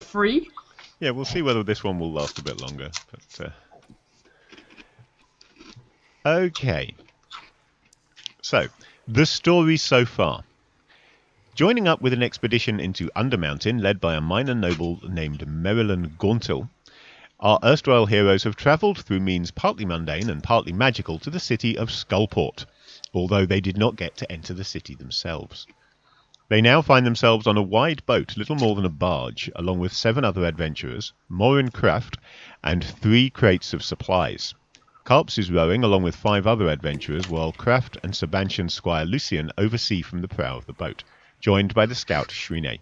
free. Yeah, we'll see whether this one will last a bit longer. But okay. So, the story so far. Joining up with an expedition into Undermountain led by a minor noble named Marilyn Gauntil, our erstwhile heroes have travelled through means partly mundane and partly magical to the city of Skullport, although they did not get to enter the city themselves. They now find themselves on a wide boat, little more than a barge, along with 7 other adventurers, Morin Kraft, and 3 crates of supplies. Karps is rowing along with 5 other adventurers, while Kraft and Sebastian's squire Lucian oversee from the prow of the boat, joined by the scout Shrine.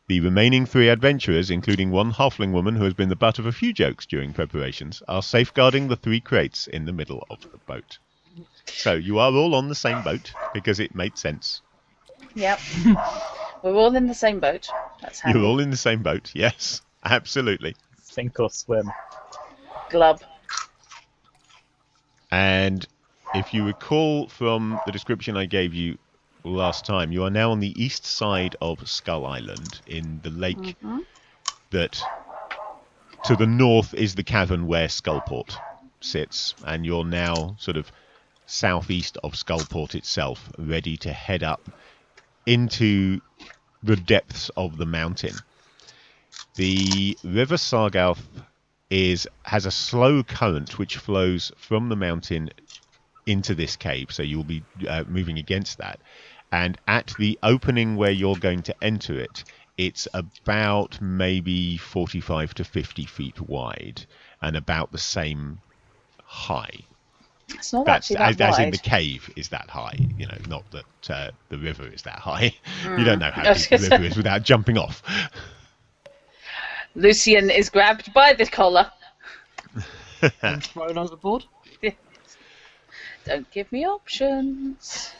The remaining 3 adventurers, including one halfling woman who has been the butt of a few jokes during preparations, are safeguarding the 3 crates in the middle of the boat. So you are all on the same boat, because it made sense. Yep. We're all in the same boat. That's handy. You're all in the same boat, yes, absolutely. Sink or swim. Glub. And if you recall from the description I gave you last time, you are now on the east side of Skull Island in the lake that to the north is the cavern where Skullport sits, and you're now sort of southeast of Skullport itself, ready to head up into the depths of the mountain. The River Sargouth has a slow current which flows from the mountain into this cave, so you'll be moving against that. And at the opening where you're going to enter it, it's about maybe 45 to 50 feet wide and about the same high. It's not actually that as in wide. the cave is that high, not that the river is that high. You don't know how deep the river is without jumping off. Lucian is grabbed by the collar. And thrown overboard. Don't give me options.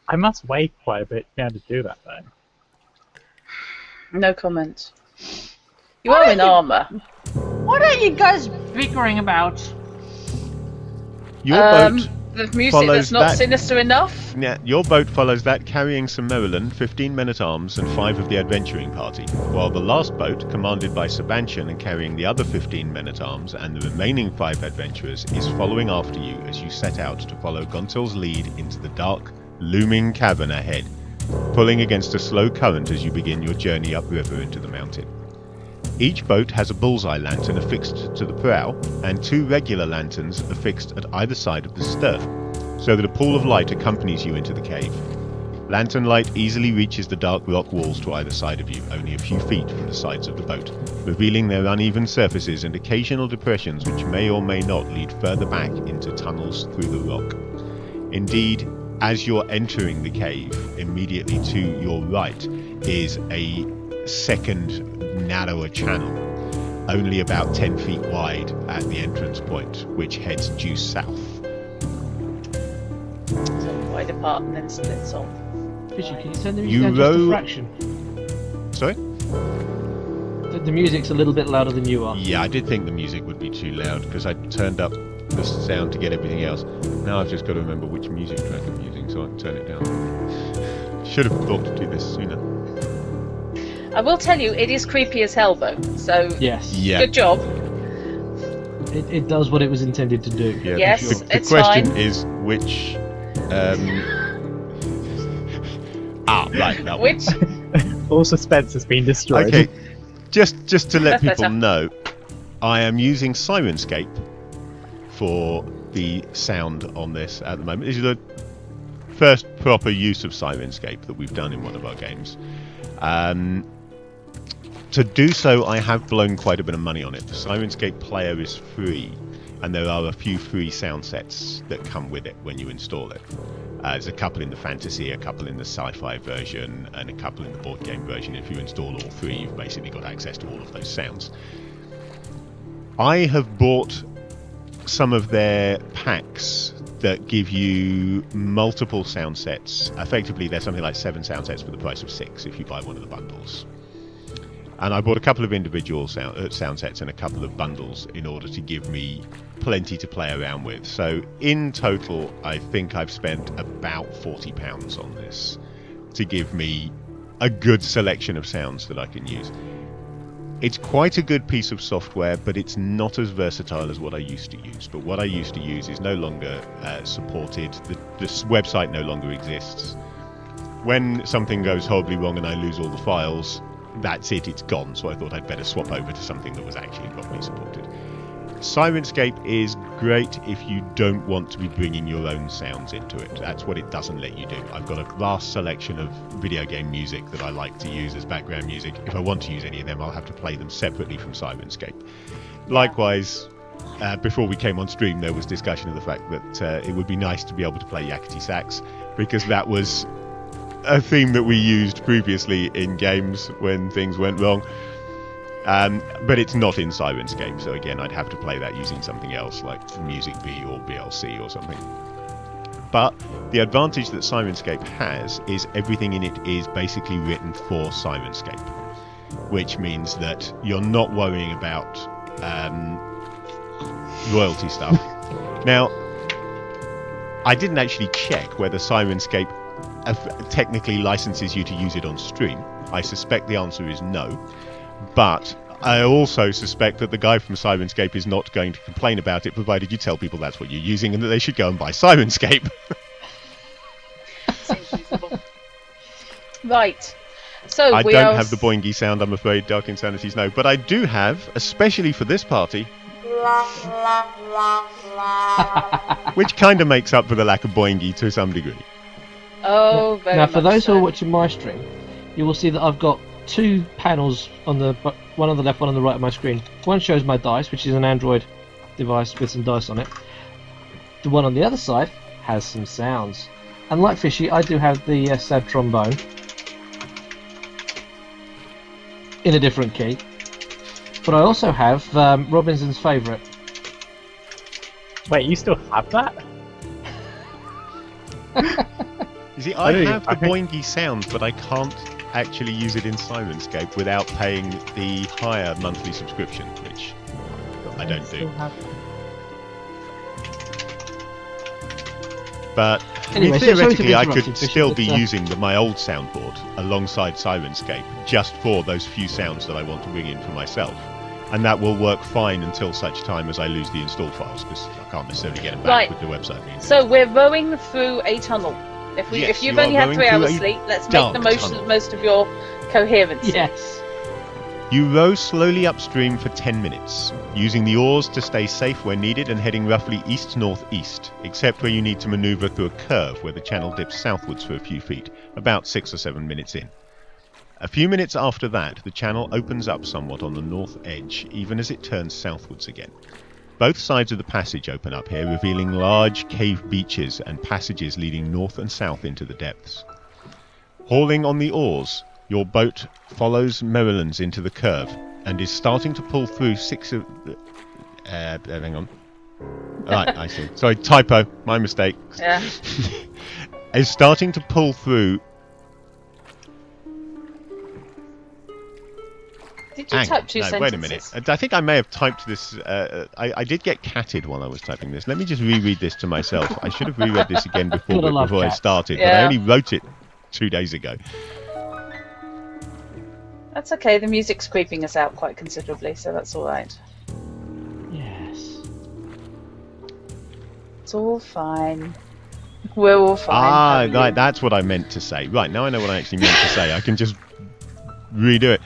I must weigh quite a bit down to do that, though. No comment. You are in armour. What are you guys bickering about? Your boat the music follows that's not that. Sinister enough. Yeah, your boat follows that, carrying some Marilyn, 15 men-at-arms, and 5 of the adventuring party, while the last boat, commanded by Sebastian and carrying the other 15 men-at-arms and the remaining 5 adventurers, is following after you as you set out to follow Gontil's lead into the dark, looming cavern ahead, pulling against a slow current as you begin your journey upriver into the mountain. Each boat has a bullseye lantern affixed to the prow, and 2 regular lanterns affixed at either side of the stern, so that a pool of light accompanies you into the cave. Lantern light easily reaches the dark rock walls to either side of you, only a few feet from the sides of the boat, revealing their uneven surfaces and occasional depressions which may or may not lead further back into tunnels through the rock. Indeed, as you're entering the cave, immediately to your right is a second narrower channel, only about 10 feet wide at the entrance point, which heads due south. So wide apart and then splits off. Fishy, can you turn the You music down just row- a fraction? Sorry? The music's a little bit louder than you are. Yeah, I did think the music would be too loud because I turned up the sound to get everything else. Now I've just got to remember which music track I'm using so I can turn it down. Should have thought to do this sooner. I will tell you, it is creepy as hell though. So Yes. Yeah. good job. It does what it was intended to do. Yeah, Yes, the it's question fine. is which. Right, that one. Which All suspense has been destroyed. Okay, just to let people know, I am using Sirenscape for the sound on this at the moment. This is the first proper use of Sirenscape that we've done in one of our games. To do so, I have blown quite a bit of money on it. The Sirenscape player is free, and there are a few free sound sets that come with it when you install it. There's a couple in the fantasy, a couple in the sci-fi version, and a couple in the board game version. If you install all 3, you've basically got access to all of those sounds. I have bought some of their packs that give you multiple sound sets. Effectively, there's something like 7 sound sets for the price of 6 if you buy one of the bundles. And I bought a couple of individual sound sets and a couple of bundles in order to give me plenty to play around with. So in total, I think I've spent about £40 on this to give me a good selection of sounds that I can use. It's quite a good piece of software, but it's not as versatile as what I used to use. But what I used to use is no longer supported. This website no longer exists. When something goes horribly wrong and I lose all the files, that's it, it's gone. So I thought I'd better swap over to something that was actually properly supported. Sirenscape is great if you don't want to be bringing your own sounds into it. That's what it doesn't let you do. I've got a vast selection of video game music that I like to use as background music. If I want to use any of them, I'll have to play them separately from Sirenscape. Likewise, before we came on stream, there was discussion of the fact that it would be nice to be able to play Yakety Sax, because that was a theme that we used previously in games when things went wrong. But it's not in Sirenscape, so again, I'd have to play that using something else like Music B or BLC or something. But the advantage that Sirenscape has is everything in it is basically written for Sirenscape, which means that you're not worrying about royalty stuff. Now, I didn't actually check whether Sirenscape technically licenses you to use it on stream. I suspect the answer is no. But I also suspect that the guy from Sirenscape is not going to complain about it, provided you tell people that's what you're using and that they should go and buy Sirenscape. Right. So I don't have the boingy sound, I'm afraid, Dark Insanities, no. But I do have, especially for this party, which kind of makes up for the lack of boingy to some degree. Oh, very Now, much for those so. who are watching my stream, you will see that I've got two panels on the one on the left, one on the right of my screen. One shows my dice, which is an Android device with some dice on it. The one on the other side has some sounds. And like Fishy, I do have the sad trombone in a different key. But I also have Robinson's favourite. Wait, you still have that? You see, I have the I think- boingy sound, but I can't actually use it in Sirenscape without paying the higher monthly subscription, which I don't do. Still have- But Anyway, so sorry to theoretically, I interrupt could you, Fisher, still be but, using my old soundboard alongside Sirenscape, just for those few sounds that I want to bring in for myself. And that will work fine until such time as I lose the install files, because I can't necessarily get them back Right. with the website being So we're rowing through a tunnel. If Yes, you've you are only had rowing 3 through hours a sleep, let's make dark the tunnel. most of your coherence. Yes. You row slowly upstream for 10 minutes, using the oars to stay safe where needed and heading roughly east-northeast, except where you need to manoeuvre through a curve where the channel dips southwards for a few feet, about 6 or 7 minutes in. A few minutes after that, the channel opens up somewhat on the north edge, even as it turns southwards again. Both sides of the passage open up here, revealing large cave beaches and passages leading north and south into the depths. Hauling on the oars, your boat follows Maryland's into the curve and is starting to pull through hang on. Right, I see. Sorry, typo. My mistake. Yeah. Is starting to pull through. Did you type two sentences? Wait a minute. I think I may have typed this. I did get catted while I was typing this. Let me just reread this to myself. I should have reread this again before Gotta love I cats. started, but I Yeah. only wrote it 2 days ago. That's okay. The music's creeping us out quite considerably, so that's all right. Yes. It's all fine. We're all fine. Ah, How are you? right, that's what I meant to say. Right, now I know what I actually meant to say. I can just redo it.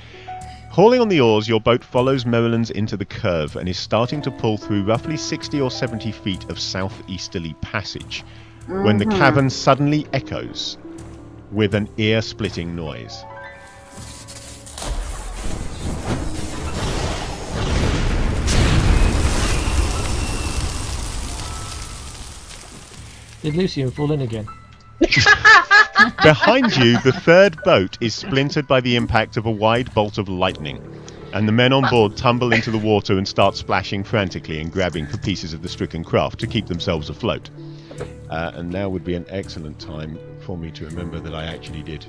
Hauling on the oars, your boat follows Maryland's into the curve and is starting to pull through roughly 60 or 70 feet of southeasterly passage, when the cavern suddenly echoes with an ear-splitting noise. Did Lucian fall in again? Behind you, the third boat is splintered by the impact of a wide bolt of lightning, and the men on board tumble into the water and start splashing frantically and grabbing for pieces of the stricken craft to keep themselves afloat. And now would be an excellent time for me to remember that I actually did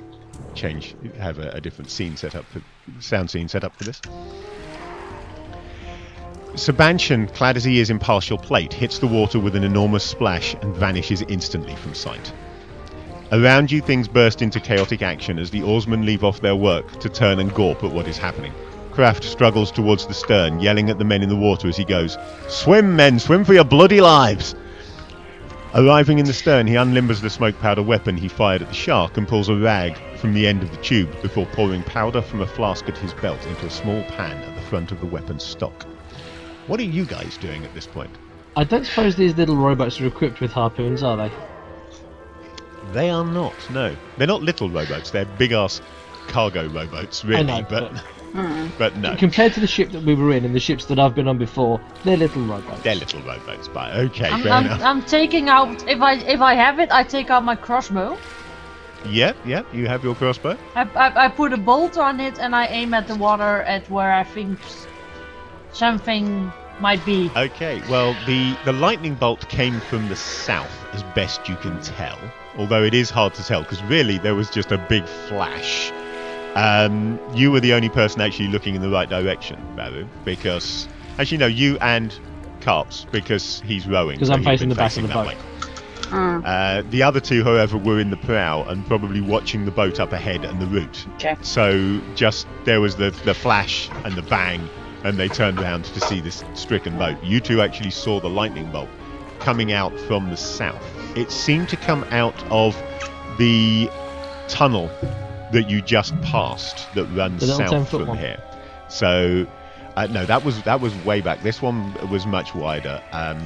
have a different scene set up sound scene set up for this. Sebastian, clad as he is in partial plate, hits the water with an enormous splash and vanishes instantly from sight. Around you, things burst into chaotic action as the oarsmen leave off their work to turn and gawp at what is happening. Kraft struggles towards the stern, yelling at the men in the water as he goes, "Swim, men, swim for your bloody lives!" Arriving in the stern, he unlimbers the smoke powder weapon he fired at the shark and pulls a rag from the end of the tube before pouring powder from a flask at his belt into a small pan at the front of the weapon's stock. What are you guys doing at this point? I don't suppose these little robots are equipped with harpoons, are they? They are not, no. They're not little rowboats, they're big-ass cargo rowboats, really, I know, but no. Compared to the ship that we were in and the ships that I've been on before, they're little rowboats. They're little rowboats, but okay, fair enough. I'm taking out, if I have it, I take out my crossbow. Yep, you have your crossbow. I put a bolt on it and I aim at the water at where I think something might be. Okay, well, the lightning bolt came from the south, as best you can tell. Although it is hard to tell, because really there was just a big flash. You were the only person actually looking in the right direction, Baru, because, as you know, you and Carps, because he's rowing. Because so I'm facing the back of the that boat. way. The other two, however, were in the prow and probably watching the boat up ahead and the route. Okay. So just there was the flash and the bang, and they turned around to see this stricken boat. You two actually saw the lightning bolt coming out from the south. It seemed to come out of the tunnel that you just passed that runs south from here. So no, that was way back. This one was much wider.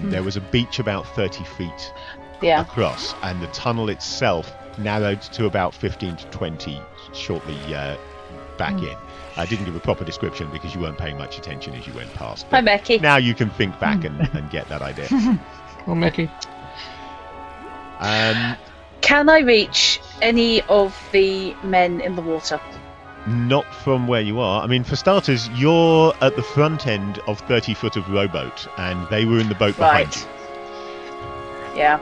There was a beach about 30 feet across, and the tunnel itself narrowed to about 15 to 20 shortly back in. I didn't give a proper description because you weren't paying much attention as you went past. Hi, Becky. Now you can think back and get that idea. Oh, Mickey. Can I reach any of the men in the water? Not from where you are. I mean, for starters, you're at the front end of 30 foot of rowboat, and they were in the boat behind you. Yeah.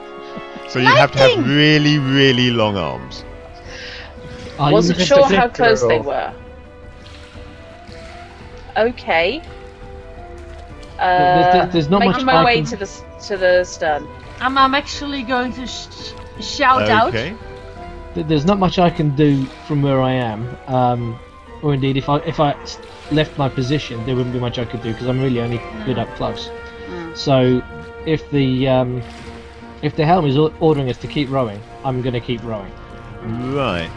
So you have to have really, really long arms. Wasn't sure how close they were. Okay. There's not making much my way to the stern. I'm actually going to shout out. Okay. There's not much I can do from where I am, or indeed, if I left my position, there wouldn't be much I could do because I'm really only good up close. So, if the helm is ordering us to keep rowing, I'm going to keep rowing. Right.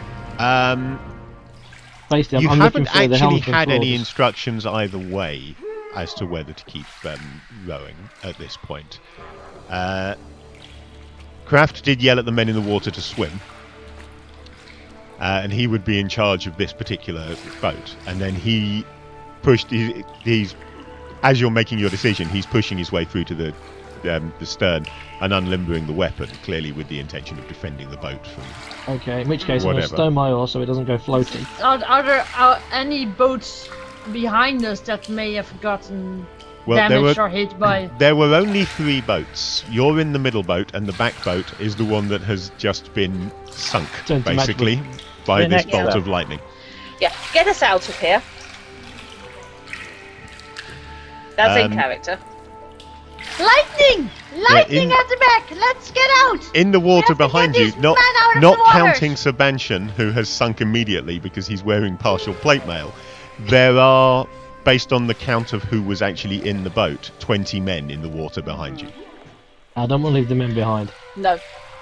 Basically, You I'm looking haven't for the actually helm had any controls. instructions either way as to whether to keep rowing at this point. Kraft did yell at the men in the water to swim. And he would be in charge of this particular boat. And then he pushed. He's as you're making your decision, he's pushing his way through to the stern and unlimbering the weapon, clearly with the intention of defending the boat from. Okay, in which case I'm going to Whatever. stow my oar so it doesn't go floating. Are there any boats behind us that may have gotten damaged or hit by? There were only 3 boats. You're in the middle boat, and the back boat is the one that has just been sunk, Turned to basically, by The this next bolt one. of lightning. Yeah, get us out of here. That's in character. Lightning! Lightning at the back! Let's get out! In the water have to get behind you, this man out of not the waters. counting Sabanshan, who has sunk immediately because he's wearing partial plate mail, there are, based on the count of who was actually in the boat, 20 men in the water behind you. I don't want to leave the men behind. No.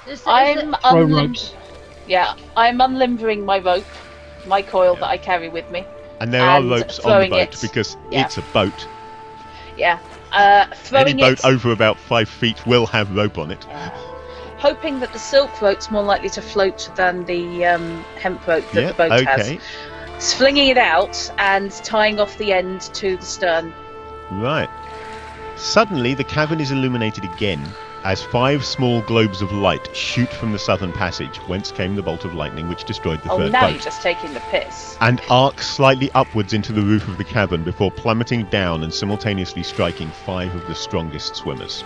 Is I'm Throw ropes. Yeah, I'm unlimbering my rope, my coil that I carry with me. And there are And ropes on the throwing boat it. because Yeah. it's a boat. Yeah. Any Throwing boat it, over about 5 feet will have rope on it. hoping that the silk rope's more likely to float than the hemp rope that the boat has. okay. Flinging it out and tying off the end to the stern. Right. Suddenly, the cavern is illuminated again as 5 small globes of light shoot from the southern passage, whence came the bolt of lightning which destroyed the Oh, third now boat, you're just taking the piss. and arc slightly upwards into the roof of the cavern before plummeting down and simultaneously striking 5 of the strongest swimmers.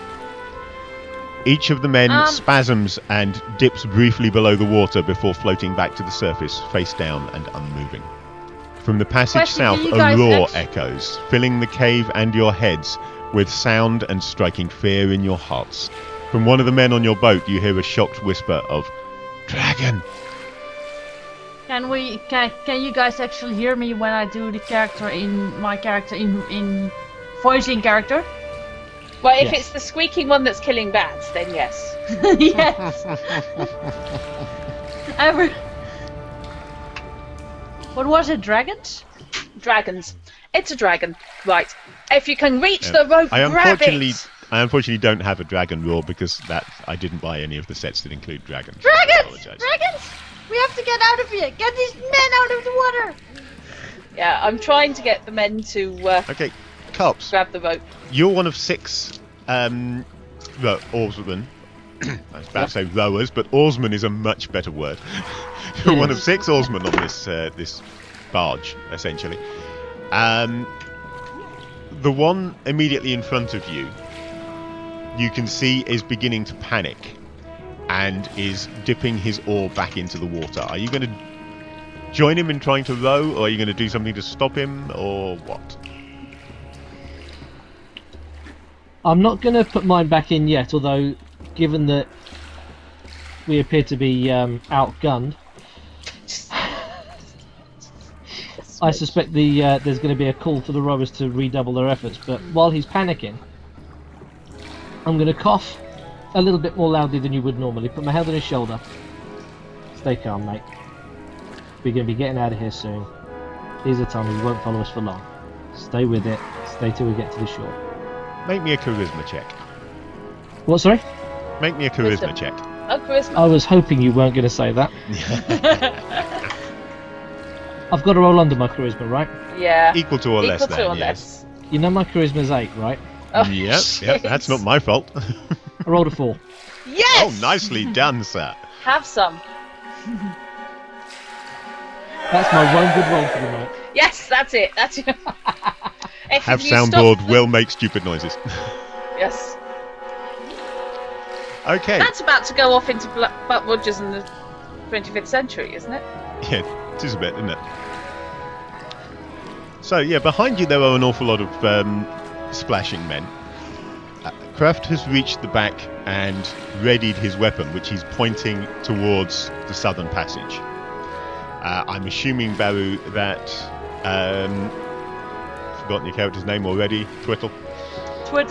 Each of the men spasms and dips briefly below the water before floating back to the surface, face down and unmoving. From the passage Question, south, do you a guys roar echoes, filling the cave and your heads with sound and striking fear in your hearts. From one of the men on your boat, you hear a shocked whisper of, "Dragon!" Can you guys actually hear me when I do the character in voicing character? Well, if Yes. it's the squeaking one that's killing bats, then yes. Yes. What was it? Dragons? Dragons. It's a dragon. Right. If you can reach the rope, I grab unfortunately don't have a dragon roar because I didn't buy any of the sets that include dragons. I Dragons! apologise. Dragons! We have to get out of here! Get these men out of the water! Yeah, I'm trying to get the men to Okay, Cops, grab the rope. you're one of 6 oarsmen. I was about to say rowers, but oarsman is a much better word. You're one of 6 oarsmen on this barge, essentially. The one immediately in front of you, you can see is beginning to panic and is dipping his oar back into the water. Are you going to join him in trying to row, or are you going to do something to stop him, or what? I'm not going to put mine back in yet, although given that we appear to be outgunned, I suspect there's going to be a call for the rowers to redouble their efforts. But while he's panicking, I'm going to cough a little bit more loudly than you would normally. Put my hand on his shoulder. Stay calm, mate. We're going to be getting out of here soon. These are times he won't follow us for long. Stay with it. Stay till we get to the shore. Make me a charisma check. What, sorry? Make me a charisma Wisdom. check. Oh, charisma. I was hoping you weren't going to say that. I've got to roll under my charisma, right? Yeah. Equal to or less Equal to then, or yes. less. You know my charisma's 8, right? Oh, Yep, shit. that's not my fault. I rolled a 4. Yes! Oh, nicely done, sir. Have some. That's my one good roll for the night. Yes, that's it. That's it. If Have you stop soundboard the- will make stupid noises. Yes. Okay. That's about to go off into Buck Rogers in the 25th century, isn't it? Yeah, it is a bit, isn't it? So, yeah, behind you there are an awful lot of splashing men. Kraft has reached the back and readied his weapon, which he's pointing towards the southern passage. I'm assuming, Baru, that... forgotten your character's name already, Twittle,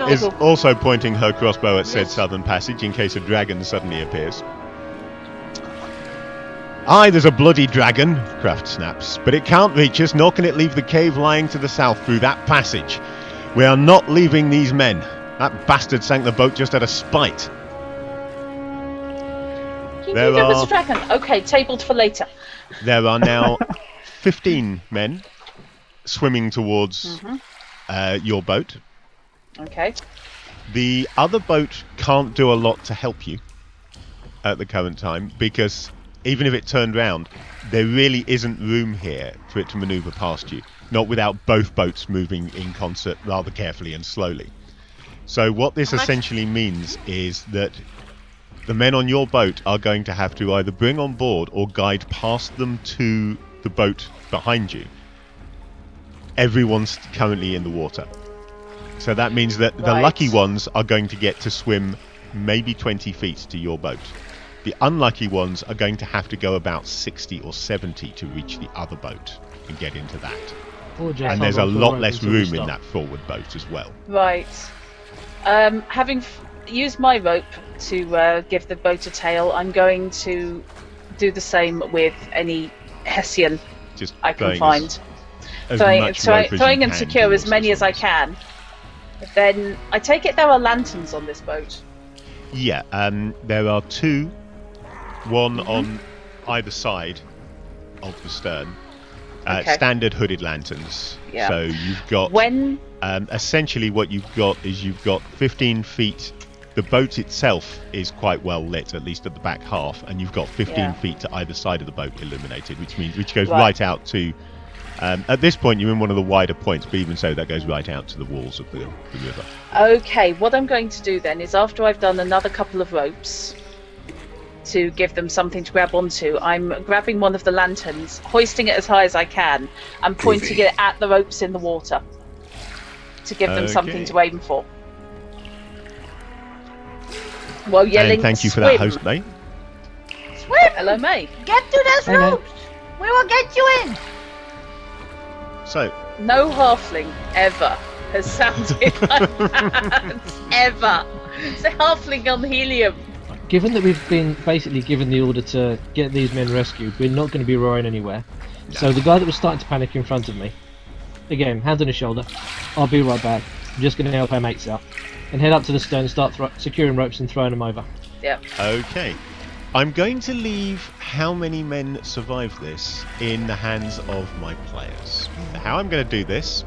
is also pointing her crossbow at said southern passage in case a dragon suddenly appears. Aye, there's a bloody dragon, Kraft snaps, but it can't reach us, nor can it leave the cave lying to the south through that passage. We are not leaving these men. That bastard sank the boat just out of spite. You There knew there was are- a dragon. Okay, tabled for later. There are now 15 men swimming towards your boat. Okay. The other boat can't do a lot to help you at the current time because even if it turned round, there really isn't room here for it to manoeuvre past you, not without both boats moving in concert rather carefully and slowly. So what this essentially means is that the men on your boat are going to have to either bring on board or guide past them to the boat behind you. Everyone's currently in the water. So that means that the Right. lucky ones are going to get to swim maybe 20 feet to your boat. The unlucky ones are going to have to go about 60 or 70 to reach the other boat and get into that. Apologise, And there's I'll a roll for lot rope less until we room in stop. that forward boat as well. Right. Having used my rope to give the boat a tail, I'm going to do the same with any Hessian Just I can throwing find. as Throwing much rope as you and can secure as towards many this as I one. can. Then I take it there are lanterns on this boat. Yeah, there are 2, one on either side of the stern. Okay. Standard hooded lanterns. Yeah. So you've got... When essentially what you've got is you've got 15 feet. The boat itself is quite well lit, at least at the back half, and you've got 15 Yeah. feet to either side of the boat illuminated, which goes Right. right out to... at this point, you're in one of the wider points, but even so, that goes right out to the walls of the river. Okay, what I'm going to do then is after I've done another couple of ropes to give them something to grab onto, I'm grabbing one of the lanterns, hoisting it as high as I can, and pointing it at the ropes in the water to give them something Okay. to aim for. While yelling, And thank you for "Swim!" that, host mate. Hello, May. Get to the Hey, man. sloop! We will get you in! So, No halfling ever has sounded like that. Ever. It's a halfling on helium. Given that we've been basically given the order to get these men rescued, we're not going to be roaring anywhere. So the guy that was starting to panic in front of me, again, hand on his shoulder, I'll be right back. I'm just going to help our mates out. And head up to the stern and start securing ropes and throwing them over. Yep. okay. I'm going to leave how many men survive this in the hands of my players. How I'm going to do this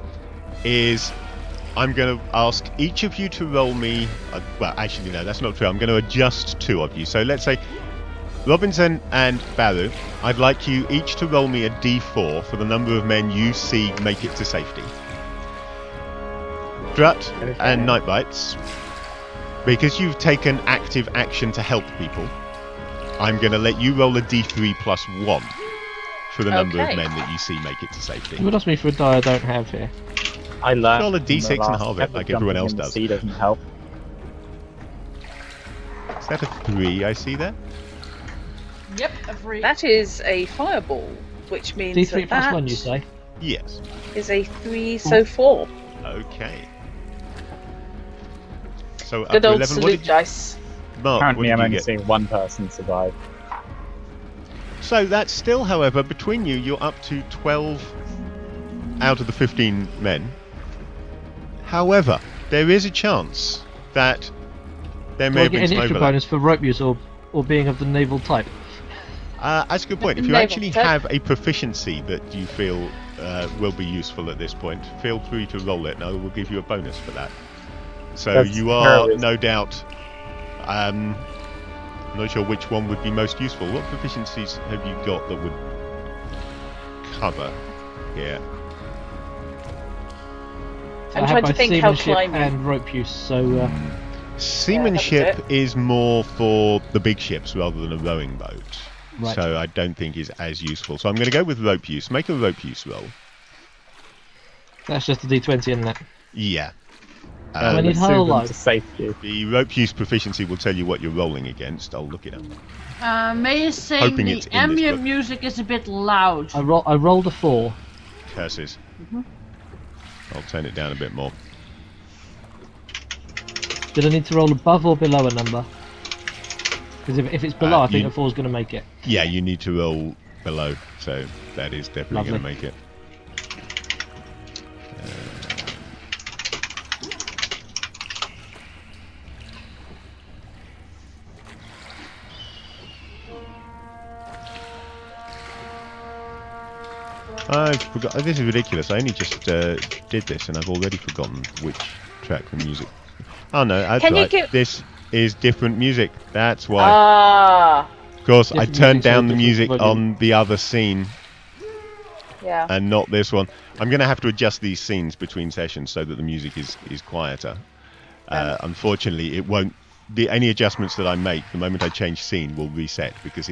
is I'm going to ask each of you to roll me... well, actually, no, that's not true. I'm going to adjust two of you. So let's say Robinson and Baru, I'd like you each to roll me a d4 for the number of men you see make it to safety. Drut and Nightbites, because you've taken active action to help people, I'm going to let you roll a d3 plus 1 for the number of Okay. men that you see make it to safety. You would ask me for a die I don't have here. I learned Roll a from the D6 and last halve it, episode like everyone jumping else in the does. sea doesn't help. Is that a 3 I see there? Yep, every. That is a fireball, which means D3 that plus 1, you say? Yes. is a 3, so 4. Okay. So up Good to old 11, what salute did dice. Mark, what Apparently, did I'm you only get? seeing one person survive. So that's still, however, between you, you're up to 12 out of the 15 men. However, there is a chance that there Do may I have get been an some extra overlap. bonus for rope use or being of the naval type? That's a good point. If you Naval actually type. have a proficiency that you feel will be useful at this point, feel free to roll it and I will give you a bonus for that. So That's you are, terrorism. no doubt, I'm not sure which one would be most useful. What proficiencies have you got that would cover here? I'm I have trying to both think how seamanship climbing. and rope use, so Seamanship that is more for the big ships rather than a rowing boat. Right. So I don't think is as useful. So I'm going to go with rope use. Make a rope use roll. that's just a D20 in that. Yeah. I need Let's high or move them low? to safety. The rope use proficiency will tell you what you're rolling against. I'll look it up. May I say Hoping the it's in this ambient book. music is a bit loud. I rolled a 4. Curses. I'll turn it down a bit more. Did I need to roll above or below a number? Because if it's below, I think you- a 4's going to make it. Yeah, you need to roll below. So that is definitely going to Lovely. make it. I forgot. This is ridiculous. I only just did this, and I've already forgotten which track the music. Oh no, that's Can you right. give- This is different music. That's why. Ah, Of course, I Different turned music, so down the different music volume. on the other scene yeah. and not this one. I'm going to have to adjust these scenes between sessions so that the music is quieter. Unfortunately, it won't. Any adjustments that I make, the moment I change scene, will reset because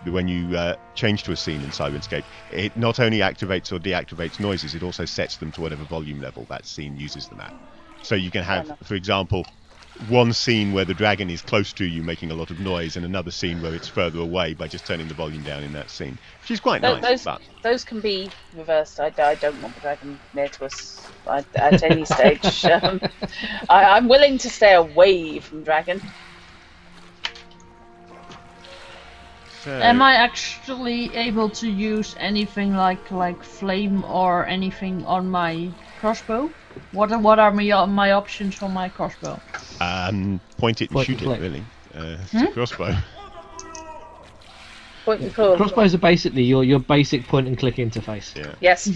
when you change to a scene in Sirenscape, it not only activates or deactivates noises, it also sets them to whatever volume level that scene uses them at. So you can have, for example, one scene where the dragon is close to you making a lot of noise and another scene where it's further away by just turning the volume down in that scene, which is quite nice. But Those can be reversed. I don't want the dragon near to us at any stage. I'm willing to stay away from dragon. so, Am I actually able to use anything like flame or anything on my crossbow? What are my options for my crossbow? point it and Point shoot and it, click. really. It's a crossbow. Point and pull. Crossbows are basically your basic point and click interface. Yeah. Yes.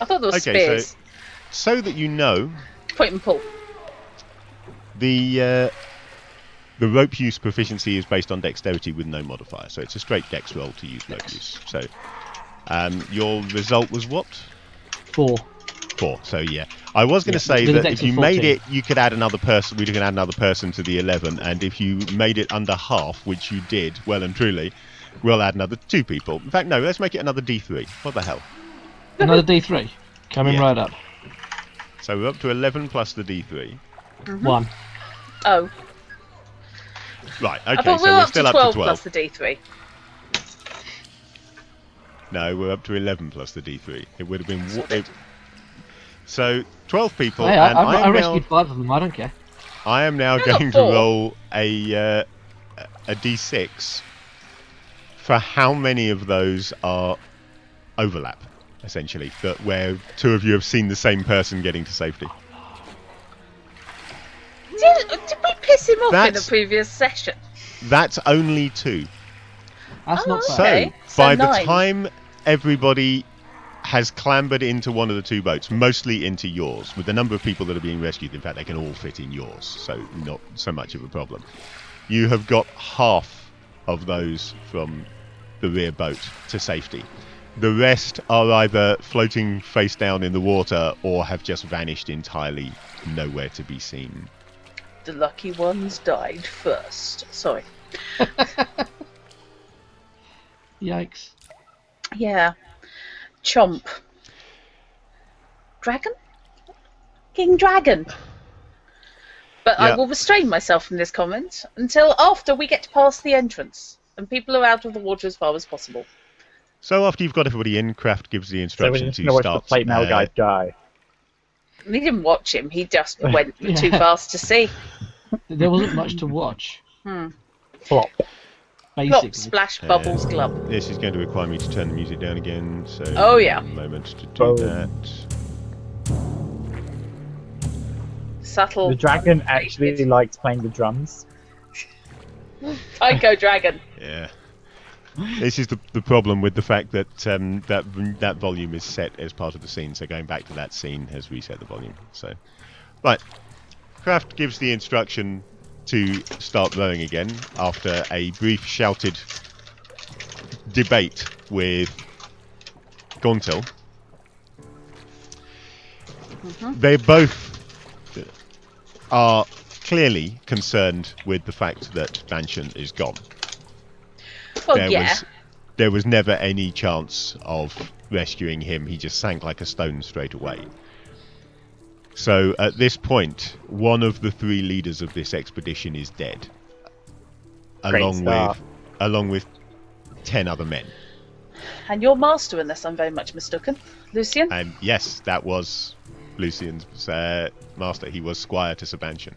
I thought there was Okay, spears. so that you know, Point and pull. the rope use proficiency is based on dexterity with no modifier, so it's a straight dex roll to use rope use. So your result was what? 4. 4. So yeah, I was going to say with a that dex if you of made 14. it, you could add another person. We can add another person to the 11, and if you made it under half, which you did well and truly, we'll add another 2 people. In fact, no, let's make it another D3. What the hell? Another D3. Coming Yeah. right up. So we're up to 11 plus the D3. 1. Oh. Right. I Okay. thought So we were we're up still to up 12 to 12. plus the D3. No, we're up to 11 plus the D3. It would have been... So, 12 people, Hey, and I am rescued now, 5 of them, I don't care. I am now I got going to 4. roll a D6 for how many of those are overlap, essentially, that where 2 of you have seen the same person getting to safety. Did we piss him off in a That's- previous session? That's only 2. That's not Oh, fair. okay. So, by So the 9. time everybody has clambered into one of the 2 boats, mostly into yours, with the number of people that are being rescued, in fact, they can all fit in yours, so not so much of a problem. You have got half of those from the rear boat to safety. The rest are either floating face down in the water or have just vanished entirely, nowhere to be seen. The lucky ones died first. Sorry. Yikes. Yeah. Chomp. Dragon? King Dragon. But I Yeah. will restrain myself from this comment until after we get past the entrance and people are out of the water as far as possible. So after you've got everybody in, Kraft gives the So we're instruction just to gonna watch the start... plate mail guy die. He didn't watch him, he just went Yeah. too fast to see. There wasn't much to watch, Flop. Plop, basically. splash, bubbles, glub. This is going to require me to turn the music down again, so... Oh, yeah. A moment to do Boom. that. Subtle. The dragon actually likes playing the drums. Psycho Dragon. Yeah. This is the problem with the fact that that volume is set as part of the scene, so going back to that scene has reset the volume. So, right. Kraft gives the instruction to start rowing again after a brief shouted debate with Gontil. They both are clearly concerned with the fact that Banshan is gone. Well, yeah. There was never any chance of rescuing him. He just sank like a stone straight away. So at this point, one of the 3 leaders of this expedition is dead, Great start. along with 10 other men. And your master, unless I'm very much mistaken, Lucian? And yes, that was Lucian's master. He was squire to Sabanshan.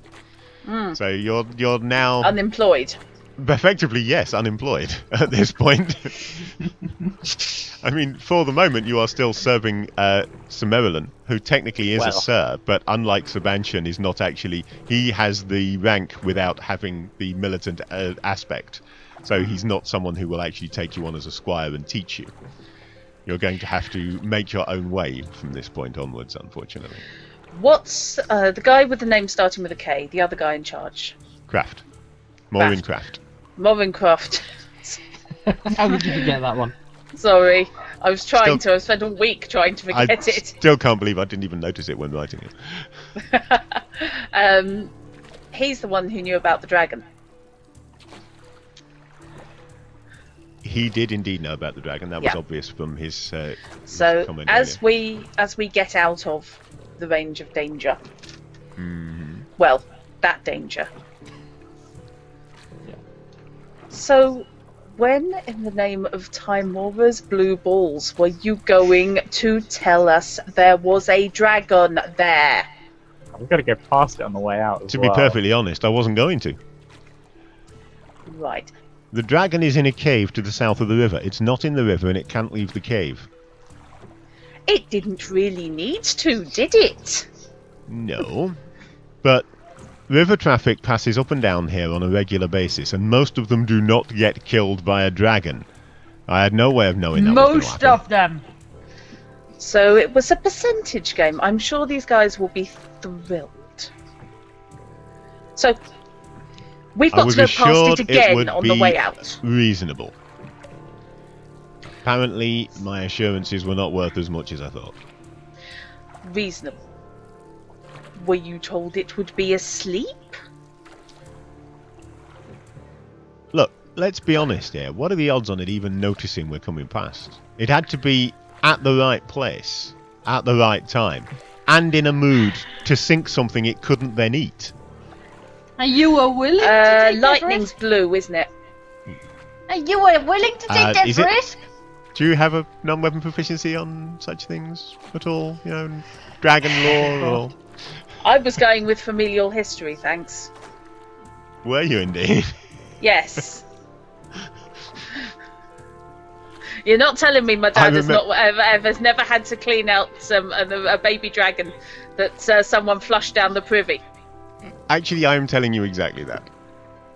So you're now Unemployed. effectively, yes, unemployed at this point. I mean, for the moment, you are still serving Sir Merrilyn, who technically is a sir, but unlike Sabanshan, is not actually... He has the rank without having the militant aspect. So he's not someone who will actually take you on as a squire and teach you. You're going to have to make your own way from this point onwards, unfortunately. What's the guy with the name starting with a K, the other guy in charge? Kraft. Maureen Kraft. Movincroft. How could you forget that one? Sorry, I was trying Still- to. I spent a week trying to I forget it. still can't believe I didn't even notice it when writing it. He's the one who knew about the dragon. He did indeed know about the dragon. That was Yeah. obvious from his So comment as earlier. we get out of the range of danger, Mm-hmm. well, that danger. Yeah. So, when in the name of Time Warriors Blue Balls were you going to tell us there was a dragon there? We've got to go past it on the way out. As To be well. perfectly honest, I wasn't going to. Right. The dragon is in a cave to the south of the river. It's not in the river and it can't leave the cave. It didn't really need to, did it? No. But river traffic passes up and down here on a regular basis, and most of them do not get killed by a dragon. I had no way of knowing that was Most going to happen. of them. So it was a percentage game. I'm sure these guys will be thrilled. So, we've I got was to go past assured it again would on the be way out. reasonable. Apparently, my assurances were not worth as much as I thought. Reasonable. Were you told it would be asleep? Look, let's be honest here. What are the odds on it even noticing we're coming past? It had to be at the right place, at the right time, and in a mood to sink something it couldn't then eat. And you were willing to take that Lightning's risk? blue, isn't it? And you were willing to take that Is it- risk? Do you have a non-weapon proficiency on such things at all? You know, dragon lore or... I was going with familial history, thanks. Were you indeed? Yes. You're not telling me my dad has never had to clean out a baby dragon that someone flushed down the privy. Actually, I am telling you exactly that.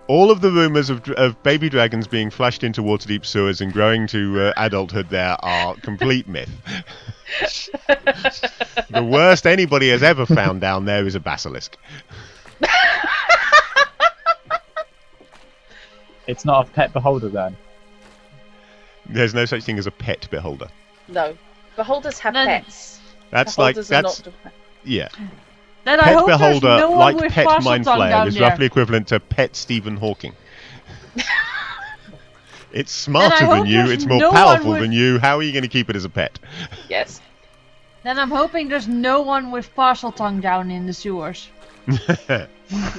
All of the rumours of baby dragons being flushed into Waterdeep sewers and growing to adulthood there are complete myth. The worst anybody has ever found down there is a basilisk. It's not a pet beholder then. There's no such thing as a pet beholder. No. Beholders have pets. Yeah. Then I Pet hope beholder, there's no one like with pet parcel mind tongue flayer, down is there. roughly equivalent to pet Stephen Hawking. It's smarter Then I than hope you, there's it's more no one powerful with- than you. How are you going to keep it as a pet? Yes. Then I'm hoping there's no one with parcel tongue down in the sewers.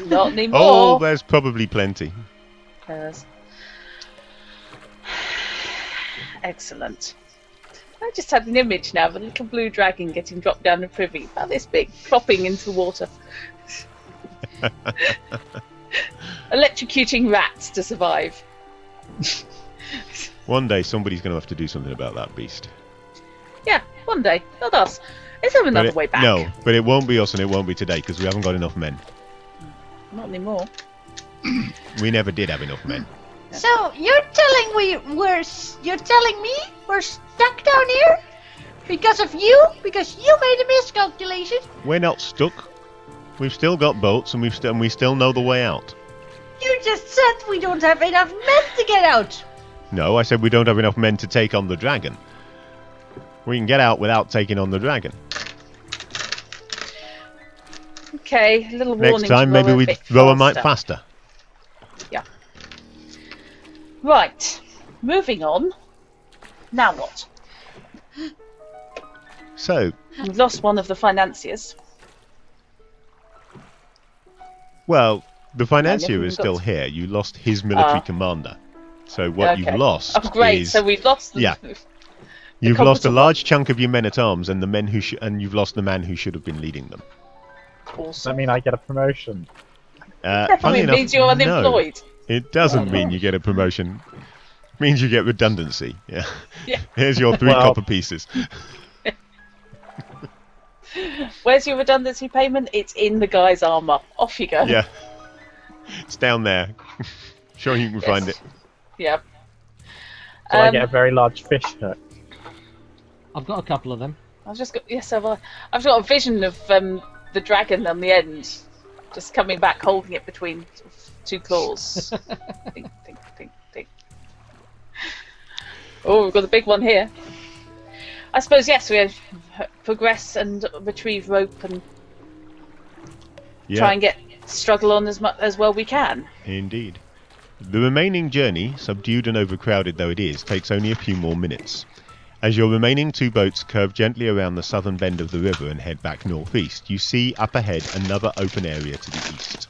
Not anymore. Oh, there's probably plenty. Yes. Excellent. I just had an image now of a little blue dragon getting dropped down the privy, about this big, plopping into the water. Electrocuting rats to survive. One day somebody's going to have to do something about that beast. Yeah, one day. Not us. Is there another way back? No, but it won't be us and it won't be today because we haven't got enough men. Not anymore. We never did have enough men. So you're telling we're stuck down here because of you? Because you made a miscalculation? We're not stuck. We've still got boats and we still know the way out. You just said we don't have enough men to get out. No, I said we don't have enough men to take on the dragon. We can get out without taking on the dragon. Okay, a little warning. Next time, maybe we row a mite faster. Yeah. Right. Moving on. Now what? So, We've lost one of the financiers. well, the financier never is got still to- here. You lost his military commander. So what Okay. you've lost Oh, great. is So we've lost them. Yeah. you've lost a competent large chunk of your men-at-arms and the men who and you've lost the man who should have been leading them. Does that Awesome. mean I get a promotion? Funny It enough, means you're no. unemployed. It doesn't mean you get a promotion. It means you get redundancy. Yeah. Yeah. Here's your 3 Well- copper pieces. Where's your redundancy payment? It's in the guy's armour. Off you go. Yeah. It's down there. Sure you can find it. Yeah. So I get a very large fish hook. I've got a couple of them. I've just got I've got a vision of the dragon on the end, just coming back, holding it between 2 claws. Think, think, think, think. Oh, we've got a big one here. I suppose yes, we progress and retrieve rope and try and struggle on as well we can. Indeed. The remaining journey, subdued and overcrowded though it is, takes only a few more minutes. As your remaining 2 boats curve gently around the southern bend of the river and head back northeast, you see up ahead another open area to the east.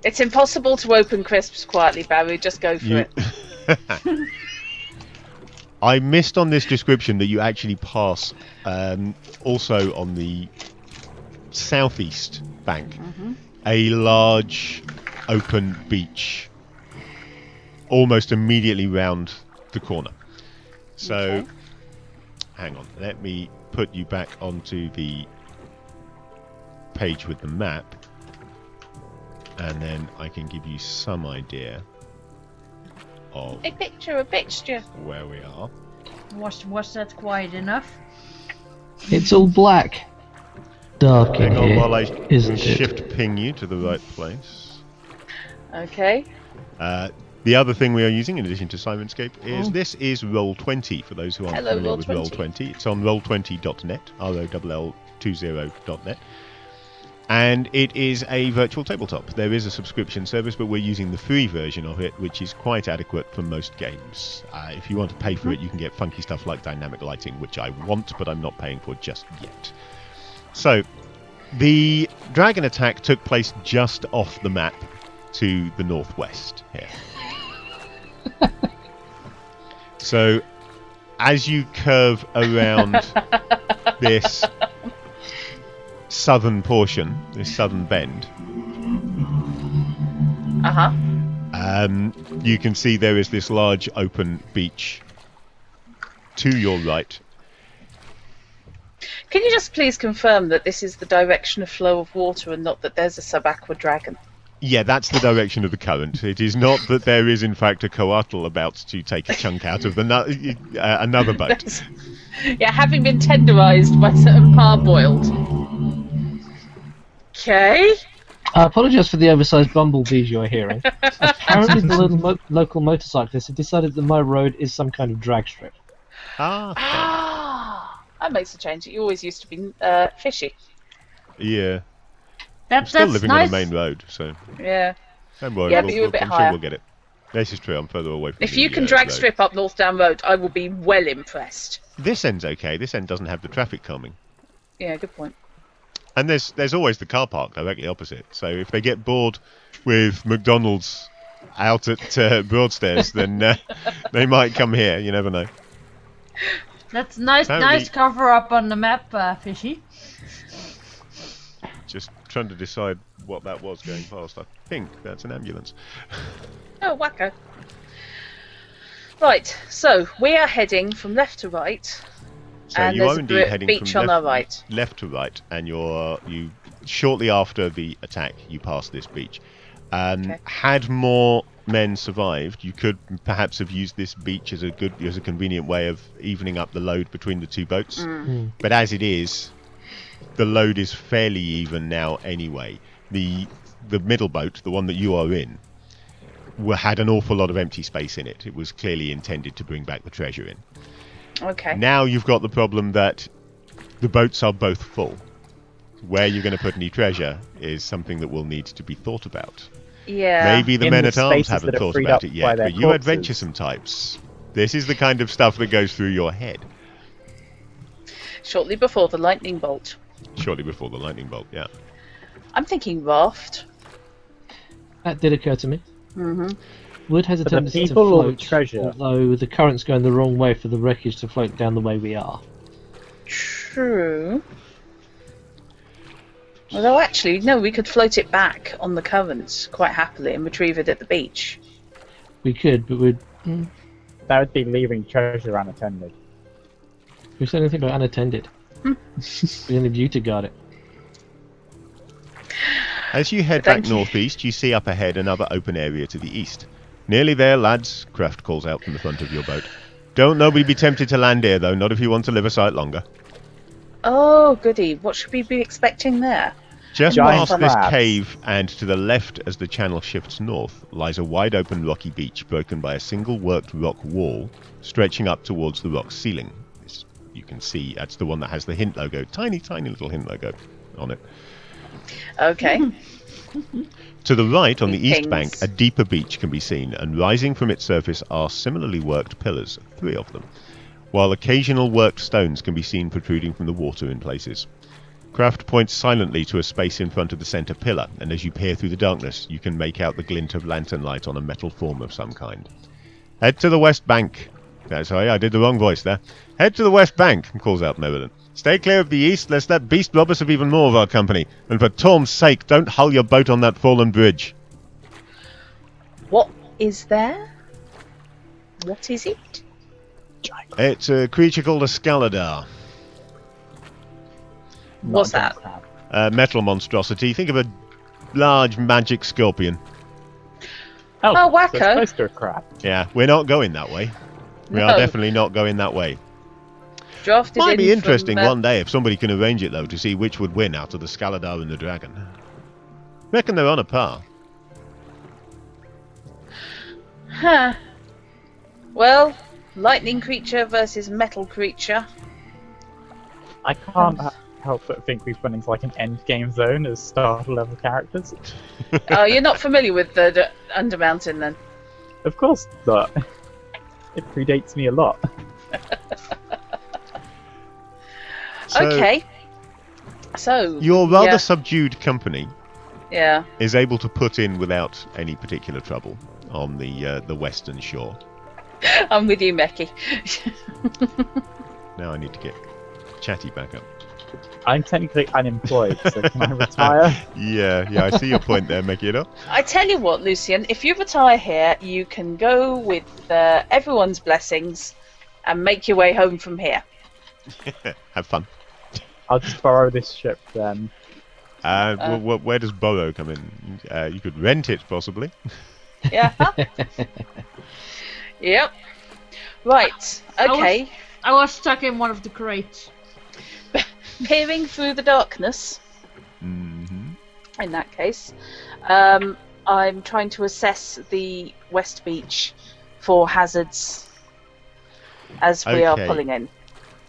It's impossible to open crisps quietly, Barry. Just go for it. I missed on this description that you actually pass also on the southeast bank a large open beach almost immediately round the corner. So, Okay. hang on, let me put you back onto the page with the map, and then I can give you some idea of A picture. where we are. Was that quiet enough? It's all black. Dark in Hang on here, while I isn't it? shift ping you to the right place. Okay. The other thing we are using, in addition to Simonscape, is this is Roll20. For those who aren't Hello, familiar with Roll20. Roll20, it's on roll20.net, ROLL20.net, and it is a virtual tabletop. There is a subscription service, but we're using the free version of it, which is quite adequate for most games. If you want to pay for it, you can get funky stuff like dynamic lighting, which I want, but I'm not paying for just yet. So, the dragon attack took place just off the map to the northwest here. So, as you curve around this southern portion, this southern bend, you can see there is this large open beach to your right. Can you just please confirm that this is the direction of flow of water and not that there's a sub-aqua dragon? Yeah, that's the direction of the current. It is not that there is, in fact, a coatl about to take a chunk out of the another boat. Yeah, having been tenderised by certain parboiled. Okay. I apologise for the oversized bumblebees you're hearing. Apparently the local motorcyclists have decided that my road is some kind of drag strip. That makes a change. It always used to be fishy. Yeah. That's Still living nice. on the main road, so Yeah. don't worry. Yeah, but you're a bit I'm higher. sure we'll get it. This is true. I'm further away from. If you can drag road. strip up North Down Road, I will be well impressed. This end's okay. This end doesn't have the traffic calming, Yeah, good point. and there's always the car park directly opposite. So if they get bored with McDonald's out at Broadstairs, then they might come here. You never know. That's nice. Apparently- Nice cover up on the map, Fishy. Just trying to decide what that was going past. I think that's an ambulance. Oh, wacko. Right, so we are heading from left to right, So and you there's are a indeed heading beach from on our right. left to right, and you shortly after the attack you pass this beach. Okay. Had more men survived, you could perhaps have used this beach as a convenient way of evening up the load between the two boats. But as it is, the load is fairly even now anyway. The middle boat, the one that you are in, had an awful lot of empty space in it. It was clearly intended to bring back the treasure in. Okay. Now you've got the problem that the boats are both full. Where you're going to put any treasure is something that will need to be thought about. Yeah. Maybe the In the men-at-arms spaces haven't that are thought freed about up it by yet, their but you corpses. adventuresome types, this is the kind of stuff that goes through your head. Shortly before the lightning bolt. Shortly before the lightning bolt, yeah. I'm thinking raft. That did occur to me. Mm-hmm. Wood has a For the tendency to people or the float, treasure? although the current's going the wrong way for the wreckage to float down the way we are. True. Although actually, no, we could float it back on the currents quite happily and retrieve it at the beach. We could, but we'd... That would be leaving treasure unattended. Who said anything about unattended? We only have you to guard it. As you head Thank back you. northeast, you see up ahead another open area to the east. Nearly there, lads, Kraft calls out from the front of your boat. Don't nobody be tempted to land here, though, not if you want to live a sight longer. Oh, goody. What should we be expecting there? Just Giant past this crabs. cave and to the left as the channel shifts north lies a wide open rocky beach broken by a single worked rock wall stretching up towards the rock ceiling. This, you can see that's the one that has the hint logo, tiny little hint logo on it. Okay. To the right on the east Pings. bank a deeper beach can be seen, and rising from its surface are similarly worked pillars, 3 of them, while occasional worked stones can be seen protruding from the water in places. Kraft points silently to a space in front of the centre pillar, and as you peer through the darkness, you can make out the glint of lantern light on a metal form of some kind. Head to the west bank. Sorry, I did the wrong voice there. Head to the west bank, calls out Merlin. Stay clear of the east, lest that beast rob us of even more of our company. And for Torm's sake, don't hull your boat on that fallen bridge. What is there? What is it? It's a creature called a Scaladar. What's Not a that? crab. A metal monstrosity. Think of a large magic scorpion. Oh, So wacko. it's close to a crab. Yeah, we're not going that way. We are No. definitely not going that way. Drafted Might in be from, interesting one day if somebody can arrange it, though, to see which would win out of the Scaladar and the dragon. Reckon they're on a par. Huh. Well, lightning creature versus metal creature. I can't help but think we've run into like an end game zone as starter level characters. Oh, you're not familiar with the Undermountain then? Of course not. It predates me a lot. So, Okay. So Your rather yeah, subdued company yeah. is able to put in without any particular trouble on the western shore. I'm with you, Meki. Now I need to get Chatty back up. I'm technically unemployed, so can I retire? Yeah, I see your point there, Megiddo. I tell you what, Lucian, if you retire here, you can go with everyone's blessings and make your way home from here. Have fun. I'll just borrow this ship then. Where does borrow come in? You could rent it, possibly. Yeah. Yep. Right. Okay. I was stuck in one of the crates. Peering through the darkness. Mm-hmm. In that case, I'm trying to assess the West Beach for hazards as we are pulling in.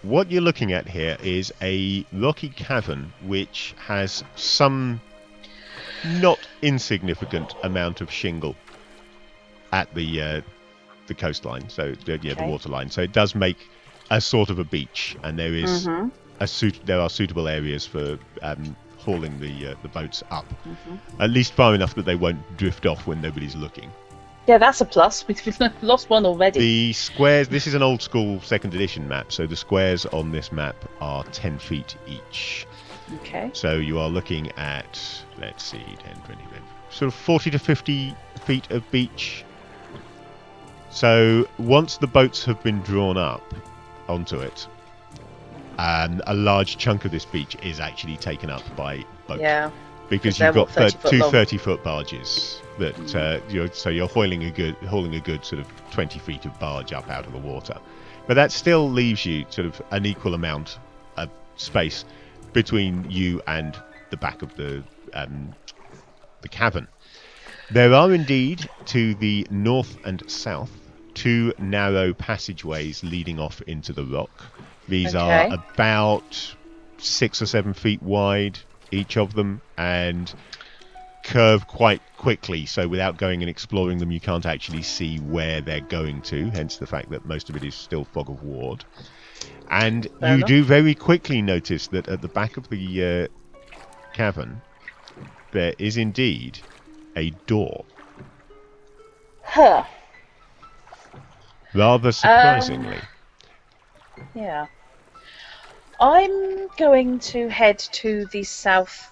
What you're looking at here is a rocky cavern which has some not insignificant amount of shingle at the coastline, so the waterline. So it does make a sort of a beach, and there is there are suitable areas for hauling the boats up, at least far enough that they won't drift off when nobody's looking. Yeah, that's a plus. We've lost one already. The squares, this is an old school 2nd edition map, so the squares on this map are 10 feet each. Okay. So you are looking at, let's see, 10, 20, sort of 40 to 50 feet of beach. So once the boats have been drawn up onto it, a large chunk of this beach is actually taken up by boat. Yeah. Because you've got 30 two 30-foot barges that you're hauling a good sort of 20 feet of barge up out of the water, but that still leaves you sort of an equal amount of space between you and the back of the cavern. There are indeed, to the north and south, 2 narrow passageways leading off into the rock. These are about 6 or 7 feet wide, each of them, and curve quite quickly, so without going and exploring them you can't actually see where they're going to, hence the fact that most of it is still fog of ward. And you do very quickly notice that at the back of the cavern there is indeed a door. Huh. Rather surprisingly. Yeah. I'm going to head to the south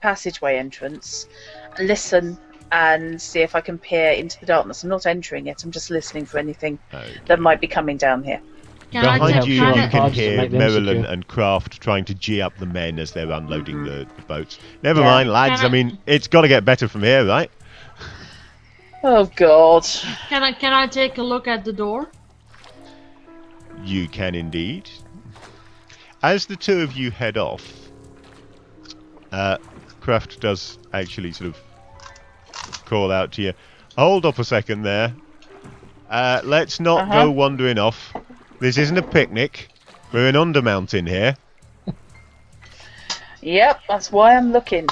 passageway entrance, listen and see if I can peer into the darkness. I'm not entering it, I'm just listening for anything that might be coming down here. Behind you, you can Barge to hear make them Marilyn secure. and Kraft trying to gee up the men as they're unloading the boats. Never mind, lads. I mean, it's got to get better from here, right? Oh God. Can I take a look at the door? You can indeed. As the two of you head off, Kraft does actually sort of call out to you, "Hold up a second there. Let's not go wandering off. This isn't a picnic. We're in Undermountain here." Yep, that's why I'm looking.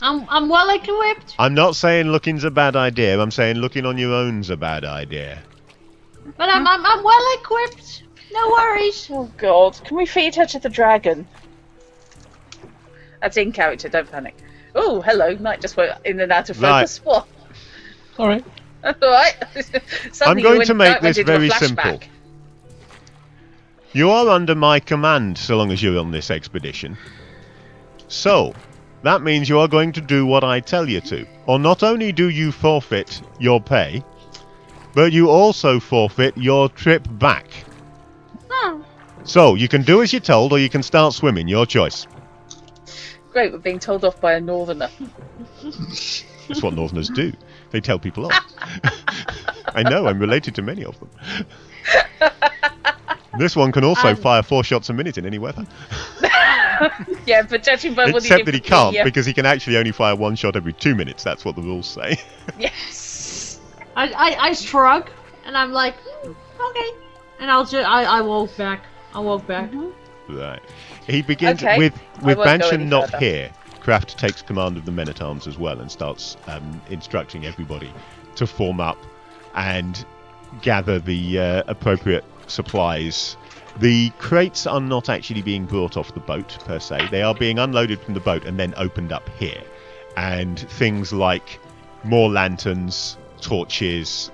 I'm well equipped. I'm not saying looking's a bad idea. I'm saying looking on your own's a bad idea. But I'm well equipped. No worries. Oh God, can we feed her to the dragon? That's in character, don't panic. Oh, hello, night just went in and out of focus. Right. What? Alright. Alright. I'm going to make this very simple. You are under my command so long as you're on this expedition. So, that means you are going to do what I tell you to. Or not only do you forfeit your pay, but you also forfeit your trip back. So, you can do as you're told or you can start swimming, your choice. Great, we're being told off by a northerner. That's what northerners do. They tell people off. I know, I'm related to many of them. This one can also fire 4 shots a minute in any weather. Yeah, but judging by what Except that he can't, because he can actually only fire 1 shot every 2 minutes. That's what the rules say. Yes. I shrug and I'm like, okay, and I walk back. I'll walk back. Right. He begins Okay. with I won't go Banshan any not further. here. Kraft takes command of the men-at-arms as well and starts instructing everybody to form up and gather the appropriate supplies. The crates are not actually being brought off the boat per se. They are being unloaded from the boat and then opened up here. And things like more lanterns, torches,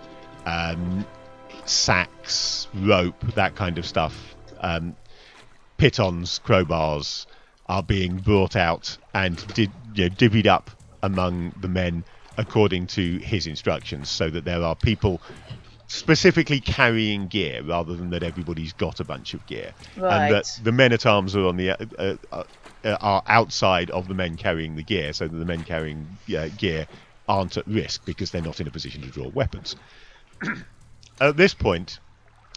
sacks, rope, that kind of stuff, pitons, crowbars are being brought out and divvied up among the men according to his instructions, so that there are people specifically carrying gear rather than that everybody's got a bunch of gear, and that the men-at-arms are on the are outside of the men carrying the gear, so that the men carrying gear aren't at risk because they're not in a position to draw weapons. At this point,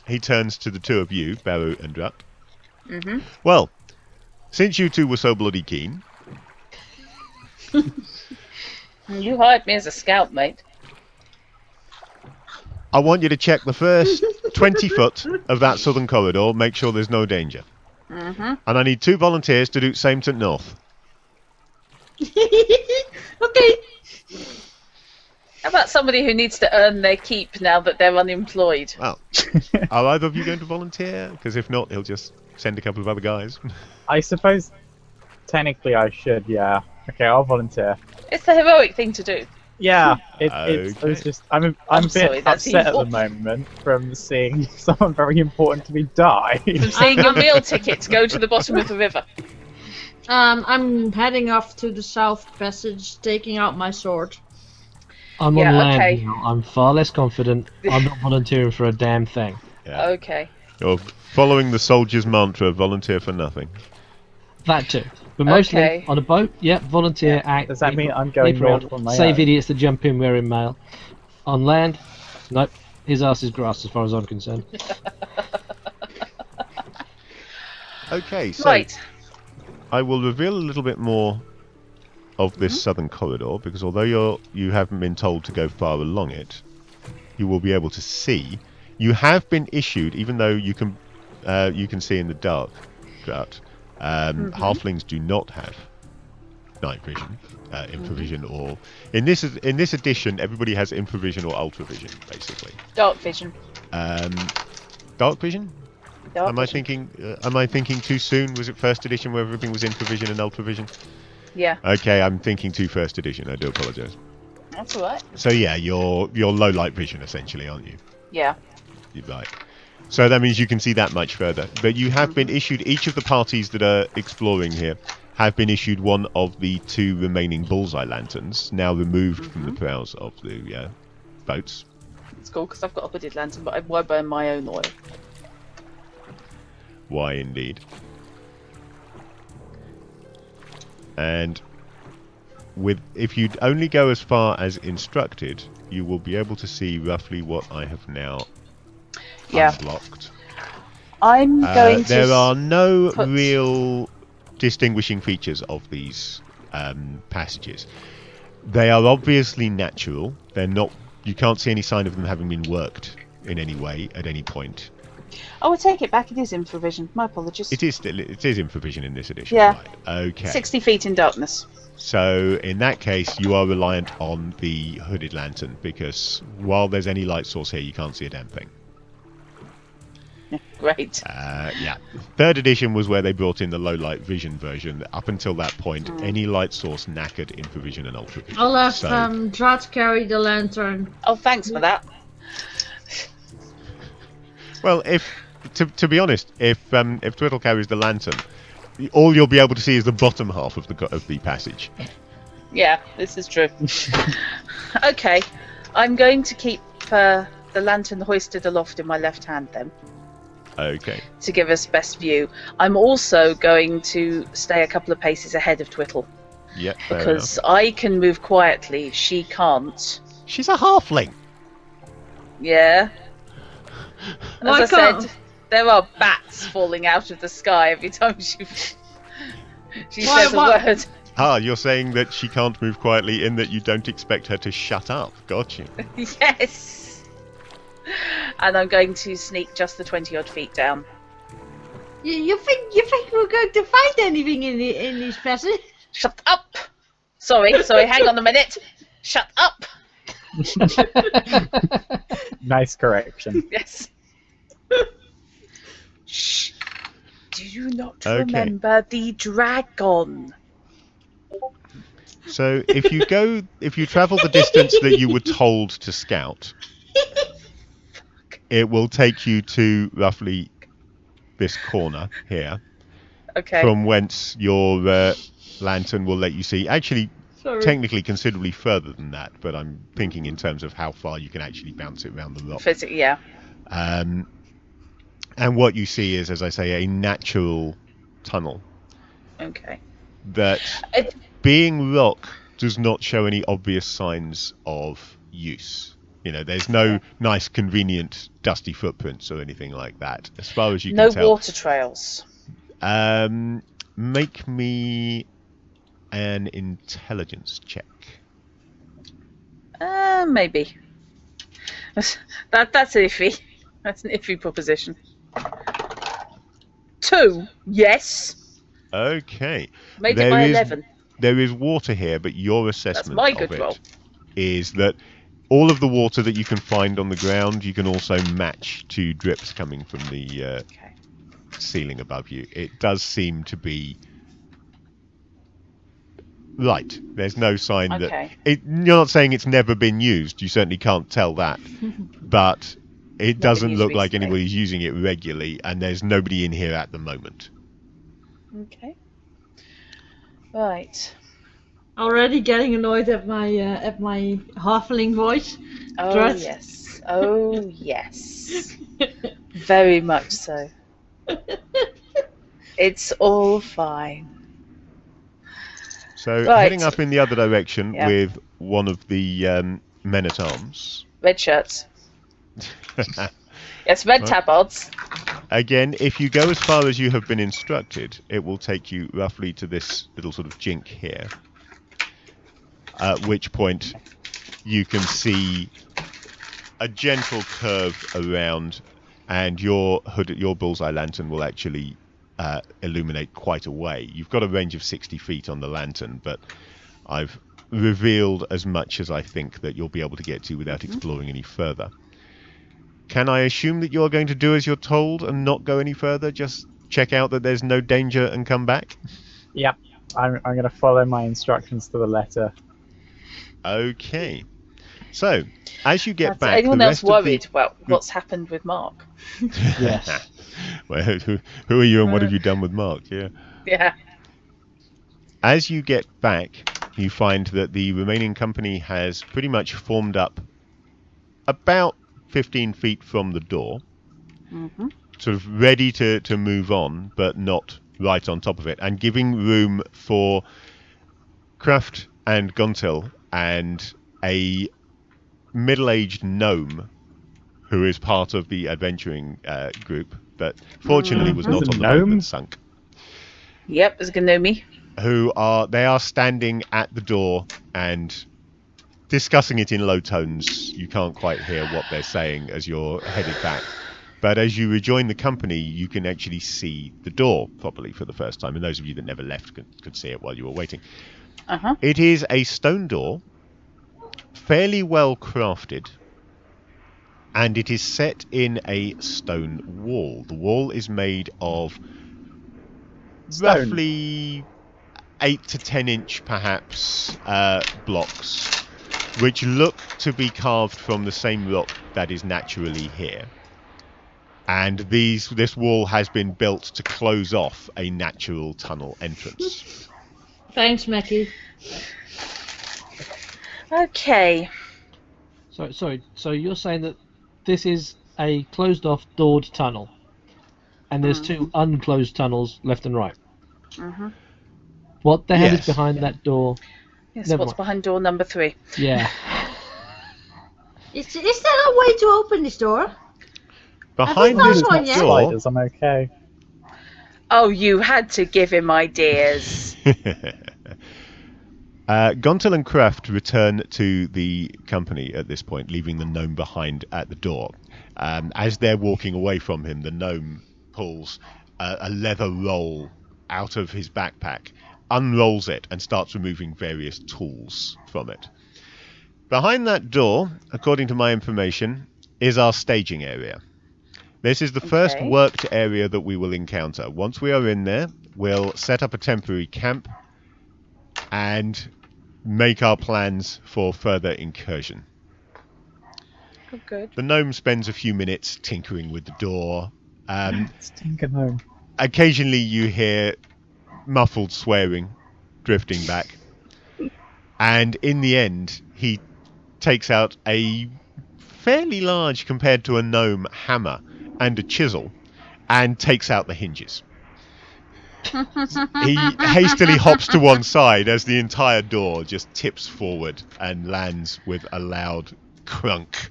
he turns to the two of you, Baru and Drat. Mm-hmm. Well, since you two were so bloody keen, you hired me as a scout, mate. I want you to check the first 20 foot of that southern corridor, make sure there's no danger. Mm-hmm. And I need 2 volunteers to do same to north. Okay. How about somebody who needs to earn their keep now that they're unemployed? Well, are either of you going to volunteer? Because if not, he'll just send a couple of other guys. I suppose technically I should, yeah. Okay, I'll volunteer. It's the heroic thing to do. Yeah, it was just I'm a bit sorry, that's upset evil. at the moment from seeing someone very important to me die. From seeing your meal tickets go to the bottom of the river. I'm heading off to the south passage, taking out my sword. I'm Yeah, on land okay. now. I'm far less confident. I'm not volunteering for a damn thing. Yeah. Okay. You're following the soldier's mantra, volunteer for nothing. That too. But mostly Okay. on a boat, volunteer, act. Does that leap- mean I'm going leap around, north on my save own? idiots that jump in wearing mail. On land, nope. His ass is grass as far as I'm concerned. Okay, so Right. I will reveal a little bit more of this southern corridor, because although you haven't been told to go far along it, you will be able to see. You have been issued, even though you can see in the dark, Drat. Halflings do not have night vision, infravision, or in this edition, everybody has infravision or ultravision, basically. Dark vision. Dark vision? Dark Am I vision. thinking too soon? Was it first edition where everything was infravision and ultravision? Yeah, Okay, I'm thinking too first edition. I do apologise. that's all right. So yeah, you're low light vision essentially, aren't you? Yeah. You're right. So that means you can see that much further. But you have been issued, each of the parties that are exploring here have been issued one of the 2 remaining bullseye lanterns, now removed from the prows of the boats. It's cool because I've got a hooded lantern, but I won't burn my own oil. Why indeed. And if you only go as far as instructed, you will be able to see roughly what I have now unlocked. I'm going to. There are no put- real distinguishing features of these passages. They are obviously natural. They're not. You can't see any sign of them having been worked in any way at any point. Oh, I take it back. It is infravision. My apologies. It is infravision in this edition. Yeah. Right. Okay. 60 feet in darkness. So in that case, you are reliant on the hooded lantern, because while there's any light source here, you can't see a damn thing. Great. Yeah. 3rd edition was where they brought in the low light vision version. Up until that point, any light source knackered infravision and ultravision. I'll have So- Drat carry the lantern. Oh, thanks for that. Well, to be honest, if Twiddle carries the lantern, all you'll be able to see is the bottom half of the passage. Yeah, this is true. Okay, I'm going to keep the lantern hoisted aloft in my left hand then, Okay. to give us best view. I'm also going to stay a couple of paces ahead of Twiddle, Yeah. Fair because enough. I can move quietly, she can't. She's a halfling. Yeah. Why As I can't- said, there are bats falling out of the sky every time she Why- says a why- word. Ah, you're saying that she can't move quietly in that you don't expect her to shut up. Got you. Yes. And I'm going to sneak just the 20-odd feet down. You think we're going to find anything in this passage? Shut up! Sorry, hang on a minute. Shut up! Nice correction. Yes. Shh. Do you not Okay. remember the dragon? So if you travel the distance that you were told to scout, it will take you to roughly this corner here, Okay. from whence your lantern will let you see. Actually, Sorry. technically considerably further than that, but I'm thinking in terms of how far you can actually bounce it around the rock. Yeah. And what you see is, as I say, a natural tunnel Okay. that, being rock, does not show any obvious signs of use. You know, there's no nice, convenient, dusty footprints or anything like that, as far as you can tell. No water trails. Make me an intelligence check. Maybe. That's iffy. That's an iffy proposition. 2. Yes. Okay. Made it by There is- 11. There is water here, but your assessment my of good it roll. is that all of the water that you can find on the ground, you can also match to drips coming from the Okay. ceiling above you. It does seem to be right. There's no sign Okay. that... You're not saying it's never been used. You certainly can't tell that. But it doesn't used look like recently. anybody's using it regularly, and there's nobody in here at the moment. Okay. Right. Already getting annoyed at my halfling voice. Oh Dress. yes. Oh yes. Very much so. It's all fine. So Right. heading up in the other direction Yeah. with one of the men-at-arms. Red shirts. Yes, red tabards. Again, if you go as far as you have been instructed, it will take you roughly to this little sort of jink here. At which point you can see a gentle curve around, and your bullseye lantern will actually illuminate quite a way. You've got a range of 60 feet on the lantern, but I've revealed as much as I think that you'll be able to get to without exploring any further. Can I assume that you're going to do as you're told and not go any further? Just check out that there's no danger and come back? Yep. I'm going to follow my instructions to the letter. Okay. So, as you get Has back, anyone the else rest of worried about what's happened with Mark? Yes. Well, who are you and what have you done with Mark? Yeah. Yeah. As you get back, you find that the remaining company has pretty much formed up about 15 feet from the door, sort of ready to move on, but not right on top of it, and giving room for Kraft and Guntil and a middle-aged gnome who is part of the adventuring group, but fortunately was not There's a on the boat gnome? that sunk. Yep, there's a Gnomi. They are standing at the door and discussing it in low tones. You can't quite hear what they're saying as you're headed back. But as you rejoin the company, you can actually see the door properly for the first time. And those of you that never left could see it while you were waiting. Uh-huh. It is a stone door, fairly well crafted, and it is set in a stone wall. The wall is made of roughly 8 to 10 inch, perhaps, blocks, which look to be carved from the same rock that is naturally here. And this wall has been built to close off a natural tunnel entrance. Thanks, Mackie. Okay. So you're saying that this is a closed-off, doored tunnel, and there's two unclosed tunnels left and right. What the hell is behind that door? Yes, Never what's mind. behind door number 3? Yeah. Is there a way to open this door? Behind found this one yet? door, Spiders, I'm okay. Oh, you had to give him ideas. Gontel and Kraft return to the company at this point, leaving the gnome behind at the door. As they're walking away from him, the gnome pulls a leather roll out of his backpack, unrolls it, and starts removing various tools from it. Behind that door, according to my information, is our staging area. This is the first Okay. worked area that we will encounter. Once we are in there, we'll set up a temporary camp and make our plans for further incursion. Oh, good. The gnome spends a few minutes tinkering with the door. Stinker gnome. Occasionally you hear muffled swearing drifting back. And in the end, he takes out a fairly large, compared to a gnome, hammer and a chisel and takes out the hinges. He hastily hops to one side as the entire door just tips forward and lands with a loud crunk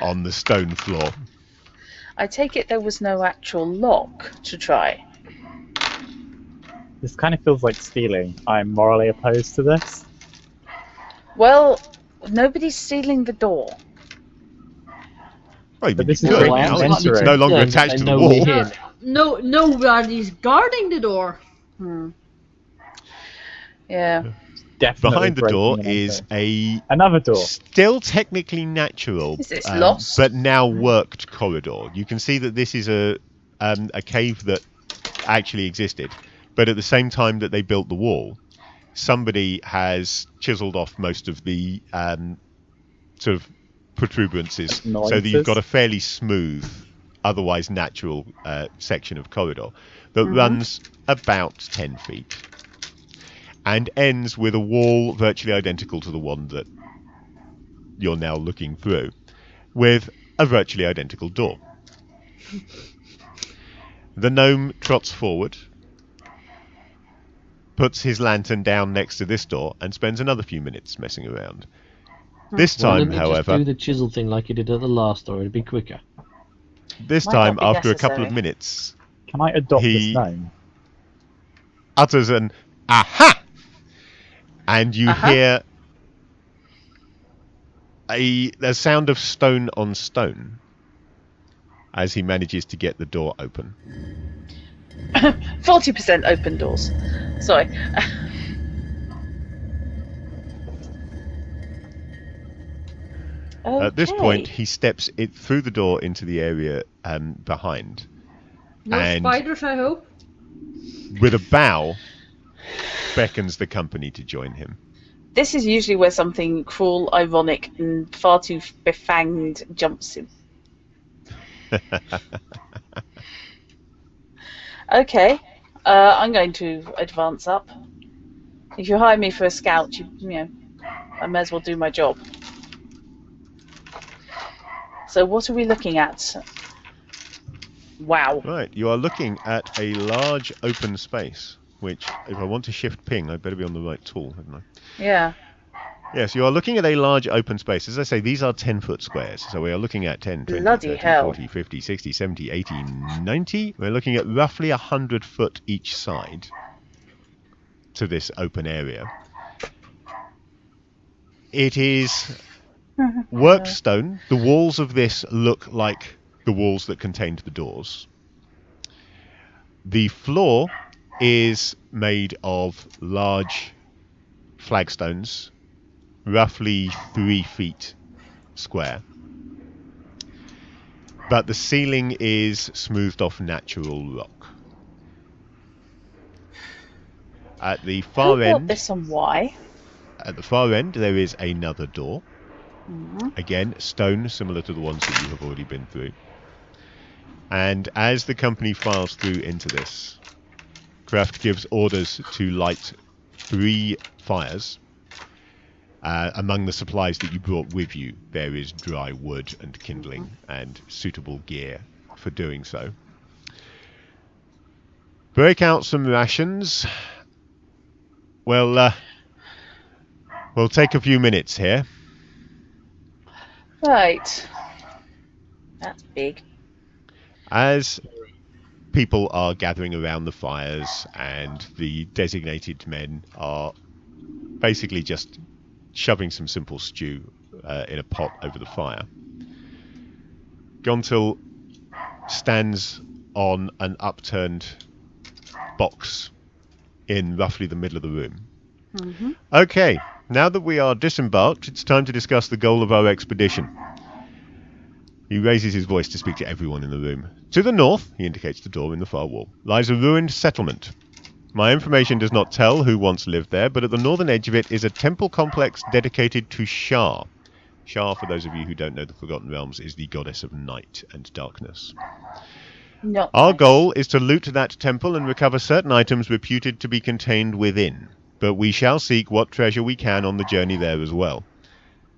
on the stone floor. I take it there was no actual lock to try. This kind of feels like stealing. I'm morally opposed to this. Well, nobody's stealing the door. Well, But this you is could great now. inventory. It's no longer Yeah, attached they to the know wall. we're here. Nobody's guarding the door. Yeah. Definitely Behind the door breaking and is entering. a Another door. still technically natural, Is this lost? but now worked corridor. You can see that this is a cave that actually existed, but at the same time that they built the wall, somebody has chiseled off most of the sort of protuberances, so that you've got a fairly smooth, otherwise natural section of corridor that runs about 10 feet and ends with a wall virtually identical to the one that you're now looking through, with a virtually identical door. The gnome trots forward, puts his lantern down next to this door, and spends another few minutes messing around. This Why time, didn't he just however, do the chisel thing like he did at the last door? It'd be quicker. this Might time, not be after a couple of necessary. minutes, Can I adopt He- this gnome? utters an "aha!" and you hear the sound of stone on stone as he manages to get the door open. 40% open doors. Sorry. At this point, Okay. he steps it through the door into the area behind, No And- spiders, I hope. with a bow, beckons the company to join him. This is usually where something cruel, ironic, and far too befanged jumps in. Okay, I'm going to advance up. If you hire me for a scout, you know, I may as well do my job. So what are we looking at? Wow. Right, you are looking at a large open space, which, if I want to shift ping, I'd better be on the right tool, hadn't I? Yeah. Yes, you are looking at a large open space. As I say, these are 10-foot squares. So we are looking at 10, 20, Bloody 30, hell. 40, 50, 60, 70, 80, 90. We're looking at roughly 100 foot each side to this open area. It is worked stone. The walls of this look like the walls that contained the doors. The floor is made of large flagstones, roughly 3 feet square. But the ceiling is smoothed off natural rock. At the Who far built end, this and why? at the far end, there is another door. Again, stone, similar to the ones that you have already been through. And as the company files through into this, Kraft gives orders to light 3 fires. Among the supplies that you brought with you, there is dry wood and kindling and suitable gear for doing so. Break out some rations. We'll take a few minutes here. Right. That's big. As people are gathering around the fires and the designated men are basically just shoving some simple stew in a pot over the fire, Gontil stands on an upturned box in roughly the middle of the room. Okay, now that we are disembarked, it's time to discuss the goal of our expedition. He raises his voice to speak to everyone in the room. To the north, he indicates the door in the far wall, lies a ruined settlement. My information does not tell who once lived there, but at the northern edge of it is a temple complex dedicated to Shah. Shar, for those of you who don't know the Forgotten Realms, is the goddess of night and darkness. Not Our nice. goal is to loot that temple and recover certain items reputed to be contained within, but we shall seek what treasure we can on the journey there as well.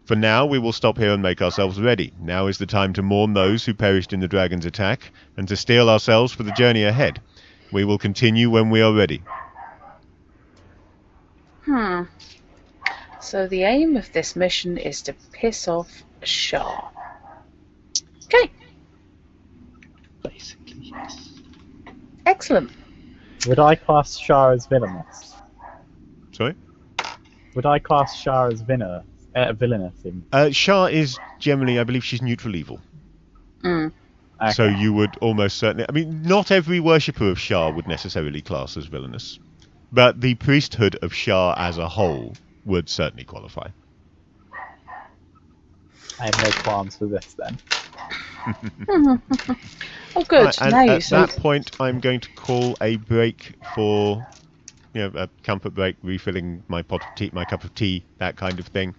For now, we will stop here and make ourselves ready. Now is the time to mourn those who perished in the dragon's attack, and to steel ourselves for the journey ahead. We will continue when we are ready. So the aim of this mission is to piss off Shah. Okay, Basically, yes. excellent. Would I class Shar as villainous? Sorry? Would I class Shar as villainous in... Shar is generally, I believe she's neutral evil. Mm. Okay. So you would almost certainly... I mean, not every worshipper of Shar would necessarily class as villainous. But the priesthood of Shar as a whole would certainly qualify. I have no qualms with this then. Oh, good. Right, and now you at see. that point, I'm going to call a break for, a comfort break, refilling my pot of tea, my cup of tea, that kind of thing.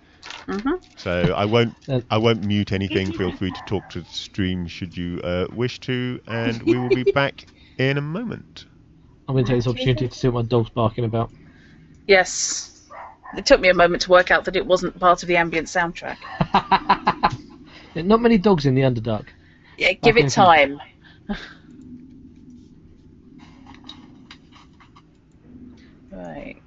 So I won't mute anything. Feel free to talk to the stream should you wish to, and we will be back in a moment. I'm going to take this opportunity to see what my dog's barking about. Yes. It took me a moment to work out that it wasn't part of the ambient soundtrack. Not many dogs in the Underdark. Yeah, give it time. Right.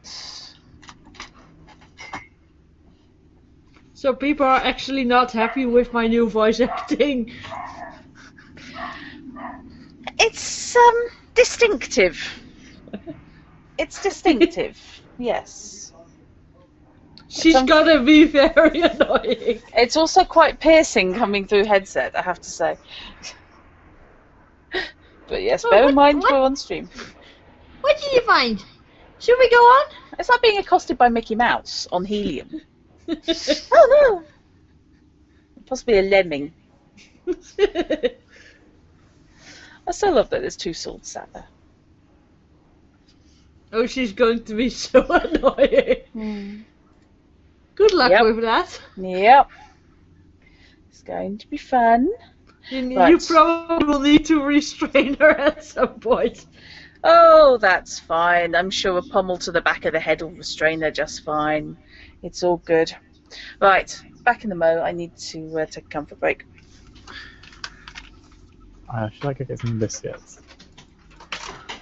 So people are actually not happy with my new voice acting. It's distinctive. It's distinctive. Yes. She's gonna be very annoying. It's also quite piercing coming through headset, I have to say. But yes, bear in mind we're on stream. What did you find? Should we go on? It's like being accosted by Mickey Mouse on helium. Oh no! Possibly a lemming. I still love that there's two swords sat there. Oh, she's going to be so annoying. Good luck Yep. with that. Yep. It's going to be fun. You Right. probably will need to restrain her at some point. Oh, that's fine. I'm sure a pommel to the back of the head will restrain her just fine. It's all good. Right, back in the mo. I need to take a comfort break. Should I go get some biscuits?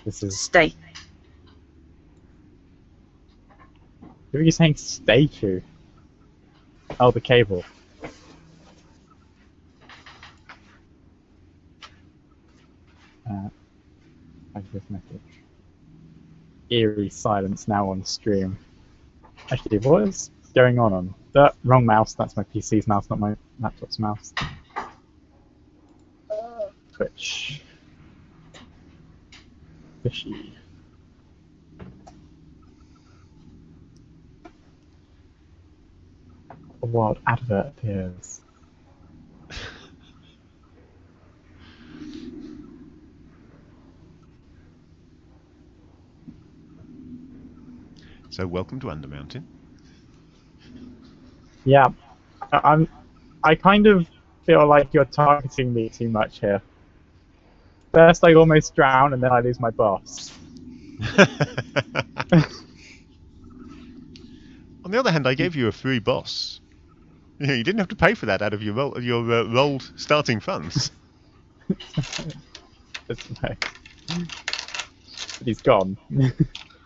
This is... Stay. Who are you saying stay to? Oh, the cable. This message. Eerie silence now on stream. Actually, what is going on? The wrong mouse. That's my PC's mouse, not my laptop's mouse. Twitch. Fishy. A wild advert appears. So welcome to Undermountain. Yeah, I kind of feel like you're targeting me too much here. First I almost drown, and then I lose my boss. On the other hand, I gave you a free boss. You didn't have to pay for that out of your rolled starting funds. That's right. But he's gone.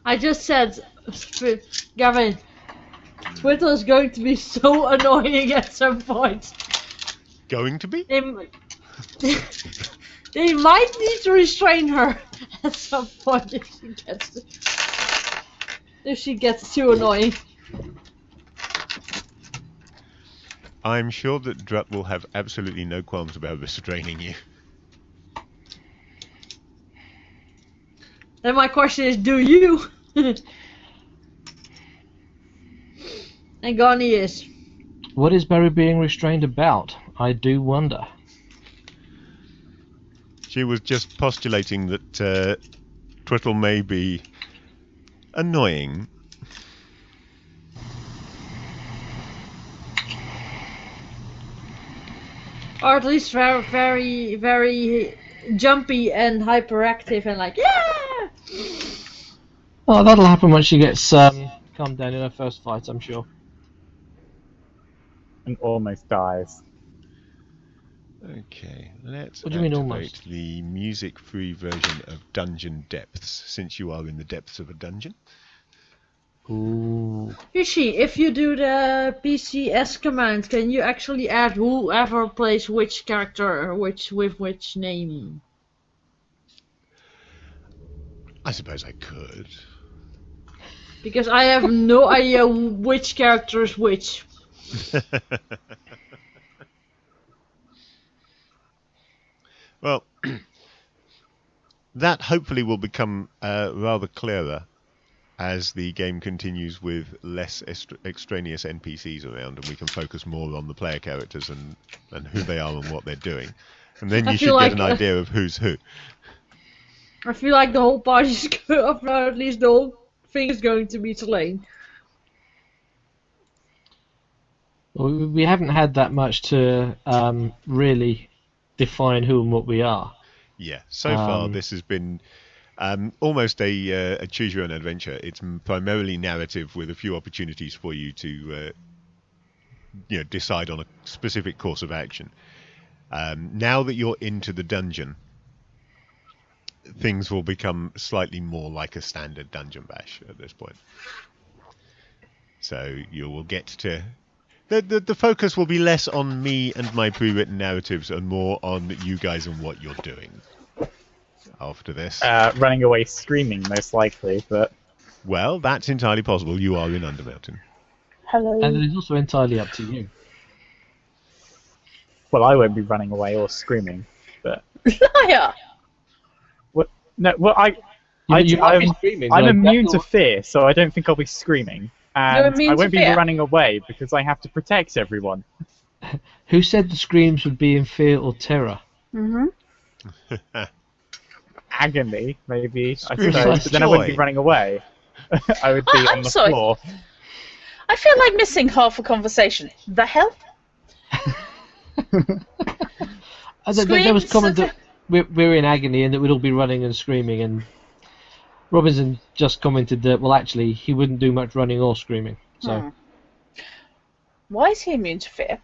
I just said, Gavin, Twitter is going to be so annoying at some point. Going to be? They might need to restrain her at some point if she gets too annoying. I'm sure that Drup will have absolutely no qualms about restraining you. Then my question is, do you? And Gani is. What is Barry being restrained about? I do wonder. She was just postulating that Twiddle may be annoying. Or at least very, very, very jumpy and hyperactive and like, yeah! Oh, that'll happen when she gets calmed down in her first fight, I'm sure. And almost dies. Okay, let's What do you mean activate almost? the music-free version of Dungeon Depths, since you are in the depths of a dungeon. Ooh. Yoshi, if you do the PCS command, can you actually add whoever plays which character, with which name? I suppose I could. Because I have no idea which character is which. Well, that hopefully will become rather clearer as the game continues with less extraneous NPCs around, and we can focus more on the player characters and who they are and what they're doing. And then I you feel should like, get an idea of who's who. I feel like the whole party's going, or at least the whole thing is going to be slain. Well, we haven't had that much to really define who and what we are. Yeah, so far this has been almost a choose your own adventure. It's primarily narrative with a few opportunities for you to decide on a specific course of action. Now that you're into the dungeon, things will become slightly more like a standard dungeon bash at this point. So you will get to... The focus will be less on me and my pre-written narratives and more on you guys and what you're doing after this. Running away screaming, most likely, but... Well, that's entirely possible. You are in Undermountain. Hello. And it is also entirely up to you. Well, I won't be running away or screaming, but... Liar! What? No, well, You might be I'm screaming, I'm like, immune that's to all- fear, so I don't think I'll be screaming. You're And immune I to won't be fear? running away because I have to protect everyone. Who said the screams would be in fear or terror? Mm-hmm. Agony, maybe, I Screaming suppose, with but then I wouldn't be joy. running away. I would be Oh, on I'm the sorry. floor. I feel like missing half a conversation. The hell? There was Screams comment of- that we're in agony and that we'd all be running and screaming, and Robinson just commented that, well, actually, he wouldn't do much running or screaming. So Hmm. Why is he immune to fear?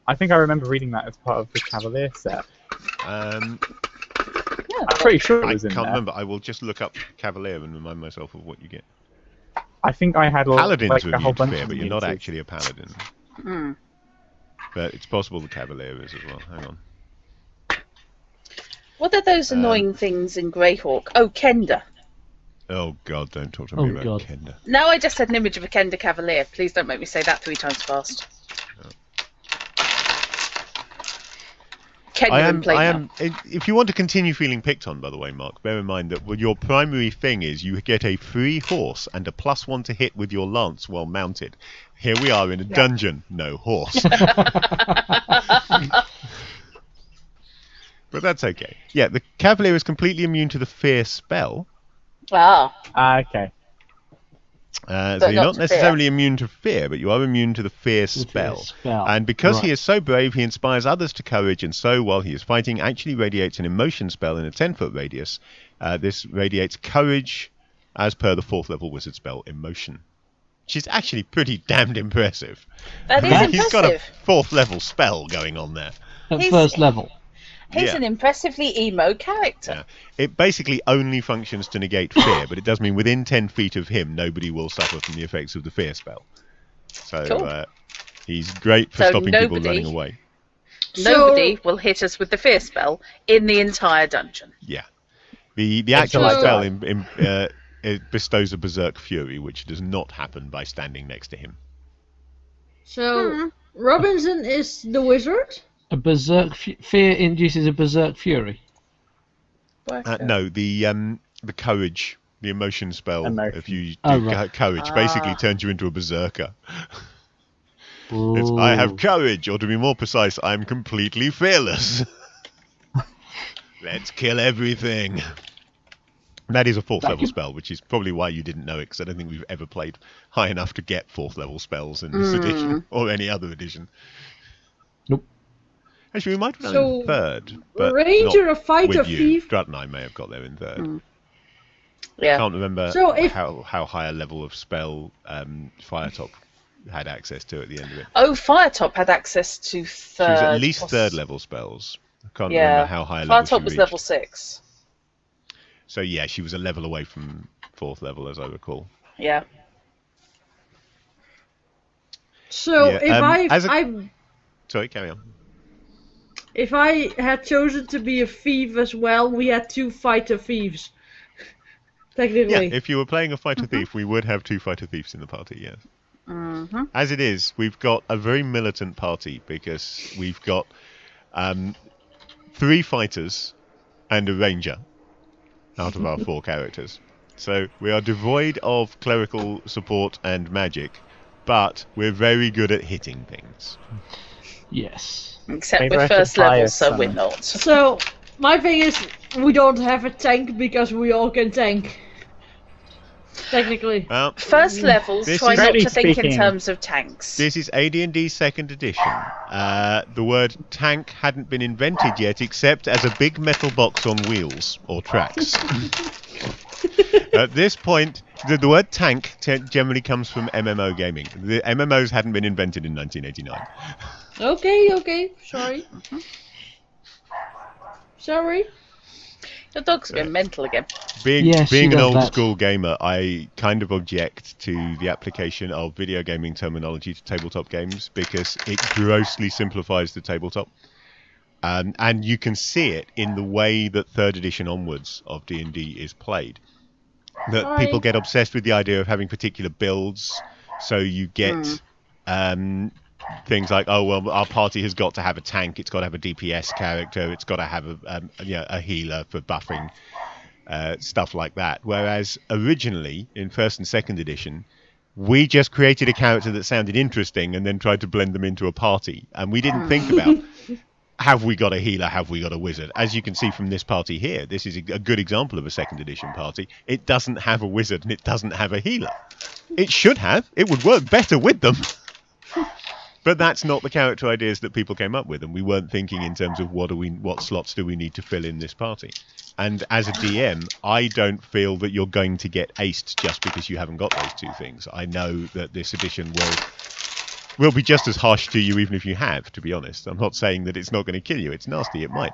I think I remember reading that as part of the Cavalier set. Um, Yeah. I'm pretty sure it I was in can't there. remember. I will just look up Cavalier and remind myself of what you get. I think I had Paladins like are a whole immune to bunch fear, of but you're not immunities. actually a paladin. Hmm. But it's possible the Cavalier is as well. Hang on. What are those annoying things in Greyhawk? Oh, Kenda. Oh God, don't talk to Oh, me about God. Kenda. Now I just had an image of a Kenda Cavalier. Please don't make me say that 3 times fast. Kenda in play now. If you want to continue feeling picked on, by the way, Mark, bear in mind that your primary thing is you get a free horse and a +1 to hit with your lance while mounted. Here we are in a dungeon, no horse. But that's okay. Yeah, the Cavalier is completely immune to the fear spell. Ah, Okay. So But you're not not to necessarily immune to fear, but you are immune to the fear The fear spell. spell. And because he Right. is so brave, he inspires others to courage, and so, while he is fighting, actually radiates an emotion spell in a 10-foot radius. This radiates courage as per the 4th level wizard spell, emotion. Which is actually pretty damned impressive. that is That's- He's got a impressive. 4th level spell going on there. At He's- first level. He's Yeah. an impressively emo character. Yeah. It basically only functions to negate fear, but it does mean within 10 feet of him, nobody will suffer from the effects of the fear spell. So Cool. he's great for So stopping people nobody- running away. Nobody will hit us with the fear spell in the entire dungeon. Yeah. The actual like spell that. it bestows a berserk fury, which does not happen by standing next to him. So, Robinson is the wizard? A berserk fear induces a berserk fury. No, the courage, the emotion spell, Emotion. if you do Oh, right. courage, basically turns you into a berserker. It's, Ooh. I have courage, or to be more precise, I'm completely fearless. Let's kill everything. That is a 4th Thank level you. spell, which is probably why you didn't know it, because I don't think we've ever played high enough to get 4th level spells in this edition, or any other edition. Nope. Actually, we might have done So, in 3rd, but Ranger, not a fighter, with you. thief. Drat and I may have got there in 3rd. Yeah. Can't remember So if- how high a level of spell Firetop had access to at the end of it. Oh, Firetop had access to 3rd. She was at least 3rd level spells. I can't Yeah. remember how high a level she Firetop was reached. level 6. So yeah, she was a level away from 4th level, as I recall. Yeah. So Yeah, if Sorry, carry on. if I had chosen to be a thief as well, we had 2 fighter thieves. Yeah, Technically. if you were playing a fighter thief, we would have 2 fighter thieves in the party, yes. Mm-hmm. As it is, we've got a very militant party, because we've got 3 fighters and a ranger out of our 4 characters. So we are devoid of clerical support and magic, but we're very good at hitting things. Yes. Except Maybe we're I should first buy level, a so we're summon. not. So my thing is, we don't have a tank because we all can tank. Technically. Well, First levels This try is- not Strictly to think in speaking- terms of tanks. this is AD&D 2nd edition. The word tank hadn't been invented yet, except as a big metal box on wheels, or tracks. At this point, the word tank generally comes from MMO gaming. The MMOs hadn't been invented in 1989. Okay, sorry. Sorry. Your dog's been mental again. Being Yes, she an does old that. school gamer, I kind of object to the application of video gaming terminology to tabletop games, because it grossly simplifies the tabletop. And you can see it in the way that 3rd edition onwards of D&D is played. That Sorry. people get obsessed with the idea of having particular builds, so you get things like, oh well, our party has got to have a tank, it's got to have a DPS character, it's got to have a healer for buffing, stuff like that. Whereas originally in 1st and 2nd edition, we just created a character that sounded interesting and then tried to blend them into a party, and we didn't think about have we got a healer, have we got a wizard. As you can see from this party here, this is a good example of a 2nd edition party. It doesn't have a wizard and it doesn't have a healer. It should have. It would work better with them. But that's not the character ideas that people came up with, and we weren't thinking in terms of what slots do we need to fill in this party. And as a DM, I don't feel that you're going to get aced just because you haven't got those 2 things. I know that this edition will be just as harsh to you even if you have, to be honest. I'm not saying that it's not going to kill you. It's nasty, it might.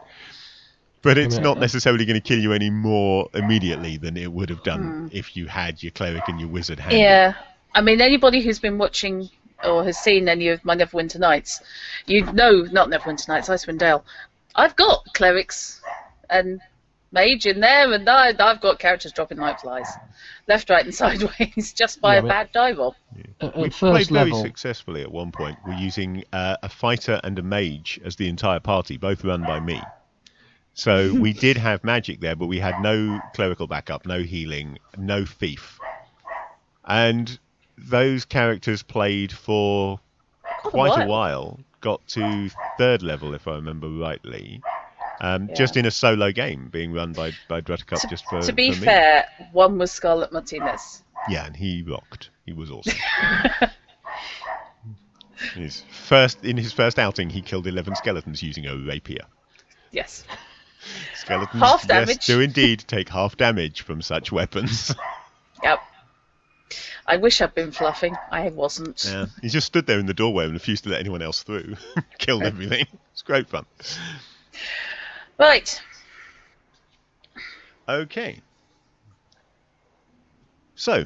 But it's not necessarily going to kill you any more immediately than it would have done if you had your cleric and your wizard handy. Yeah. I mean, anybody who's been watching or has seen any of my Neverwinter Nights, you know, not Neverwinter Nights, Icewind Dale, I've got clerics and mage in there, and I've got characters dropping light flies. Left, right, and sideways, just by Yeah, a but- bad die roll. We At played first very level, successfully at one point. We're using a fighter and a mage as the entire party, both run by me. So we did have magic there, but we had no clerical backup, no healing, no thief. And those characters played for quite a while, got to 3rd level, if I remember rightly. Just in a solo game being run by Druttercup just for To be for me. fair, one was Scarlet Martinez. Yeah, and he rocked. He was awesome. In his first outing, he killed 11 skeletons using a rapier. Yes. Skeletons, Half yes, damage. do indeed take half damage from such weapons. Yep. I wish I'd been fluffing. I wasn't. Yeah, he just stood there in the doorway and refused to let anyone else through. Killed everything. It's great fun. Right. Okay. So,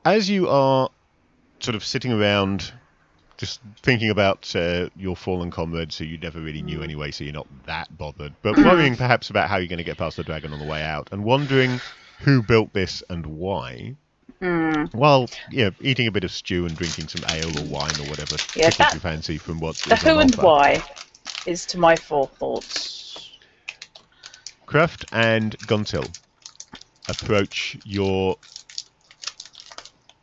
as you are sort of sitting around just thinking about your fallen comrades who you never really knew anyway, so you're not that bothered, but worrying perhaps about how you're going to get past the dragon on the way out, and wondering who built this and why, while eating a bit of stew and drinking some ale or wine or whatever tickles your fancy from what The is on who and offer. why is to my forethoughts. Cruft and Guntil approach your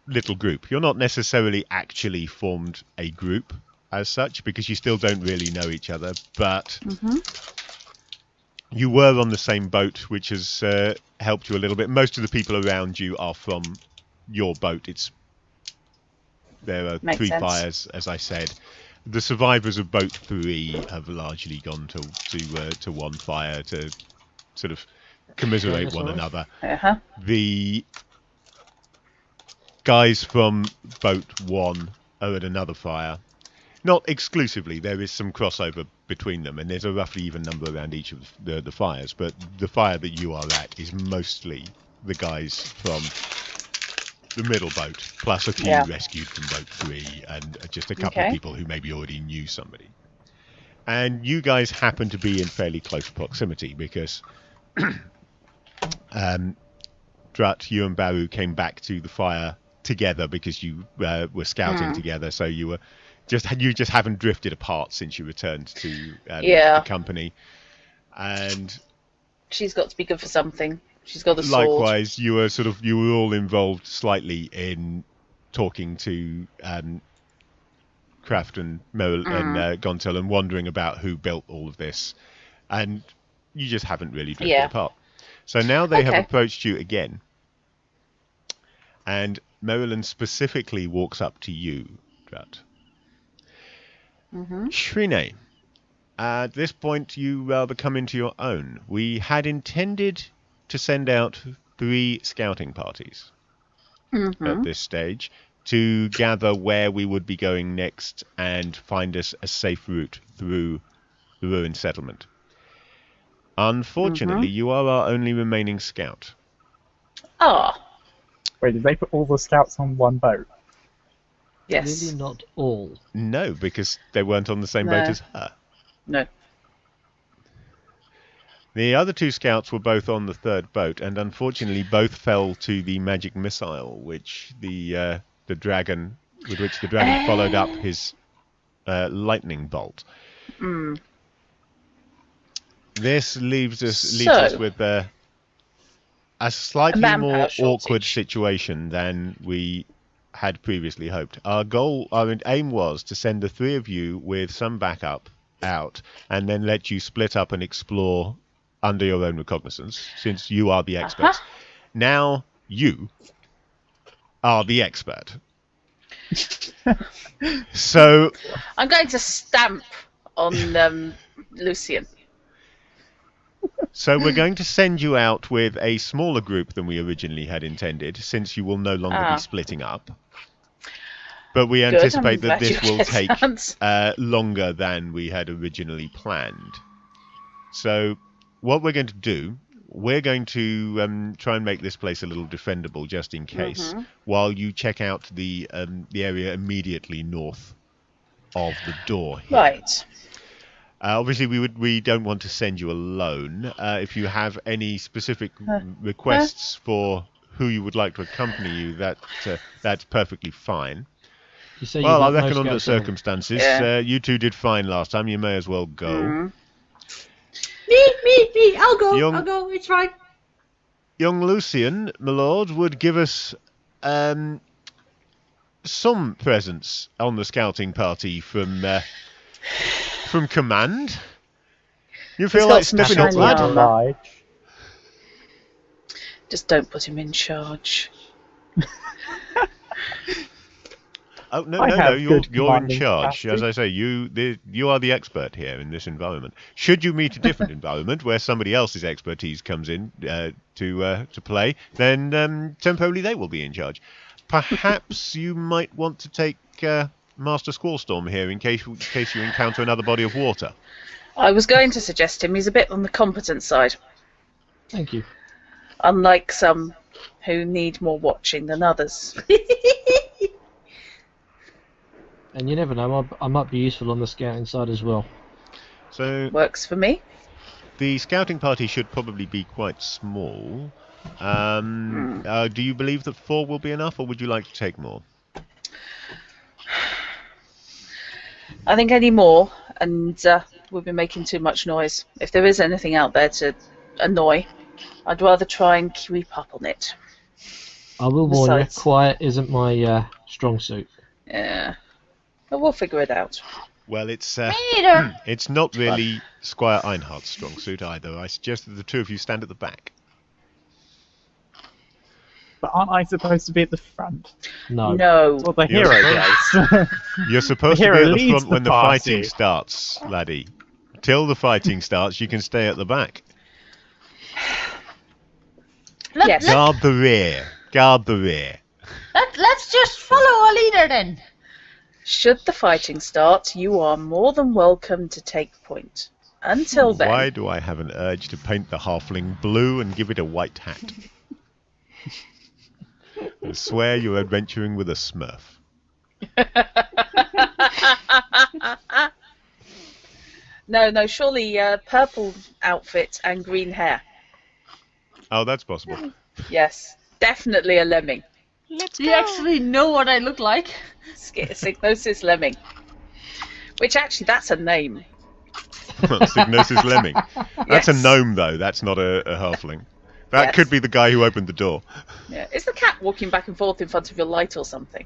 little group. You're not necessarily actually formed a group as such, because you still don't really know each other, but You were on the same boat, which has helped you a little bit. Most of the people around you are from your boat. There are Makes 3 sense. fires, as I said. The survivors of boat 3 have largely gone to one fire to sort of commiserate one another. Uh-huh. The guys from boat 1 are at another fire. Not exclusively, there is some crossover between them, and there's a roughly even number around each of the fires, but the fire that you are at is mostly the guys from the middle boat, plus a few rescued from boat 3, and just a couple of people who maybe already knew somebody. And you guys happen to be in fairly close proximity, because Drut, you and Baru came back to the fire together because you were scouting together, so you just haven't drifted apart since you returned to the company. And she's got to be good for something. She's got a sword. Likewise, you were all involved slightly in talking to Kraft and Gontel and wondering about who built all of this, and you just haven't really drifted apart. So now they have approached you again, and Marilyn specifically walks up to you, Drat. Shrine, at this point you come into your own. We had intended to send out 3 scouting parties at this stage to gather where we would be going next and find us a safe route through the ruined settlement. Unfortunately, you are our only remaining scout. Wait, did they put all the scouts on one boat? Yes. Really not all. No, because they weren't on the same boat as her. No. The other 2 scouts were both on the 3rd boat, and unfortunately both fell to the magic missile, which the dragon followed up his lightning bolt. This leaves us with a slightly more awkward situation than we had previously hoped. Our aim was to send the 3 of you with some backup out, and then let you split up and explore under your own recognizance, since you are the experts. Now you are the expert. So I'm going to stamp on Lucian. So we're going to send you out with a smaller group than we originally had intended, since you will no longer be splitting up. But we anticipate that this will take longer than we had originally planned. So what we're going to do, we're going to try and make this place a little defendable just in case, while you check out the area immediately north of the door here. Right. Obviously, we don't want to send you alone. If you have any specific requests for who you would like to accompany you, that's perfectly fine. Well, I reckon under the circumstances, you 2 did fine last time. You may as well go. Me! I'll go. It's fine. Young Lucian, my lord, would give us some presents on the scouting party from command. You feel like stepping up, lad? Just don't put him in charge. Oh no! You're in charge. As I say, you are the expert here in this environment. Should you meet a different environment where somebody else's expertise comes in to play, then temporarily they will be in charge. Perhaps you might want to take Master Squallstorm here in case you encounter another body of water. I was going to suggest him. He's a bit on the competent side. Thank you. Unlike some who need more watching than others. And you never know, I might be useful on the scouting side as well. So works for me. The scouting party should probably be quite small. Do you believe that 4 will be enough, or would you like to take more? I think any more, and we'll be making too much noise. If there is anything out there to annoy, I'd rather try and keep up on it. I will warn you, quiet isn't my strong suit. Yeah. But we'll figure it out. Well, it's Me neither. it's not really Squire Einhardt's strong suit either. I suggest that the two of you stand at the back. But aren't I supposed to be at the front? No. No. That's what the You're hero does. You're supposed The to be hero at the leads front the when the party. fighting starts, laddie. Till the fighting starts, you can stay at the back. Yes. Guard the rear. Guard the rear. Let's just follow our leader then. Should the fighting start, you are more than welcome to take point. Until then, Why do I have an urge to paint the halfling blue and give it a white hat? I swear you're adventuring with a smurf. no, surely purple outfit and green hair. Oh, that's possible. Yes, definitely a lemming. Do you actually know what I look like? Signosis lemming. Which actually, that's a name. Signosis Lemming. That's a Yes. gnome, though. That's not a halfling. That Yes. could be the guy who opened the door. Yeah. Is the cat walking back and forth in front of your light or something?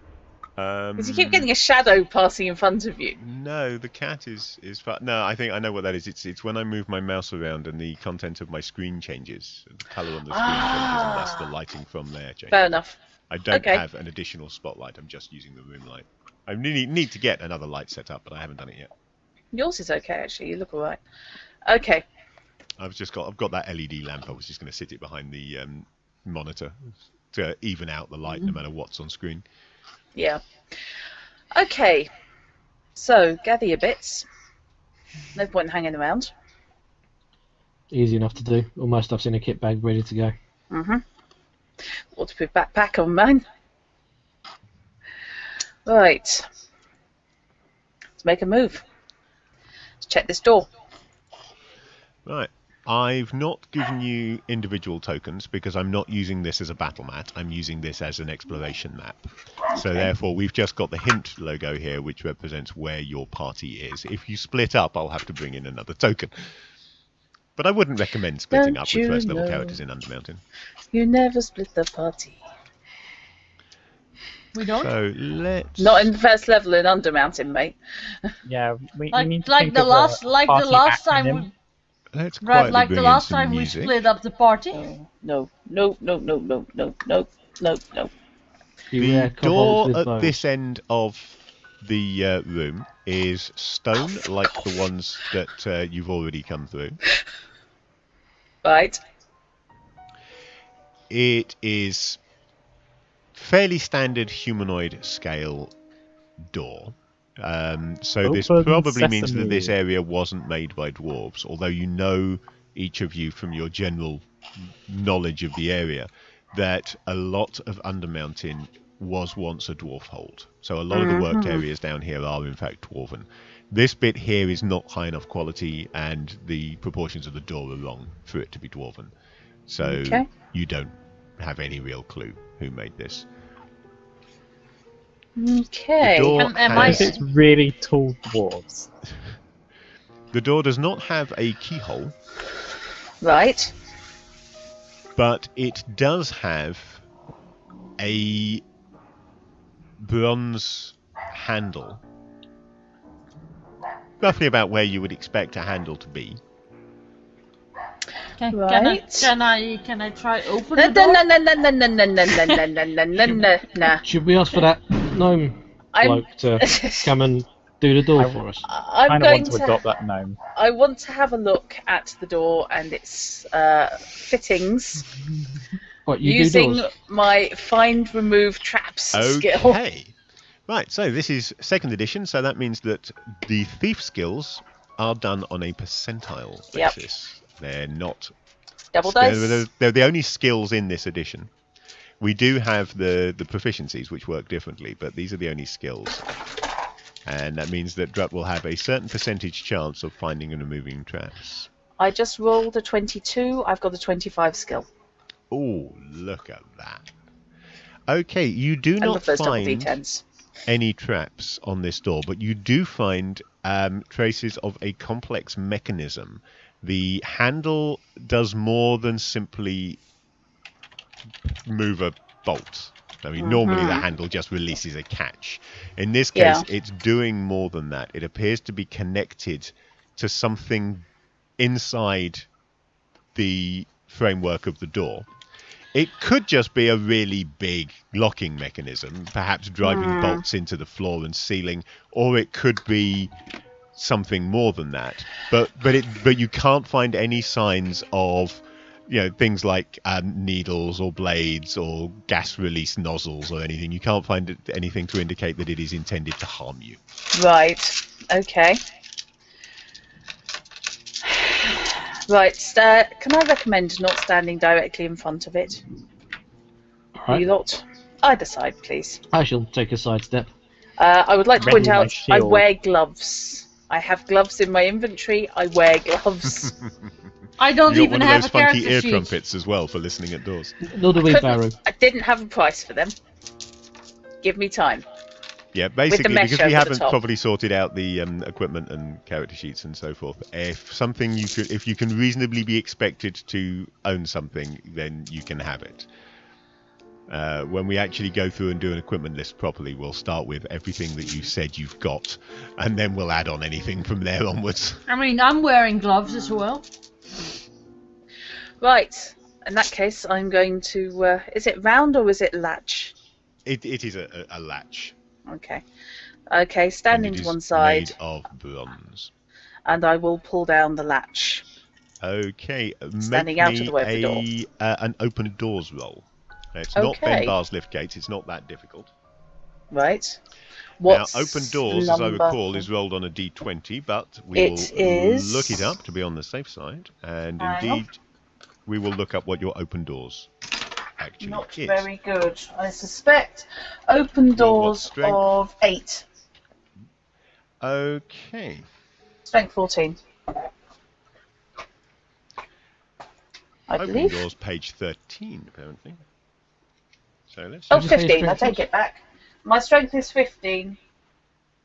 Because you keep Um, getting a shadow passing in front of you. No, the cat is no, I think I know what that is. It's when I move my mouse around and the content of my screen changes. The colour on the screen changes, and thus the lighting from there changes. Fair enough. I don't Okay. have an additional spotlight. I'm just using the room light. I need to get another light set up, but I haven't done it yet. Yours is okay, actually. You look alright. Okay. I've got that LED lamp. I was just going to sit it behind the monitor to even out the light, no matter what's on screen. Yeah. Okay. So, gather your bits. No point in hanging around. Easy enough to do. All my stuff's in a kit bag, ready to go. Waterproof backpack on mine. Right. Let's make a move. Let's check this door. Right. I've not given you individual tokens because I'm not using this as a battle mat. I'm using this as an exploration map. So therefore, we've just got the hint logo here, which represents where your party is. If you split up, I'll have to bring in another token. But I wouldn't recommend splitting Don't up with you first level know? characters in Undermountain. You never split the party. We don't. So let's... Not in the first level in Undermountain, mate. Yeah, we Like need to like think the of last a like the party last time acronym. we Let's right quietly like the bring last in some time we music. split up the party. No. Beware The door kobolds with at bows. this end of the room is stone, like the ones that you've already come through. Right. It is fairly standard humanoid scale door. So this Open probably means that this sesame. area wasn't made by dwarves, although you know, each of you from your general knowledge of the area, that a lot of Undermountain was once a dwarf hold. So a lot of the worked areas down here are in fact dwarven. This bit here is not high enough quality, and the proportions of the door are wrong for it to be dwarven. So Okay. you don't have any real clue who made this. Okay. The door Am I- has- It's really tall dwarves. The door does not have a keyhole, Right. but it does have a bronze handle, roughly about where you would expect a handle to be. Right. Can I try open No, the door? no. Should we ask for that gnome bloke to come and do the door for us? I'm I going want to adopt that gnome. I want to have a look at the door and its fittings What, you using do doors? my find, remove, traps skill. Okay. Right, so this is 2nd edition, so that means that the thief skills are done on a percentile Yep. basis. They're not... Double dice. They're the only skills in this edition. We do have the proficiencies, which work differently, but these are the only skills. And that means that Drup will have a certain percentage chance of finding and removing traps. I just rolled a 22. I've got a 25 skill. Oh, look at that. Okay, you do I not love those double find d10s. any traps on this door, but you do find traces of a complex mechanism. The handle does more than simply move a bolt. I mean, normally the handle just releases a catch. In this case, it's doing more than that. It appears to be connected to something inside the framework of the door. It could just be a really big locking mechanism, perhaps driving bolts into the floor and ceiling, or it could be something more than that. But you can't find any signs of, you know, things like needles or blades or gas release nozzles or anything. You can't find anything to indicate that it is intended to harm you. Right. Okay. Right. Can I recommend not standing directly in front of it? Right. You lot, either side, please. I shall take a sidestep. I would like to point Ready my out I shield. wear gloves. I have gloves in my inventory. I wear gloves. I don't You got even one of have those a funky character ear sheet. trumpets as well for listening at doors. Nor do we, Barrow. I didn't have a price for them. Give me time. Yeah, basically, mesh because over we the haven't top. properly sorted out the equipment and character sheets and so forth. If you can reasonably be expected to own something, then you can have it. When we actually go through and do an equipment list properly, we'll start with everything that you said you've got, and then we'll add on anything from there onwards. I mean, I'm wearing gloves as well. Right. In that case, I'm going to. Is it round or is it latch? It is a latch. Okay. Okay. Stand And it into is one side, made of bronze. and I will pull down the latch. Okay, Standing make out me of the way of the door. an open doors roll. It's not Okay. bend bars, lift gates. It's not that difficult. Right. What's Now, open doors, as I number? recall, is rolled on a d20, but we It will is. look it up to be on the safe side, and Hang on. indeed, we will look up what your open doors actually Not is. very good. I suspect open Roll what doors strength? of 8. Okay. Strength 14. I Open believe. doors, page 13, apparently. So let's Oh, Did you say 15. I strength take was? it back. My strength is 15,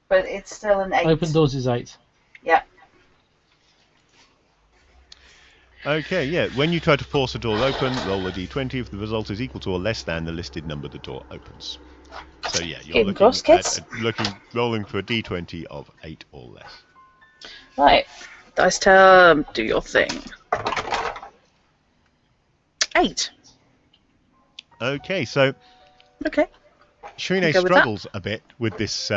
but it's still an 8. Open doors is 8. Yeah. Okay, yeah. When you try to force a door open, roll a d20. If the result is equal to or less than the listed number, the door opens. So yeah, you're Keep them crossed, kids. rolling for a d20 of 8 or less. Right. Dice term. Do your thing. 8. Okay, so Okay. Shrine Go with that. struggles a bit with this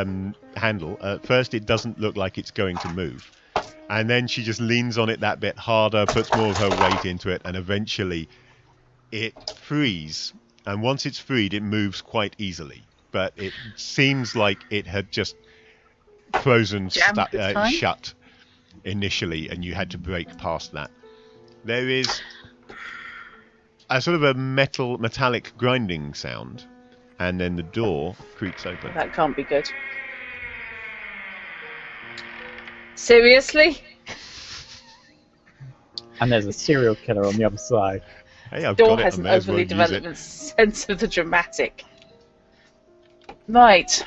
handle. At first, it doesn't look like it's going to move. And then she just leans on it that bit harder, puts more of her weight into it, and eventually it frees. And once it's freed, it moves quite easily. But it seems like it had just frozen Jammed this time? shut initially, and you had to break past that. There is a sort of a metallic grinding sound, and then the door creaks open. That can't be good. Seriously? And there's a serial killer on the other side. Hey, I've Door got it. has I an may as well overly use developed it. sense of the dramatic. Right.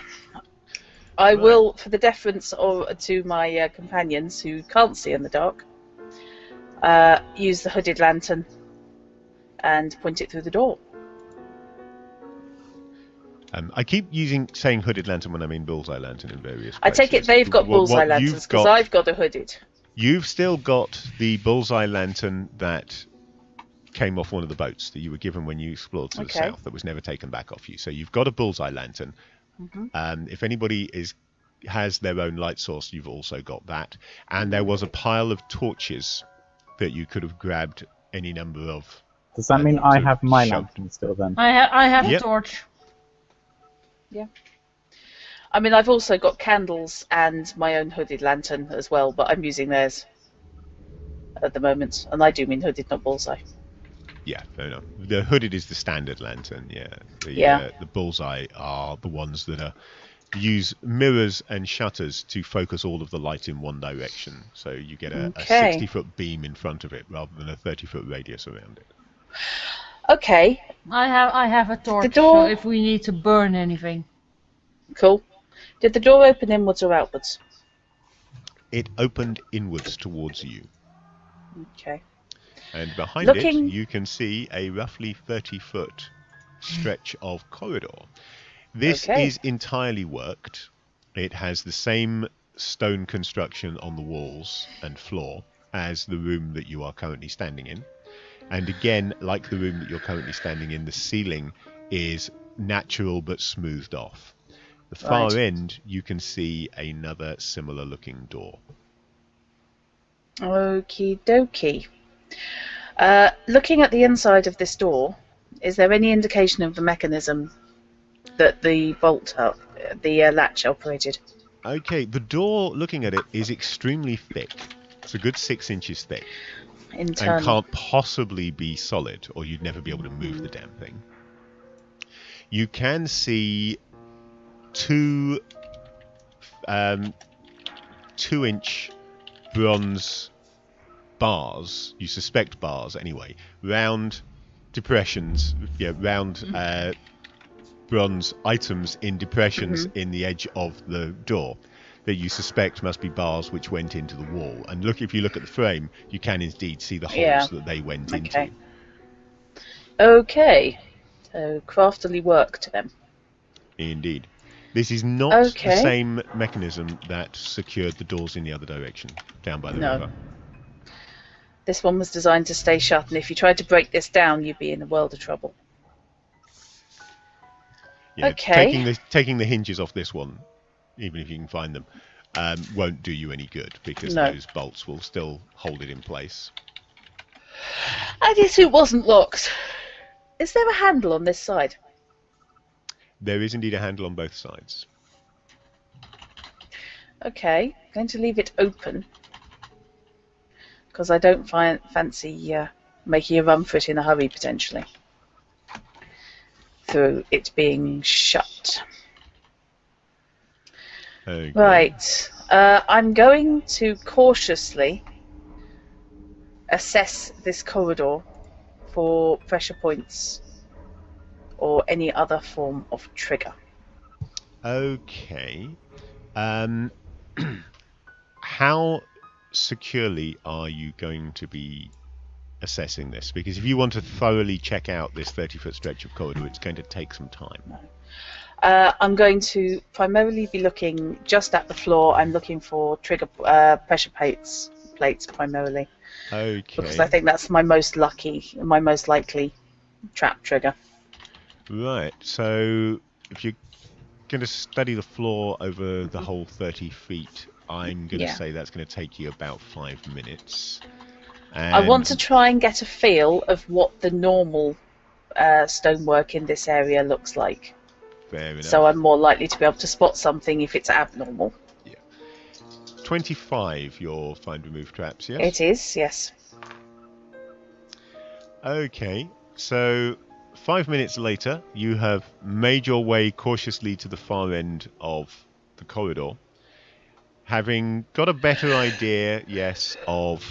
I Right. will, for the deference to my companions who can't see in the dark, use the hooded lantern and point it through the door. I keep saying hooded lantern when I mean bullseye lantern in various places. I take it they've got What bullseye you've lanterns because got- I've got a hooded. You've still got the bullseye lantern that came off one of the boats that you were given when you explored to the Okay. south that was never taken back off you. So you've got a bullseye lantern. If anybody has their own light source, you've also got that. And there was a pile of torches that you could have grabbed any number of. Does that mean I to have my shove. lantern still then? I have Yep. a torch. I mean, I've also got candles and my own hooded lantern as well, but I'm using theirs at the moment. And I do mean hooded, not bullseye. Yeah, fair enough. The hooded is the standard lantern, yeah. The bullseye are the ones that use mirrors and shutters to focus all of the light in one direction. So you get a Okay. 60-foot beam in front of it rather than a 30-foot radius around it. Okay, I have a torch. The door- So if we need to burn anything. cool. Did the door open inwards or outwards? It opened inwards towards you. Okay. And behind Looking- it, you can see a roughly 30-foot stretch of corridor. This Okay. is entirely worked. It has the same stone construction on the walls and floor as the room that you are currently standing in. And again, like the room that you're currently standing in, the ceiling is natural but smoothed off. The far Right. end, you can see another similar looking door. Okie dokie. Looking at the inside of this door, is there any indication of the mechanism that the latch operated? Okay, the door, looking at it, is extremely thick. It's a good 6 inches thick. Internal. And can't possibly be solid, or you'd never be able to move the damn thing. You can see two 2-inch bronze bars, you suspect bars anyway, round depressions, bronze items in depressions in the edge of the door that you suspect must be bars which went into the wall. And look, if you look at the frame, you can indeed see the holes that they went into. Okay. So craftily worked then. Indeed. This is not the same mechanism that secured the doors in the other direction, down by the river. This one was designed to stay shut, and if you tried to break this down, you'd be in a world of trouble. Yeah, Okay. taking the hinges off this one, even if you can find them, won't do you any good, because those bolts will still hold it in place. And yes, it wasn't locked. Is there a handle on this side? There is indeed a handle on both sides. Okay, I'm going to leave it open, because I don't fancy making a run for it in a hurry, potentially, through it being shut. Okay. Right. I'm going to cautiously assess this corridor for pressure points or any other form of trigger. Okay. How securely are you going to be assessing this? Because if you want to thoroughly check out this 30-foot stretch of corridor, it's going to take some time. I'm going to primarily be looking just at the floor. I'm looking for trigger pressure plates primarily. Okay. Because I think that's my most likely trap trigger. Right. So if you're going to study the floor over the whole 30 feet, I'm going to say that's going to take you about 5 minutes. And I want to try and get a feel of what the normal stonework in this area looks like. Fair enough. So I'm more likely to be able to spot something if it's abnormal. Yeah. 25 your find remove traps, yes? It is, yes. Okay, so 5 minutes later, you have made your way cautiously to the far end of the corridor, having got a better idea, yes, of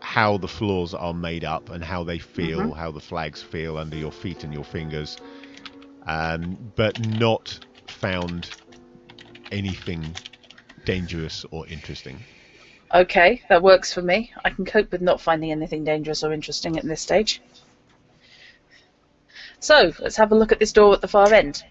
how the floors are made up and how they feel, how the flags feel under your feet and your fingers, but not found anything dangerous or interesting. Okay, that works for me. I can cope with not finding anything dangerous or interesting at this stage. So, let's have a look at this door at the far end.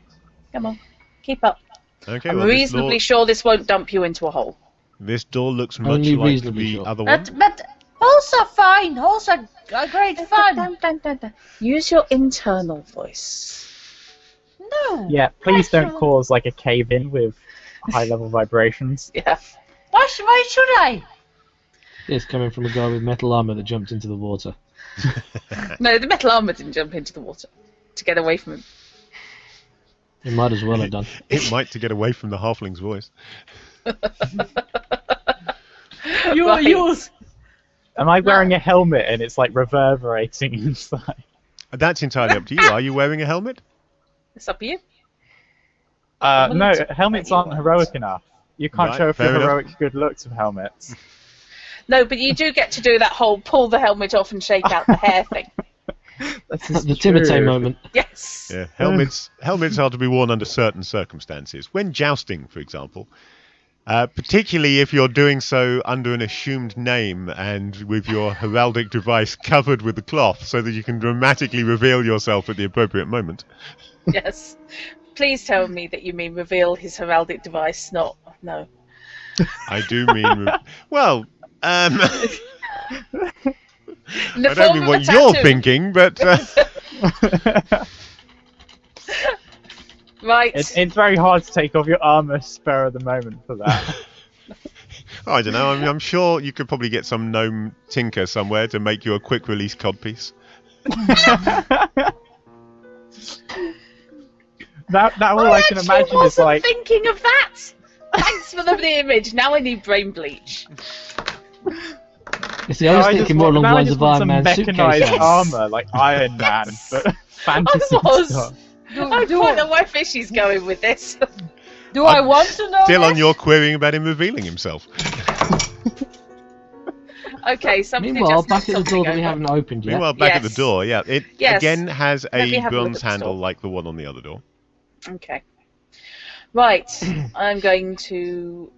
Come on, keep up. Okay, I'm well, reasonably sure this won't dump you into a hole. This door looks much Only like reasonably the sure. other one. But holes are fine. Holes are great fun. Use your internal voice. No. Yeah, please don't Actually- cause like a cave-in with high-level vibrations. Yeah. Why should I? It's coming from a guy with metal armor that jumped into the water. No, the metal armor didn't jump into the water to get away from him. It might as well have done. It might to get away from the halfling's voice. You. Am I wearing a helmet and it's like reverberating inside? That's entirely up to you. Are you wearing a helmet? It's up to you. No, helmets aren't heroic enough. You can't Right, show off fair your enough. heroic good looks with helmets. No, but you do get to do that whole pull the helmet off and shake out the hair thing. That's The Timotei moment. Yes. Yeah, helmets are to be worn under certain circumstances. When jousting, for example, Particularly if you're doing so under an assumed name and with your heraldic device covered with the cloth so that you can dramatically reveal yourself at the appropriate moment. Yes. Please tell me that you mean reveal his heraldic device, not... No. I do mean... well, In the I don't form mean of what a you're tattoo. thinking, but... Right. It's very hard to take off your armor spur of the moment for that. I don't know. I'm sure you could probably get some gnome tinker somewhere to make you a quick release codpiece. that all I can imagine is wasn't like thinking of that. Thanks for the image. Now I need brain bleach. You see, I was I thinking just more want, along the now I lines just of want Iron some Man's suitcase. mechanized hands. armor like Iron Man, but fantasy was. stuff. I quite know where Fishy's going with this. Do I want to know Still this? on your querying about him revealing himself. Okay, somebody Meanwhile, just back at the door that we over. haven't opened yet. Meanwhile, back at the Yes. door, yeah, it Yes. again has Let me a have a look bronze at the handle door. like the one on the other door. Okay. Right. I'm going to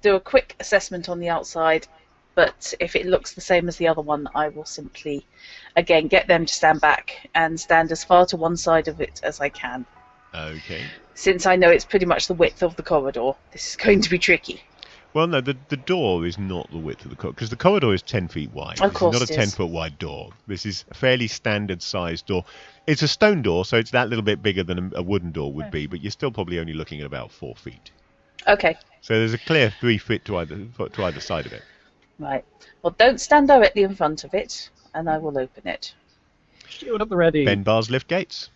do a quick assessment on the outside, but if it looks the same as the other one, I will simply, again, get them to stand back and stand as far to one side of it as I can. Okay. Since I know it's pretty much the width of the corridor, this is going to be tricky. Well, no, the door is not the width of the corridor, because the corridor is 10 feet wide. Of course This is it not a is. 10-foot wide door. This is a fairly standard-sized door. It's a stone door, so it's that little bit bigger than a wooden door would be, but you're still probably only looking at about 4 feet. Okay. So there's a clear 3 feet to either side of it. Right. Well, don't stand directly in front of it, and I will open it. Shield at the ready. Bend bars, lift gates.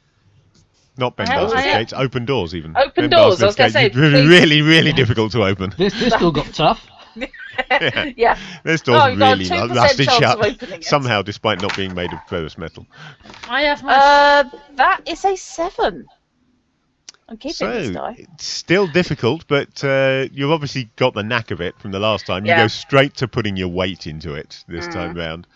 Not bend I have- bars, lift I have- gates. Open doors, even. Open Bend doors, bars, I was lift gonna gates. say, Really, please. really, really difficult to open. This door got tough. Yeah. This door's Oh, you've got a really 2% rusted chance shut. of opening it. Somehow, despite not being made of ferrous metal. I have my. That is a 7. I'm keeping this So, die. it's still difficult, but you've obviously got the knack of it from the last time. You Yeah. go straight to putting your weight into it this time round.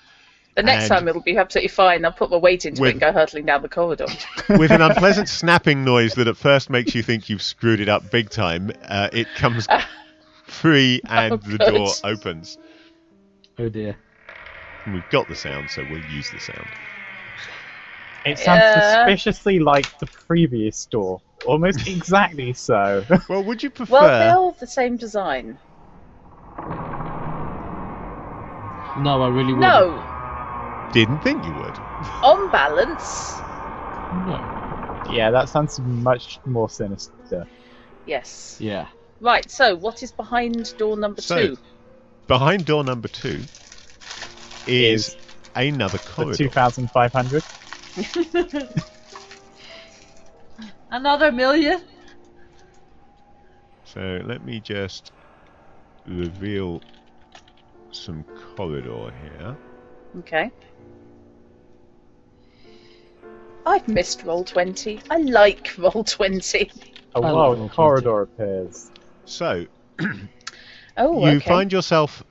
The next and- time it'll be absolutely fine. I'll put my weight into it With- and go hurtling down the corridor. With an unpleasant snapping noise that at first makes you think you've screwed it up big time, it comes free and Oh, the good. door opens. Oh dear. And we've got the sound, so we'll use the sound. It sounds Yeah. suspiciously like the previous door. Almost exactly so. Well, would you prefer... Well, they're all the same design. No, I really wouldn't. No, Didn't think you would. on balance, No. Yeah, that sounds much more sinister. yes. Yeah. Right, so what is behind door number So, 2? Behind door number 2 is another The corridor. 2,500. Another million? So let me just reveal some corridor here. Okay. I've missed roll 20. I like roll 20. A I wild like corridor appears. So Oh, you okay. find yourself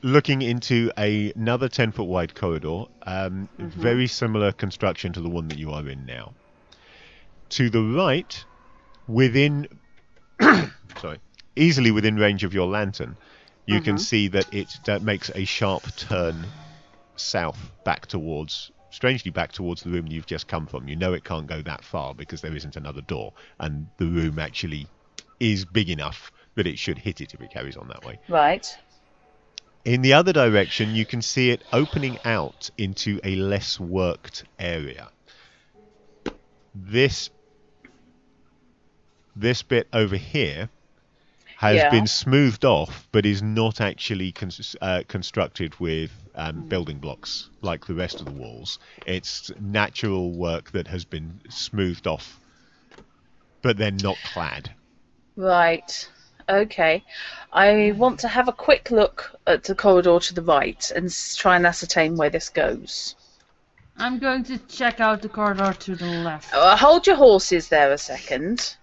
looking into another 10-foot wide corridor, very similar construction to the one that you are in now. To the right, within, easily within range of your lantern, you can see that it makes a sharp turn south, strangely back towards the room you've just come from. You know it can't go that far because there isn't another door, and the room actually is big enough that it should hit it if it carries on that way. Right. In the other direction, you can see it opening out into a less worked area. This bit over here has been smoothed off, but is not actually constructed with building blocks like the rest of the walls. It's natural work that has been smoothed off, but then not clad. Right. Okay. I want to have a quick look at the corridor to the right and try and ascertain where this goes. I'm going to check out the corridor to the left. Hold your horses there a second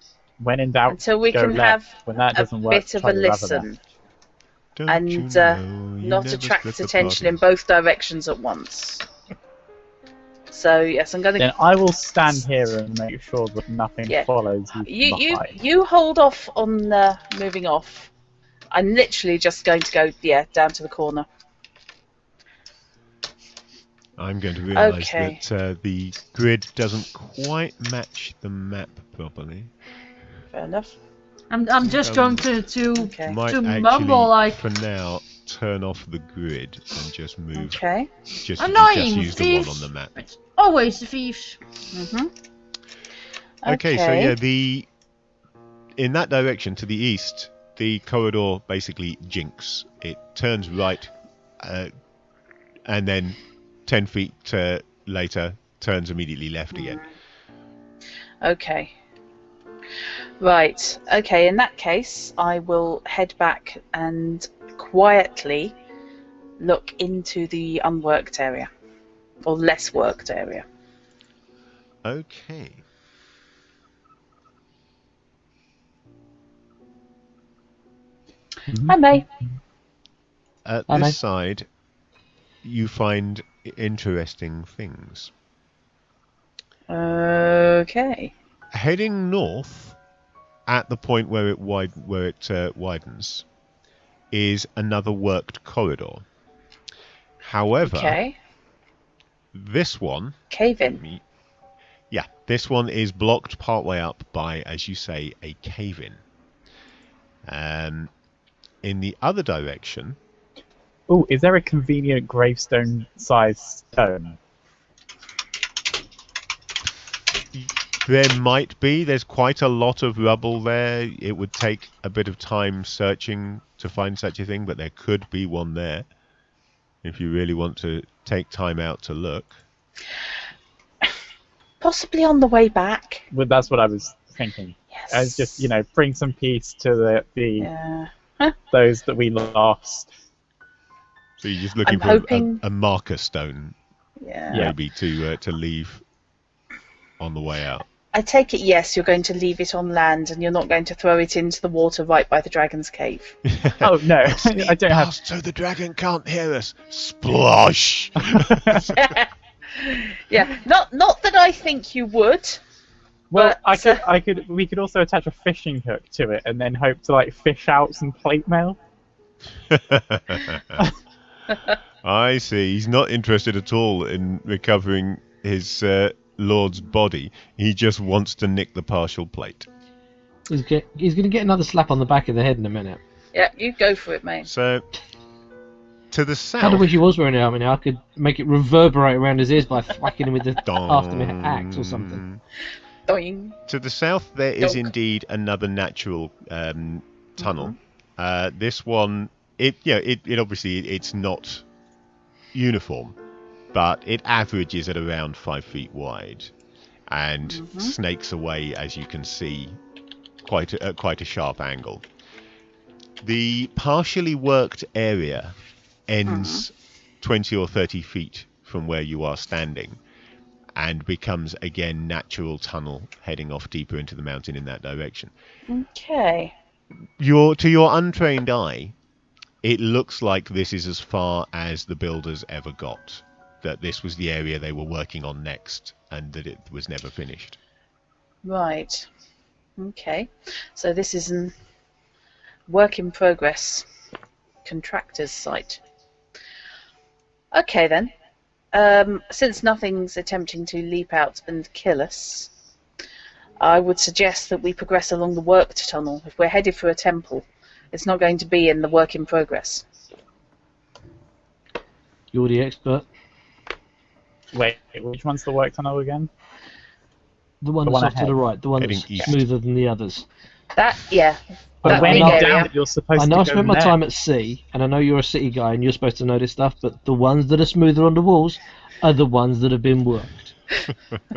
When in doubt, until we go can left. have When that a doesn't work, bit of try a the other listen left. Don't and you know you not never attract split the attention in party? both directions at once. So yes, I'm going Then to. I will stand here and make sure that nothing Yeah. follows you from behind. You hold off on moving off. I'm literally just going to go down to the corner. I'm going to realise Okay. that the grid doesn't quite match the map properly. Fair enough. I'm just going to Okay. Might to actually, mumble like for now, turn off the grid and just move. Okay. Just annoying use the one thieves. on the map. It's always the thieves. Mhm. Okay, so yeah, in that direction to the east, the corridor basically jinks. It turns right, and then 10 feet later turns immediately left again. Okay. Right. Okay. In that case, I will head back and quietly look into the unworked area, or less worked area. Okay. I may. At I know. this side, you find interesting things. Okay. Heading north, at the point where it widens, is another worked corridor. However, Okay. this one, Cave in. yeah, this one is blocked partway up by, as you say, a cave-in. In the other direction, Oh, is there a convenient gravestone-sized stone? there might be. There's quite a lot of rubble there. It would take a bit of time searching to find such a thing, but there could be one there if you really want to take time out to look. Possibly on the way back. Well, that's what I was thinking. Yes. As just, bring some peace to Yeah. those that we lost. So you're just looking I'm for hoping- a marker stone, Yeah. maybe, to leave on the way out. I take it, yes, you're going to leave it on land and you're not going to throw it into the water right by the dragon's cave. Oh, no. I don't have... Fast so the dragon can't hear us. Splosh! Yeah, not that I think you would. Well, But, we could also attach a fishing hook to it and then hope to, fish out some plate mail. I see. He's not interested at all in recovering his lord's body. He just wants to nick the partial plate. He's going to get another slap on the back of the head in a minute. Yeah, you go for it, mate. So, to the south... Kind of wish he was wearing an helmet now. I could make it reverberate around his ears by whacking him with the aftermath axe or something. Doing. To the south, there is Donk. indeed another natural tunnel. This one, it obviously it's not uniform, but it averages at around 5 feet wide, and snakes away, as you can see, quite a sharp angle. The partially worked area ends 20 or 30 feet from where you are standing, and becomes again natural tunnel heading off deeper into the mountain in that direction. Okay. To your untrained eye, it looks like this is as far as the builders ever got. That this was the area they were working on next, and that it was never finished. Right. Okay. So this is a work in progress contractor's site. Okay then. Since nothing's attempting to leap out and kill us, I would suggest that we progress along the worked tunnel. If we're headed for a temple, it's not going to be in the work in progress. You're the expert. Wait, which one's the work tunnel again? The one The that's one off to ahead. the right. The one Heading that's east. smoother than the others. That, yeah. But That when big in area. doubt, you're supposed I to know go I spent my there. time at sea, and I know you're a city guy and you're supposed to know this stuff, but the ones that are smoother on the walls are the ones that have been worked.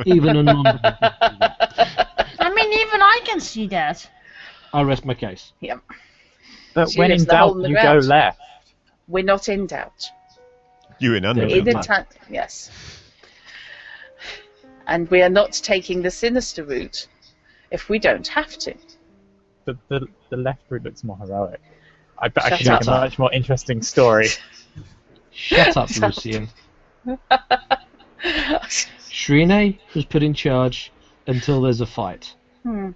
Even a non I mean, even I can see that. I rest my case. Yep. But She when in lives the hole doubt, in the you go ground. left. We're not in doubt. You're in In Underground. the yes. And we are not taking the sinister route if we don't have to. But the left route looks more heroic. I bet I should Shut make a up. much more interesting story. Shut up, Lucian. Shrine was put in charge until there's a fight. We And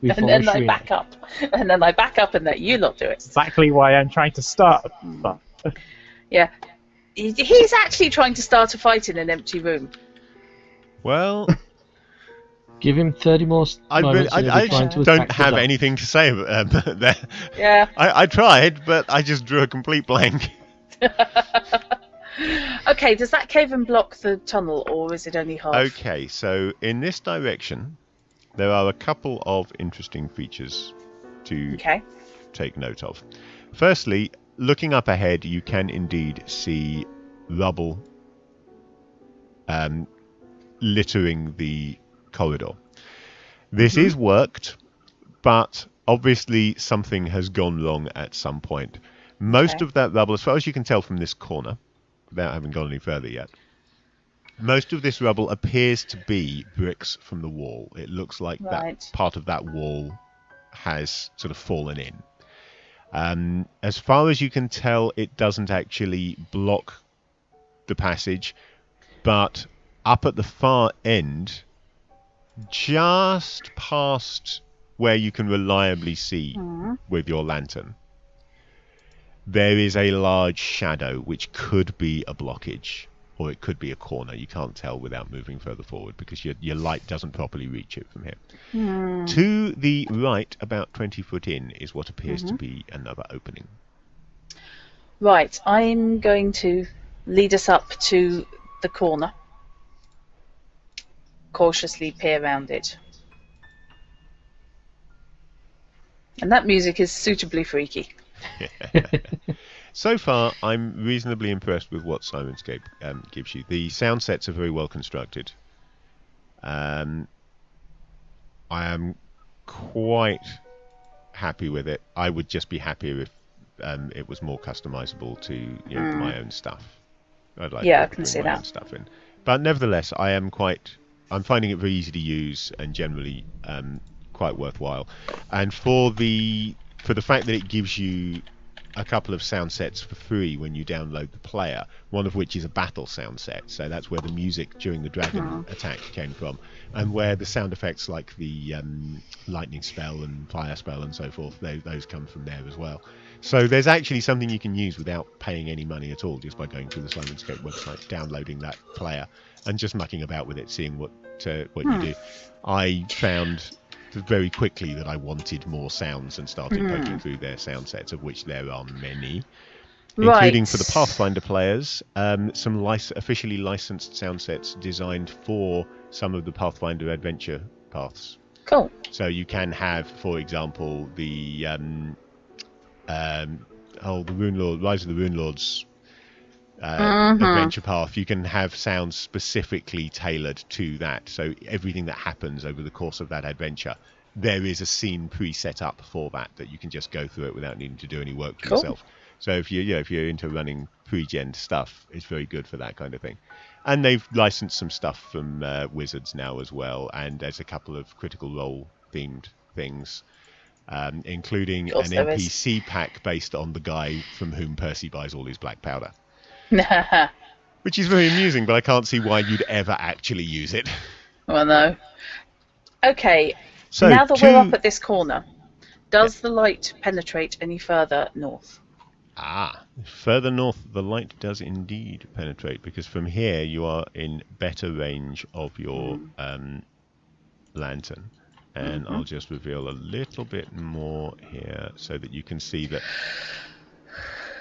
follow then I Shrine. back up. And then I back up and let you lot do it. Exactly why I'm trying to start. But Yeah. He's actually trying to start a fight in an empty room. Well, Give him 30 more moments and he'll be trying to don't attack the have duck. anything to say there. Yeah. I tried, but I just drew a complete blank. Okay, does that cave and block the tunnel, or is it only half? Okay, so in this direction, there are a couple of interesting features to Okay. take note of. Firstly, looking up ahead, you can indeed see rubble littering the corridor. This is worked, but obviously something has gone wrong at some point. Most of that rubble, as far as you can tell from this corner, without having gone any further yet, most of this rubble appears to be bricks from the wall. It looks like that part of that wall has sort of fallen in. As far as you can tell, it doesn't actually block the passage, but up at the far end, just past where you can reliably see with your lantern, there is a large shadow which could be a blockage, or it could be a corner. You can't tell without moving further forward because your light doesn't properly reach it from here. To the right, about 20 foot in, is what appears to be another opening. Right, I'm going to lead us up to the corner. Cautiously peer around it. And that music is suitably freaky. So far, I'm reasonably impressed with what Sirenscape gives you. The sound sets are very well constructed. I am quite happy with it. I would just be happier if it was more customizable to my own stuff. I'd like Yeah, I to can bring see my own that. stuff in. But nevertheless, I'm finding it very easy to use and generally quite worthwhile. And for the fact that it gives you a couple of sound sets for free when you download the player, one of which is a battle sound set, so that's where the music during the dragon attack came from, and where the sound effects like the lightning spell and fire spell and so forth, those come from there as well. So there's actually something you can use without paying any money at all, just by going to the Sirenscape website, downloading that player, and just mucking about with it, seeing what you do. I found very quickly that I wanted more sounds and started poking through their sound sets, of which there are many, including for the Pathfinder players, some officially licensed sound sets designed for some of the Pathfinder adventure paths. Cool. So you can have, for example, the Rune Lord, Rise of the Rune Lords adventure path. You can have sounds specifically tailored to that. So everything that happens over the course of that adventure, there is a scene pre-set up for that you can just go through it without needing to do any work for yourself. So if you're into running pre-gen stuff, it's very good for that kind of thing. And they've licensed some stuff from Wizards now as well, and there's a couple of Critical Role themed things, including an NPC pack based on the guy from whom Percy buys all his black powder. Which is very amusing, but I can't see why you'd ever actually use it. Well, no. Okay, so now that we're up at this corner, does the light penetrate any further north? Further north, the light does indeed penetrate, because from here you are in better range of your lantern. And I'll just reveal a little bit more here so that you can see that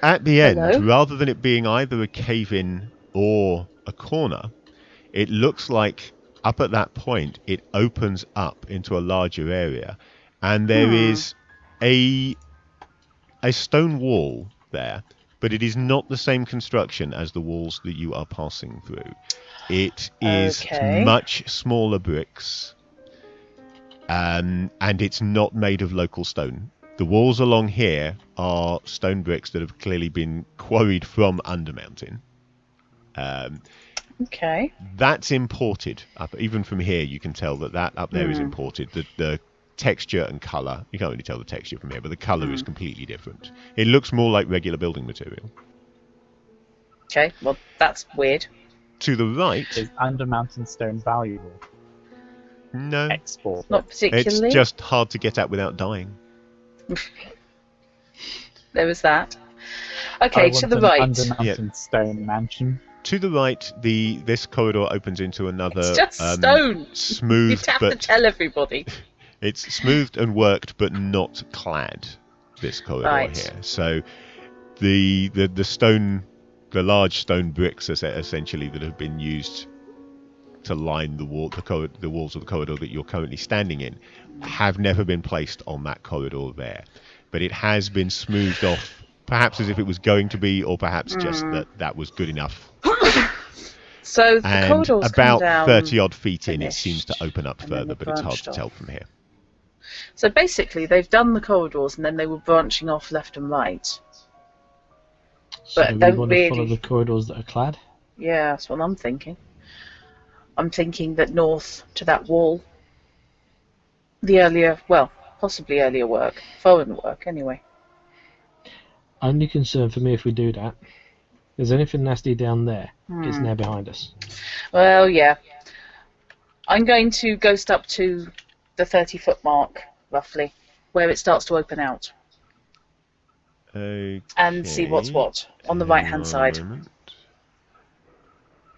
at the end, rather than it being either a cave-in or a corner, it looks like up at that point it opens up into a larger area, and there is a stone wall there, but it is not the same construction as the walls that you are passing through. It is much smaller bricks, and it's not made of local stone. The walls along here are stone bricks that have clearly been quarried from Undermountain. That's imported. Even from here, you can tell that up there is imported. The texture and colour, you can't really tell the texture from here, but the colour is completely different. It looks more like regular building material. Okay, well, that's weird. To the right, Is under mountain stone valuable? no. Export. Not It's particularly. just hard to get at without dying. There was that. I Okay, to want the an right. under mountain stone mansion. To the right, this corridor opens into another It's just stone. smooth, You'd have to but tell everybody. it's smoothed and worked, but not clad. This corridor Right. here. So the stone, the large stone bricks, essentially that have been used to line the walls of the corridor that you're currently standing in, have never been placed on that corridor there. But it has been smoothed off, perhaps as if it was going to be, or perhaps just that was good enough. So the And corridors about come down 30 odd feet in, it finished, seems to open up and then further, they but it's hard branched to off. tell from here. So basically, they've done the corridors and then they were branching off left and right. So But do we don't want to follow really- the corridors that are clad? Yeah, that's what I'm thinking. I'm thinking that north to that wall, the earlier, well, possibly earlier work, foreign work anyway. Only concern for me if we do that, there's anything nasty down there. It's now behind us. Well, yeah. I'm going to ghost up to the 30-foot mark, roughly, where it starts to open out, Okay. and see what's what on the right-hand Hang side. on a moment.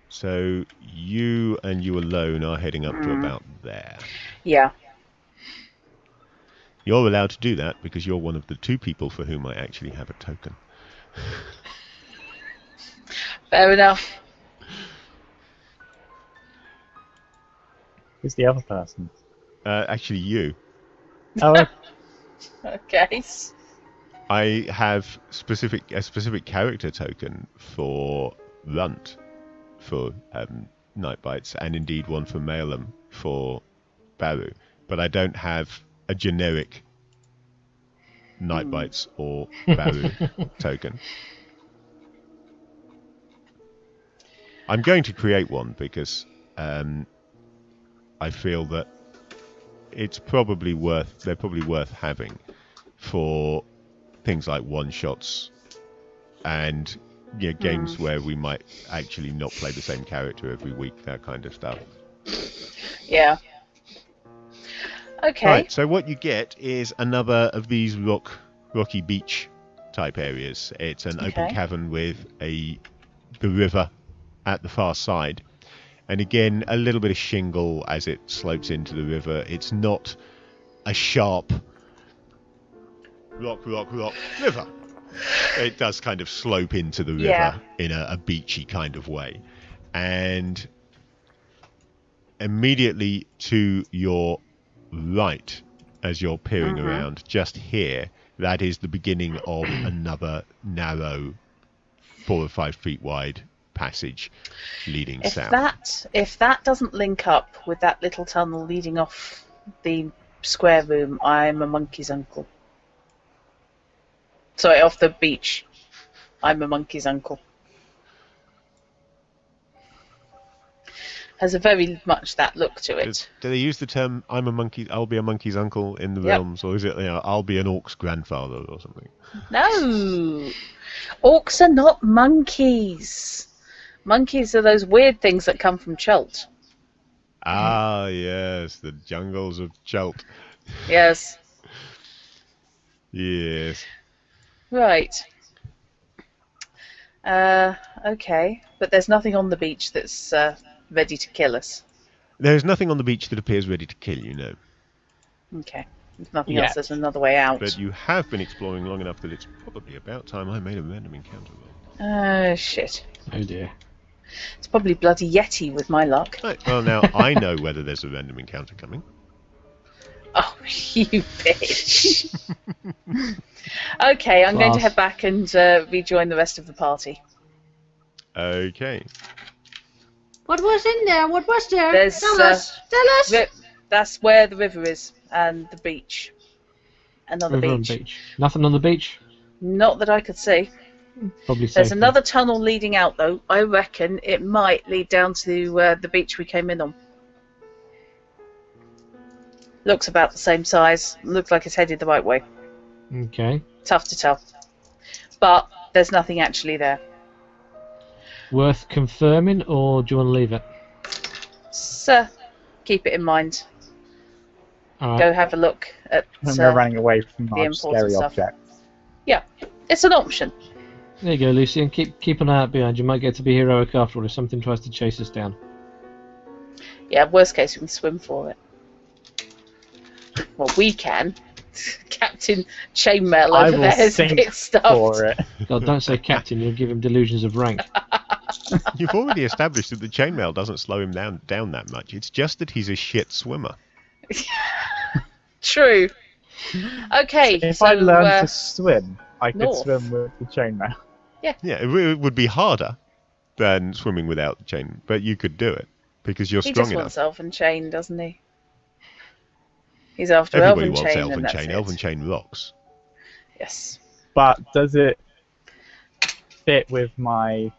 So you and you alone are heading up to about there. Yeah. You're allowed to do that because you're one of the 2 people for whom I actually have a token. Fair enough. Who's the other person? Actually, you. Oh, Okay. I have a specific character token for Runt, for Night Bites, and indeed one for Malum for Baru, but I don't have a generic Night Bites or Baru token. I'm going to create one because I feel that they're probably worth having for things like one-shots and games where we might actually not play the same character every week, that kind of stuff. Yeah. Okay. Right, so what you get is another of these rocky beach type areas. It's an open Okay. cavern with the river at the far side. And again, a little bit of shingle as it slopes into the river. It's not a sharp rock river. It does kind of slope into the river Yeah. in a beachy kind of way. And immediately to your right, as you're peering around, just here, that is the beginning of another narrow 4 or 5 feet wide passage leading south. If that doesn't link up with that little tunnel leading off the square room, I'm a monkey's uncle. Sorry, off the beach. I'm a monkey's uncle. Has a very much that look to it. Do they use the term I'll be a monkey's uncle in the Yep. realms, or is it I'll be an orc's grandfather or something? No! Orcs are not monkeys. Monkeys are those weird things that come from Chult. Ah, yes, the jungles of Chult. Yes. Yes. Right. Okay. But there's nothing on the beach that's ready to kill us. There is nothing on the beach that appears ready to kill you, no. Okay. If nothing Yeah. else, there's another way out. But you have been exploring long enough that it's probably about time I made a random encounter roll. Oh, shit. Oh dear. It's probably bloody Yeti with my luck. Right, well, now I know whether there's a random encounter coming. Oh, you bitch. Okay, I'm going to Class. head back and rejoin the rest of the party. Okay. What was in there? What was there? There's, Tell us. Tell us. That's where the river is, and the beach. Another River and beach. beach. Nothing on the beach? Not that I could see. Probably safe. There's another tunnel leading out, though. I reckon it might lead down to the beach we came in on. Looks about the same size. Looks like it's headed the right way. Okay. Tough to tell. But there's nothing actually there. Worth confirming, or do you want to leave it? Sir, keep it in mind. Alright. Go have a look at When we're running away from the large important scary stuff. objects. Yeah, it's an option. There you go, Lucian. Keep an eye out behind. You might get to be heroic after all if something tries to chase us down. Yeah, worst case, we can swim for it. Well, we can. Captain Chainmail I over will there is a sink bit stuffed. for it. God, don't say captain. You'll give him delusions of rank. You've already established that the chainmail doesn't slow him down that much. It's just that he's a shit swimmer. True. Okay, If so I learned to swim, I could north. swim with the chainmail. Yeah, it would be harder than swimming without the chain, but you could do it because you're he strong just enough. wants Elven Chain, doesn't he? He's after Everybody Elven wants Chain, Elven and that's Chain. it. Elven Chain rocks. Yes. But does it fit with my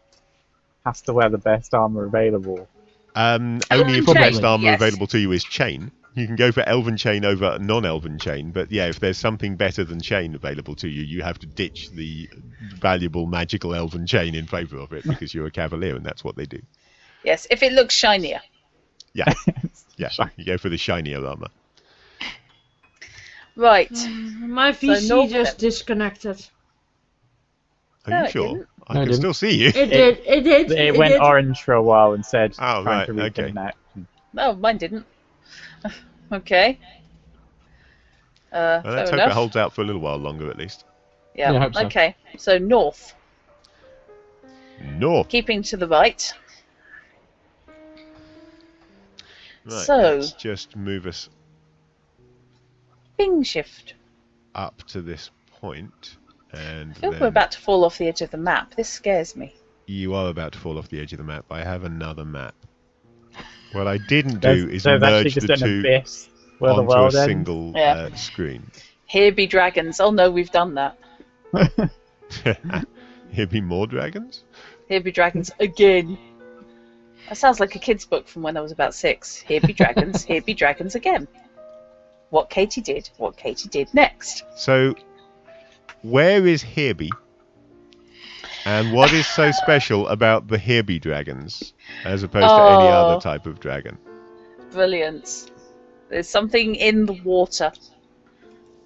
has to wear the best armor available? Only if the Chain, best armor yes. available to you is chain. You can go for Elven Chain over non-Elven Chain, but yeah, if there's something better than chain available to you, you have to ditch the valuable magical Elven Chain in favour of it because you're a cavalier and that's what they do. Yes, if it looks shinier. Yeah, yeah, you go for the shinier armor. Right. My VC north just then. disconnected. Are No, you it sure? didn't. I No, it can didn't. still see you. It did. It did. It went did. orange for a while and said Oh, trying right, to okay. reconnect. No, mine didn't. Okay. Well, let's fair hope enough. it holds out for a little while longer at least. Yeah. Yeah, I hope so. Okay. So north, North. keeping to the right. Right, So- let's just move us Bing shift. up to this point, and I feel then we're about to fall off the edge of the map. This scares me. you are about to fall off the edge of the map. I have another map. What I didn't There's, do is there's actually merge just the an two abyss where the onto a world ends. single Yeah. screen. Here be dragons. Oh no, we've done that. Here be more dragons? Here be dragons again. That sounds like a kid's book from when I was about 6. Here be dragons. Here be dragons again. What Katie did. What Katie did next. So, where is Herby? And what is so special about the Herby dragons as opposed to any Oh. other type of dragon? Brilliant. There's something in the water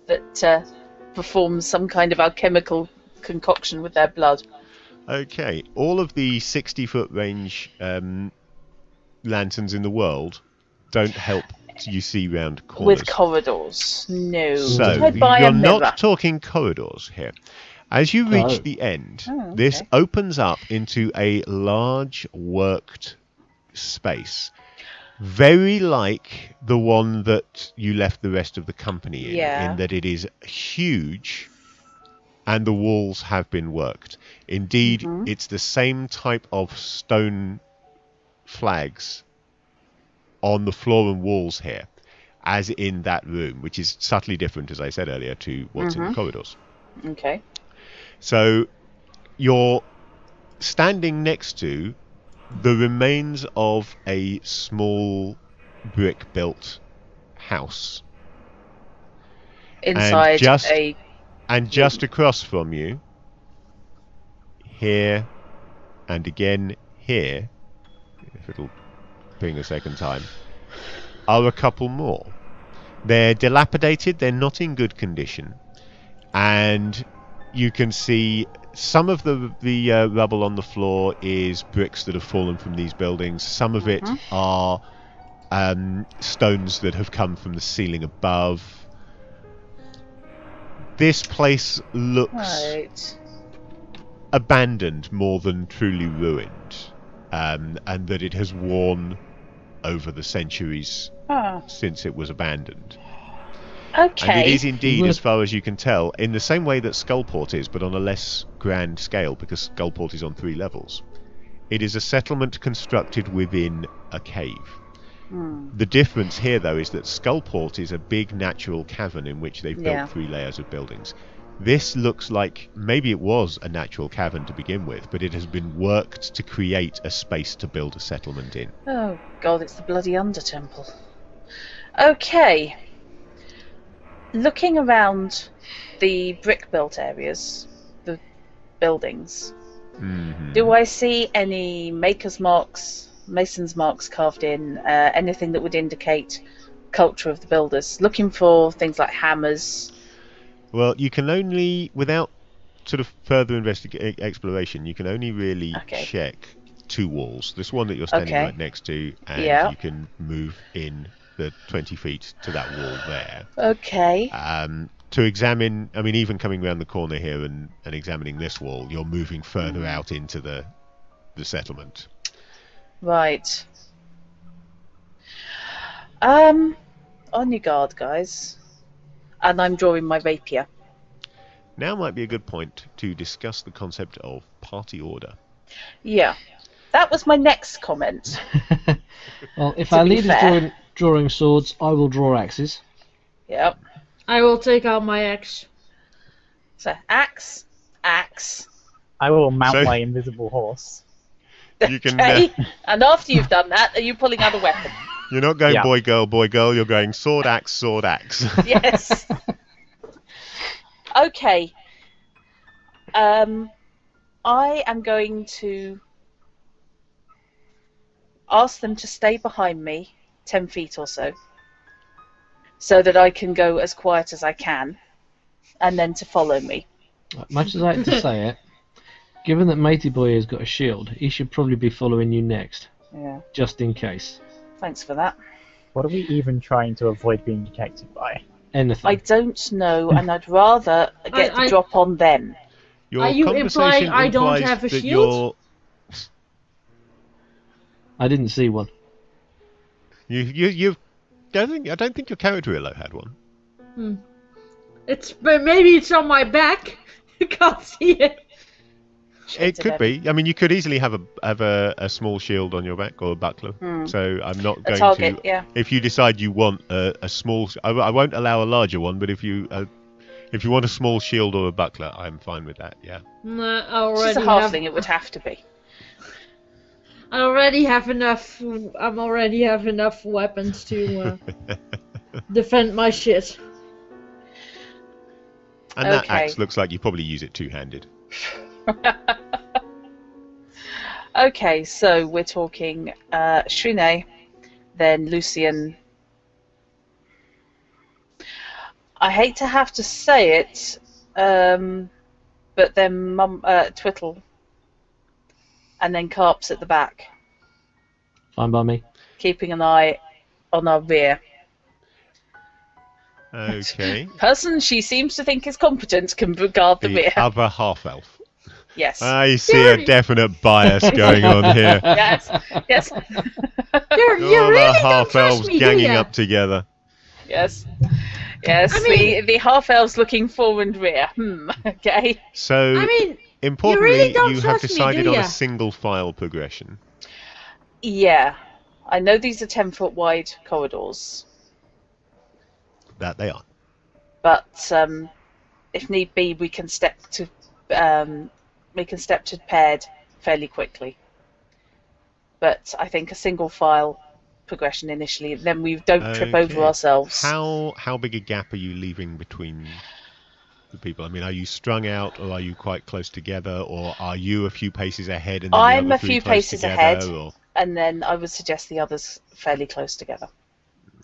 that performs some kind of alchemical concoction with their blood. Okay, all of the 60-foot range lanterns in the world don't help you see round corners. With corridors. No. So, Did I buy you're a mirror? not talking corridors here. As you reach Oh. the end, Oh, okay. this opens up into a large worked space. Very like the one that you left the rest of the company in that it is huge and the walls have been worked. Indeed, Mm-hmm. it's the same type of stone flags on the floor and walls here as in that room, which is subtly different, as I said earlier, to what's in the corridors. Okay. So you're standing next to the remains of a small brick-built house. Inside just- a... And just across from you, here and again here, if it'll ping a second time, are a couple more. They're dilapidated, they're not in good condition, and you can see some of the rubble on the floor is bricks that have fallen from these buildings. Some of it are stones that have come from the ceiling above. This place looks Right. abandoned more than truly ruined, and that it has worn over the centuries Ah, since it was abandoned. And okay. it is indeed, Would- as far as you can tell, in the same way that Skullport is, but on a less grand scale, because Skullport is on 3 levels. It is a settlement constructed within a cave. The difference here, though, is that Skullport is a big natural cavern in which they've Yeah. built 3 layers of buildings. This looks like maybe it was a natural cavern to begin with, but it has been worked to create a space to build a settlement in. Oh god, it's the bloody Undertemple. Okay. Looking around the brick-built areas, the buildings, Mhm. Do I see any maker's marks, mason's marks carved in? Anything that would indicate culture of the builders? Looking for things like hammers. Well, you can only, without sort of further exploration, you can only really Okay. check 2 walls. This one that you're standing Okay. right next to, and Yeah. you can move in the 20 feet to that wall there. Okay. To examine, I mean, even coming around the corner here and examining this wall, you're moving further out into the settlement. Right. On your guard, guys. And I'm drawing my rapier. Now might be a good point to discuss the concept of party order. Yeah. That was my next comment. Well, if To our be leader's fair. drawing swords, I will draw axes. Yep. I will take out my axe. So, axe. I will mount So- my invisible horse. You can, Okay. And after you've done that, are you pulling out a weapon? you're not going Yeah. boy, girl, you're going sword, axe, sword, axe. Yes. Okay. I am going to ask them to stay behind me 10 feet or so that I can go as quiet as I can, and then to follow me. Much as I hate to say it, given that Matey Boy has got a shield, he should probably be following you next, Yeah. just in case. Thanks for that. What are we even trying to avoid being detected by? Anything. I don't know, and I'd rather get the drop on them. Your Are you implying conversation I don't implies have a that shield? I didn't see one. I don't think your character willow had one. Maybe it's on my back. You can't see it. It could be. I mean, you could easily have a small shield on your back or a buckler. So I'm not A going target, to. yeah. If you decide you want a small, I won't allow a larger one. But if you want a small shield or a buckler, I'm fine with that. Yeah. Nah, She's a halfling, it would have to be. I already have enough. I already have enough weapons to defend my shit. And that Okay. axe looks like you probably use it two-handed. Okay, so we're talking Shrine, then Lucian. I hate to have to say it, but then Twittle, and then Carps at the back, Fine by me. keeping an eye on our rear. Okay. Person she seems to think is competent can guard the rear. The other half-elf. Yes. I see a definite bias going on here. Yes. Yes. You All really the don't half trust elves me, do ganging ya? up together. Yes. Yes. I mean- the half elves looking forward and rear. Okay. So, I mean, importantly, really don't you have trust me, decided do on a ya? single file progression. Yeah. I know these are 10-foot wide corridors, That they are. but if need be, we can step to paired fairly quickly. But I think a single file progression initially, then we don't trip over Okay. ourselves. How big a gap are you leaving between the people? I mean, are you strung out, or are you quite close together, or are you a few paces ahead and then I'm the a other three few close paces together, ahead. Or... And then I would suggest the others fairly close together.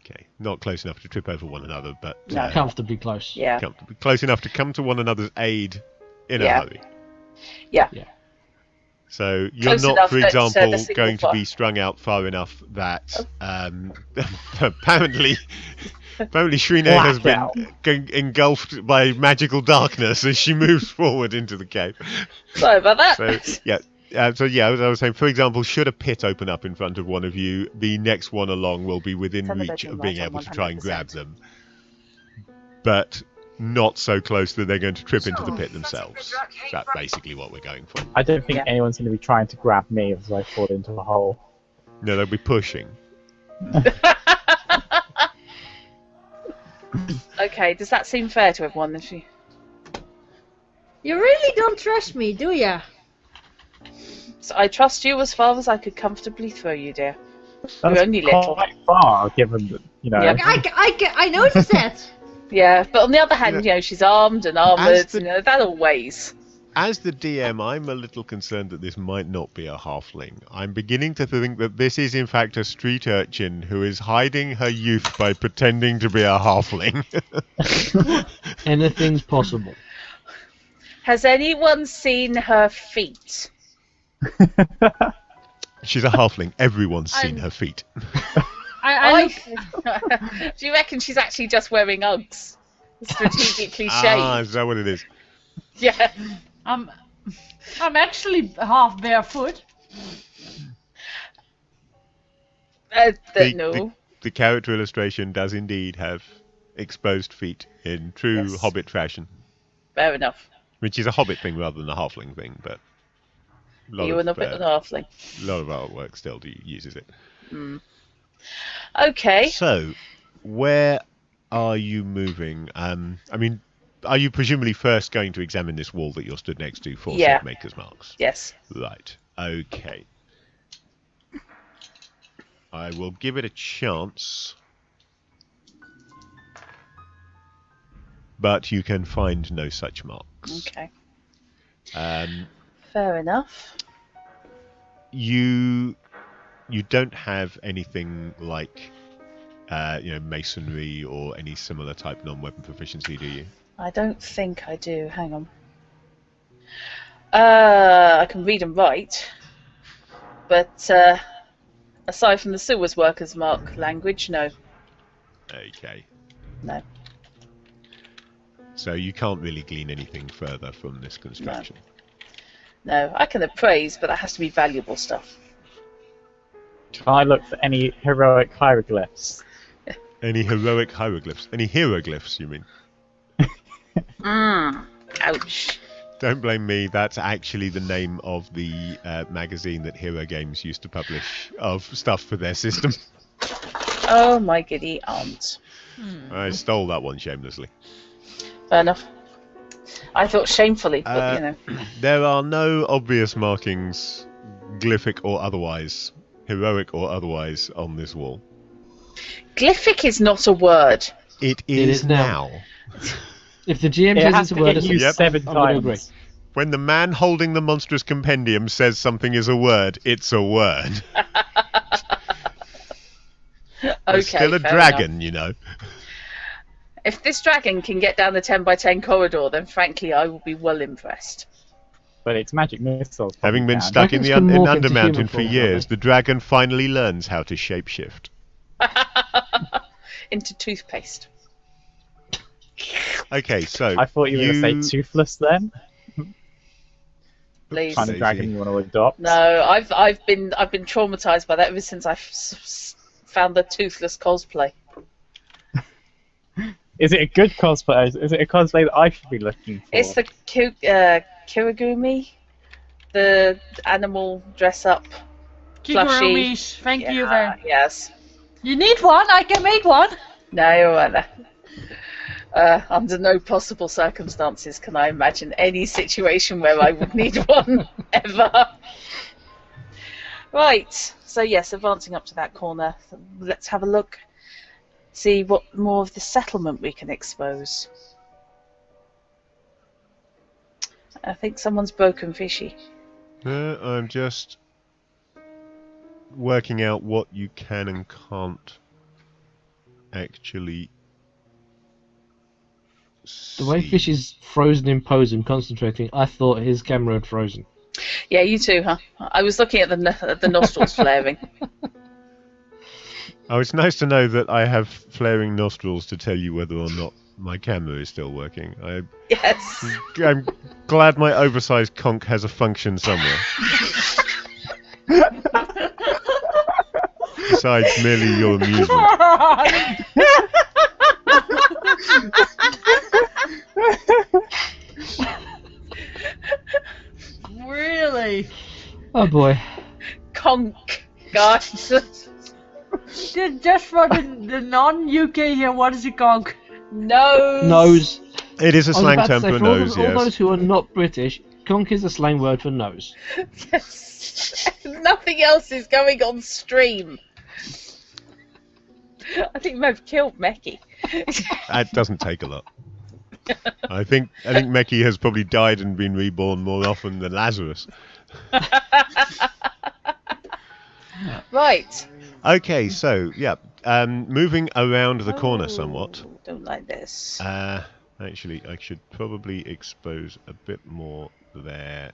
Okay, not close enough to trip over one another, but No. Comfortably close. Yeah. comfortably close enough to come to one another's aid in Yeah. a hurry. Yeah. So you're Close not, enough for that, the example, single going to file- be strung out far enough that apparently Shrine has been engulfed by magical darkness as she moves forward into the cave. Sorry about that. So yeah. As I was saying, for example, should a pit open up in front of one of you, the next one along will be within It's on the reach bedroom of being light on able to try and 100%. grab them. But not so close that they're going to trip into the pit themselves. That's basically what we're going for. I don't think Yeah. anyone's going to be trying to grab me as I fall into a hole. No, they'll be pushing. Okay, does that seem fair to everyone? Then she... You really don't trust me, do ya? So I trust you as far as I could comfortably throw you, dear. That's You're only little. quite far, given that, you know. Yeah. I noticed that. Yeah, but on the other hand, she's armed and armoured, As the- that all weighs. As the DM, I'm a little concerned that this might not be a halfling. I'm beginning to think that this is in fact a street urchin who is hiding her youth by pretending to be a halfling. Anything's possible. Has anyone seen her feet? She's a halfling. Everyone's seen I'm- her feet. I Do you reckon she's actually just wearing Uggs? Strategically shaped. Ah, is that what it is? Yeah. I'm actually half barefoot. No. The character illustration does indeed have exposed feet in true Yes. Hobbit fashion, Fair enough. which is a Hobbit thing rather than a halfling thing, but You and a bit of an halfling. a lot of artwork still uses it. Okay. So, where are you moving? I mean, are you presumably first going to examine this wall that you're stood next to for Yeah. set maker's marks? Yes. Right. Okay. I will give it a chance. But you can find no such marks. Okay. Um, Fair enough. you don't have anything like masonry or any similar type non-weapon proficiency, do you? I don't think I do. Hang on. I can read and write, but aside from the sewers workers mark language, no. Okay. No. So you can't really glean anything further from this construction. No. I can appraise, but that has to be valuable stuff. Can I look for any heroic hieroglyphs? Any heroic hieroglyphs? Any hieroglyphs, you mean? Ouch. Don't blame me, that's actually the name of the magazine that Hero Games used to publish of stuff for their system. Oh my giddy aunt. I stole that one shamelessly. Fair enough. I thought shamefully, but you know. There are no obvious markings, glyphic or otherwise, heroic or otherwise, on this wall. Glyphic is not a word. It is is now. now. If the GM It says has it's a to word, get it's used Yep. 7 I'm gonna agree. times. When the man holding the monstrous compendium says something is a word, it's a word. Okay. It's still a fair dragon, enough. you know. If this dragon can get down the 10 by 10 corridor, then frankly I will be well impressed. But it's magic missiles. Having been can. stuck in Dragons the can in morph into Undermountain human for form, can't years, they? the dragon finally learns how to shapeshift. Into toothpaste. Okay, so I thought you were going to say toothless then. Please. Kind of Daisy. dragon you want to adopt. No, I've been traumatized by that ever since I found the toothless cosplay. Is it a good cosplay? Is it a cosplay that I should be looking for? It's the kirigumi, the animal dress up. Flushy. Kigurumis, thank you Yeah, then. yes. You need one? I can make one. No, you're right there. Under no possible circumstances can I imagine any situation where I would need one ever. Right, so yes, advancing up to that corner, let's have a look, see what more of the settlement we can expose. I think someone's broken fishy. I'm just working out what you can and can't actually The way see. Fish is frozen in pose and concentrating, I thought his camera had frozen. Yeah, you too, huh? I was looking at the nostrils flaring. Oh, it's nice to know that I have flaring nostrils to tell you whether or not my camera is still working. Yes. I'm glad my oversized conch has a function somewhere. Besides merely your amusement. Really? Oh boy. Conk, guys. Just for the non-UK here, what is a conch? Nose. Nose. It is a I was slang about to term say, for for all nose, all those yes. who are not British, conch is a slang word for nose. Yes. Nothing else is going on stream. I think we may have killed Mecky. That doesn't take a lot. I think Meki has probably died and been reborn more often than Lazarus. Right. Okay, so yeah, moving around the corner somewhat. Don't like this. Actually, I should probably expose a bit more there,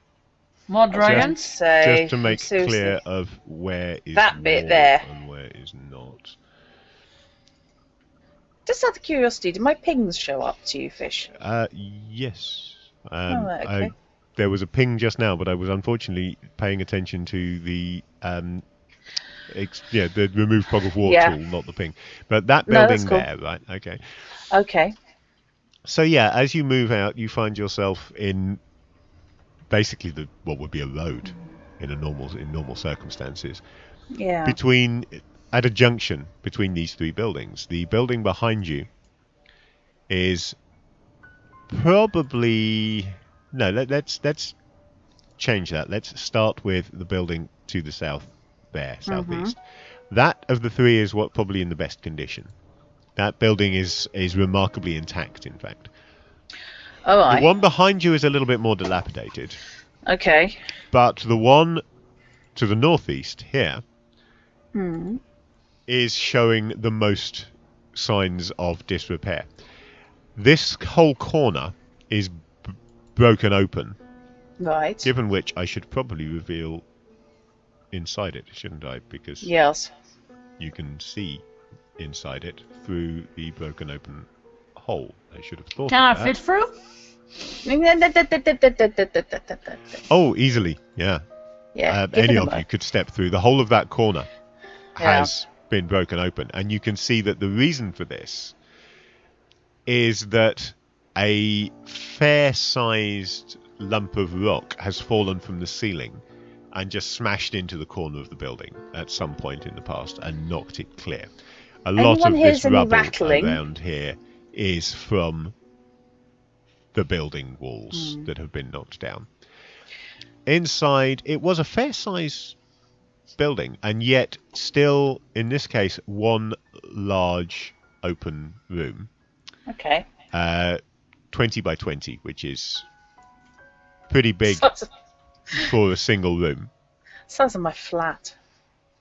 More I was going dragons? to say, just to make seriously. clear of where is That bit wall there. and where is not. Just out of curiosity, did my pings show up to you, Fish? Yes. Right, okay. There was a ping just now, but I was unfortunately paying attention to the the remove fog of war tool, not the ping. But that No, building that's cool. there, right? Okay. Okay. So yeah, as you move out, you find yourself in basically what would be a road in normal circumstances. Yeah. At a junction between these three buildings. The building behind you is probably no. Let's change that. Let's start with the building to the south there, southeast. That of the three is what probably in the best condition. That building is remarkably intact, in fact. All right. The one behind you is a little bit more dilapidated, Okay. but the one to the northeast here is showing the most signs of disrepair. This whole corner is broken open, Right. given which I should probably reveal inside it, shouldn't I? Because Yes. you can see inside it through the broken open hole. I should have thought Can I of that. fit through? Oh, easily, yeah. Yeah. give Any it a of mo. you could step through. The whole of that corner Yeah. has been broken open, and you can see that the reason for this is that a fair-sized lump of rock has fallen from the ceiling and just smashed into the corner of the building at some point in the past and knocked it clear. A lot Anyone of hears this any rubble rattling? around here is from the building walls that have been knocked down. Inside, it was a fair-sized building, and yet still, in this case, one large open room, Okay. 20 by 20, which is pretty big Sounds for a single room. like my flat.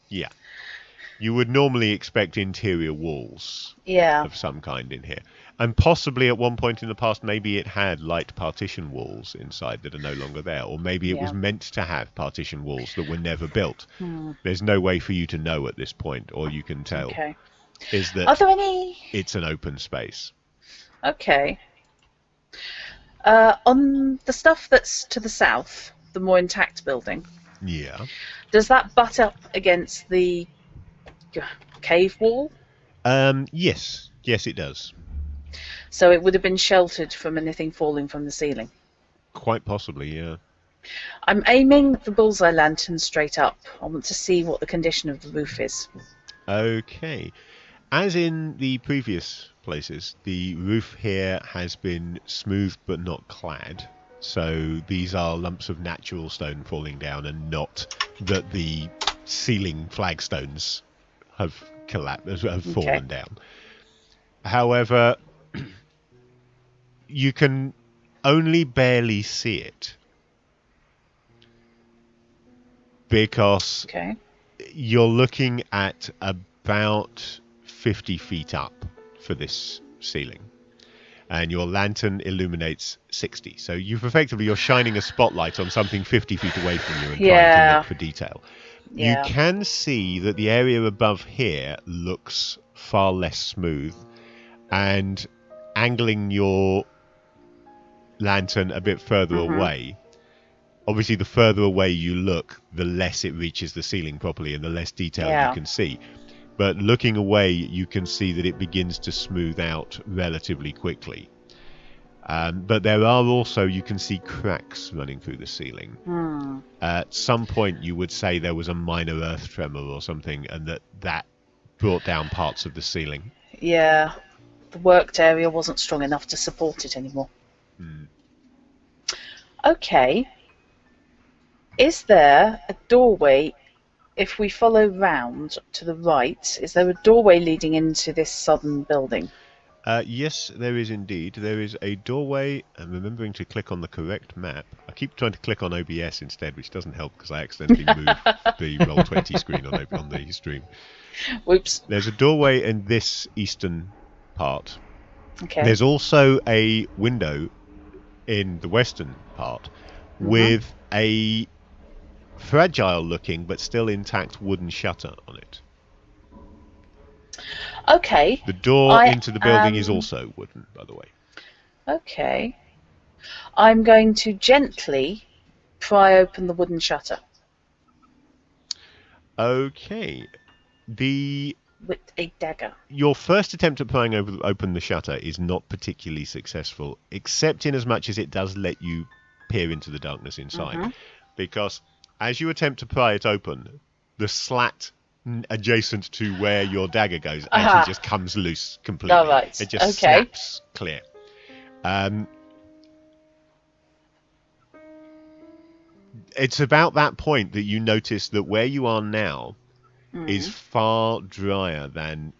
Yeah. You would normally expect interior walls Yeah. of some kind in here. And possibly at one point in the past, maybe it had light partition walls inside that are no longer there. Or maybe it was meant to have partition walls that were never built. There's no way for you to know at this point, or you can tell, Okay. is Are that there any? it's an open space. Okay. On the stuff that's to the south, the more intact building, Yeah. does that butt up against the cave wall? Yes. Yes, it does. So it would have been sheltered from anything falling from the ceiling. Quite possibly, yeah. I'm aiming the bullseye lantern straight up. I want to see what the condition of the roof is. Okay. As in the previous places, the roof here has been smooth but not clad. So these are lumps of natural stone falling down, and not that the ceiling flagstones have fallen down. However, you can only barely see it because you're looking at about 50 feet up for this ceiling, and your lantern illuminates 60. So you're shining a spotlight on something 50 feet away from you and trying to look for detail. You can see that the area above here looks far less smooth, and angling your lantern a bit further away, obviously the further away you look, the less it reaches the ceiling properly and the less detail you can see. But looking away, you can see that it begins to smooth out relatively quickly. But there are also, you can see cracks running through the ceiling. At some point, you would say there was a minor earth tremor or something, and that brought down parts of the ceiling. Yeah. The worked area wasn't strong enough to support it anymore. Okay. Is there a doorway, if we follow round to the right, is there a doorway leading into this southern building? Yes, there is indeed. There is a doorway. I'm remembering to click on the correct map. I keep trying to click on OBS instead, which doesn't help because I accidentally move the Roll20 screen on the stream. Whoops. There's a doorway in this eastern part. Okay. There's also a window in the western part with a fragile-looking but still intact wooden shutter on it. Okay. The door into the building is also wooden, by the way. Okay. I'm going to gently pry open the wooden shutter. Okay. With a dagger. Your first attempt at prying open the shutter is not particularly successful, except in as much as it does let you peer into the darkness inside. Because as you attempt to pry it open, the slat adjacent to where your dagger goes actually just comes loose completely. Oh, right. It just snaps clear. It's about that point that you notice that where you are now is far drier than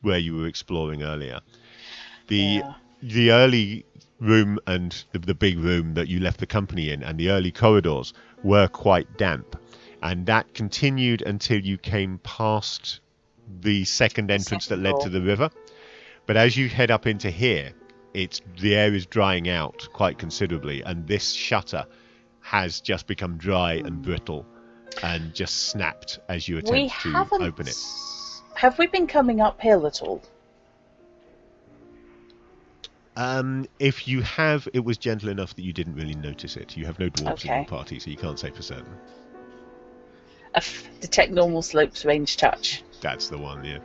where you were exploring earlier. The early room and the big room that you left the company in and the early corridors were quite damp, and that continued until you came past the second entrance that led to the river. But as you head up into here, the air is drying out quite considerably, and this shutter has just become dry and brittle and just snapped as you attempt to open it. Have we been coming uphill at all? If you have, it was gentle enough that you didn't really notice it. You have no dwarves in your party, so you can't say for certain. Detect normal slopes, range touch. That's the one, yeah.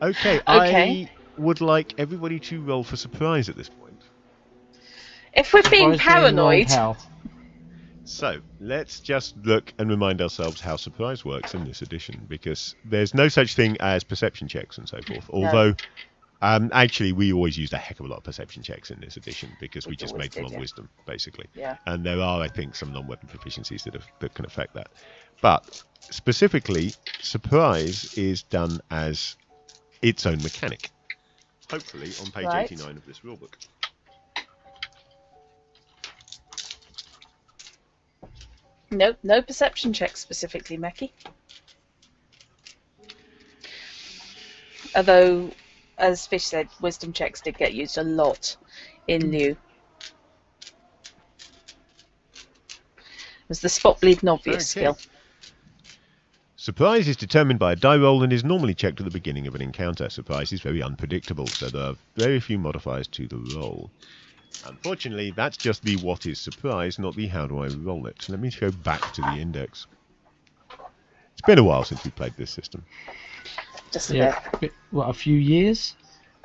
Okay, I would like everybody to roll for surprise at this point. If we're being paranoid... So, let's just look and remind ourselves how surprise works in this edition, because there's no such thing as perception checks and so forth. Although, actually, we always used a heck of a lot of perception checks in this edition, because we just made them on wisdom, basically. Yeah. And there are, I think, some non-weapon proficiencies that can affect that. But, specifically, surprise is done as its own mechanic. Hopefully, on page 89 of this rulebook. Nope, no perception checks specifically, Meki. Although, as Fish said, wisdom checks did get used a lot in New. It was the spot bleed obvious skill. Surprise is determined by a die roll and is normally checked at the beginning of an encounter. Surprise is very unpredictable, so there are very few modifiers to the roll. Unfortunately, that's just the what is surprise, not the how do I roll it. Let me go back to the index. It's been a while since we played this system. Just a bit. What, a few years?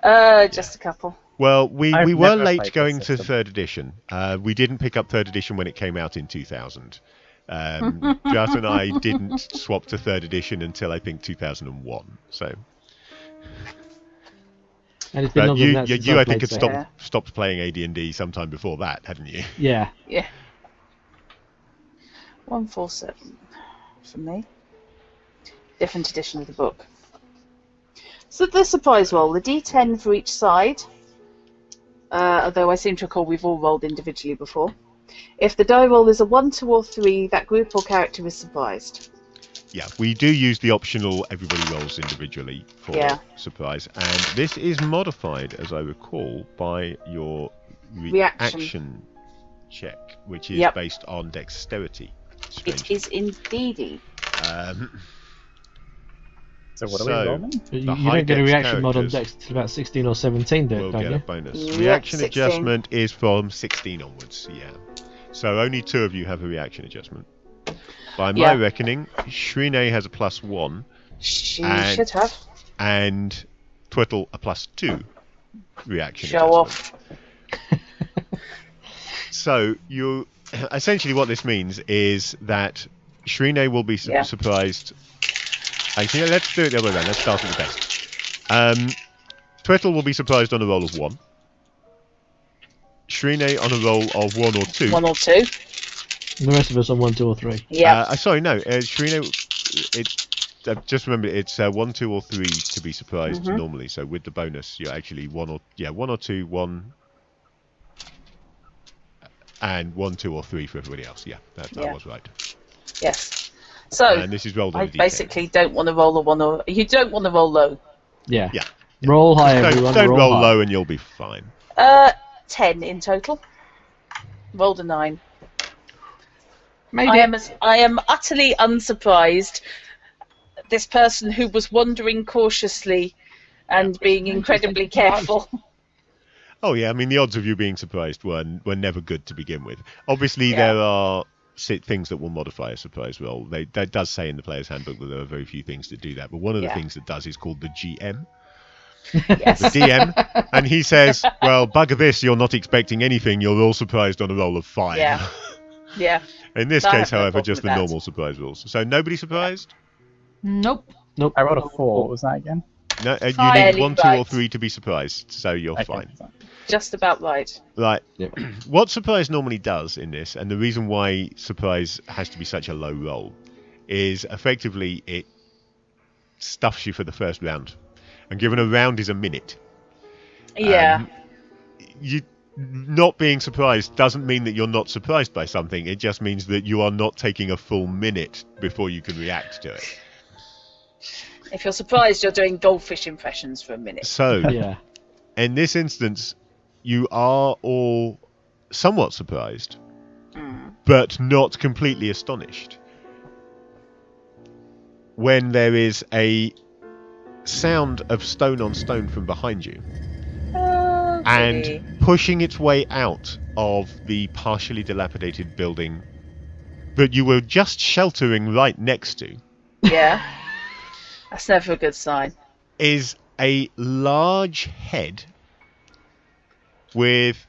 Just a couple. Well, we were late going to 3rd edition. We didn't pick up 3rd edition when it came out in 2000. Jat and I didn't swap to 3rd edition until I think 2001. So... And it's been longer than that since I I've think, played had stopped playing AD&D sometime before that, hadn't you? Yeah. Yeah. 147 for me. Different edition of the book. So the surprise roll, the D10 for each side. Although I seem to recall we've all rolled individually before. If the die roll is a 1, 2, or 3, that group or character is surprised. Yeah, we do use the optional everybody rolls individually for surprise, and this is modified, as I recall, by your reaction check, which is based on dexterity. It is indeedy. So what are we rolling? You don't get a reaction mod on dex until about 16 or 17, don't get you? a bonus. Reaction adjustment is from 16 onwards, yeah. So only 2 of you have a reaction adjustment. By my reckoning, Shrine has a +1. She should have. And Twittle a +2 reaction adjustment. Off. So, essentially what this means is that Shrine will be surprised. Actually, let's do it the other way around. Let's start with the best. Twittle will be surprised on a roll of 1. Shrine on a roll of 1 or 2. 1 or 2. And the rest of us on 1, 2, or 3. Yeah. Sorry, no. Shrine, just remember it's 1, 2, or 3 to be surprised normally. So with the bonus, you're actually 1 or 2, 1, and 1, 2, or 3 for everybody else. Yeah, that was right. Yes. So And this is rolled on I a D10. basically don't want to roll a 1 or you don't want to roll low. Yeah. Yeah. Roll high, Don't, everyone. don't roll high. low and you'll be fine. 10 in total. Rolled a 9. Made I it. am utterly unsurprised. This person who was wandering cautiously and being incredibly careful. Oh yeah, I mean the odds of you being surprised were never good to begin with. Obviously Yeah. there are things that will modify a surprise roll. That does say in the player's handbook that there are very few things that do that, but one of the things that does is called the GM. Yes. The DM, and he says, well, bugger this, you're not expecting anything, you're all surprised on a roll of 5. Yeah. Yeah. In this I case, have no however, problem just with the that. normal surprise rules. So nobody surprised? Nope. Nope. I rolled a 4. What was that again? No, you Fine. need Barely 1, 2, or right. 3 to be surprised, so you're Okay, fine. so- Just about right. Right. Yep. What surprise normally does in this, and the reason why surprise has to be such a low roll, is effectively it stuffs you for the first round. And given a round is a minute, Yeah. you not being surprised doesn't mean that you're not surprised by something. It just means that you are not taking a full minute before you can react to it. If you're surprised, you're doing goldfish impressions for a minute. So, Yeah. in this instance, you are all somewhat surprised, but not completely astonished. When there is a sound of stone on stone from behind you, Oh, goody. and pushing its way out of the partially dilapidated building that you were just sheltering right next to, Yeah. That's never a good sign. is a large head with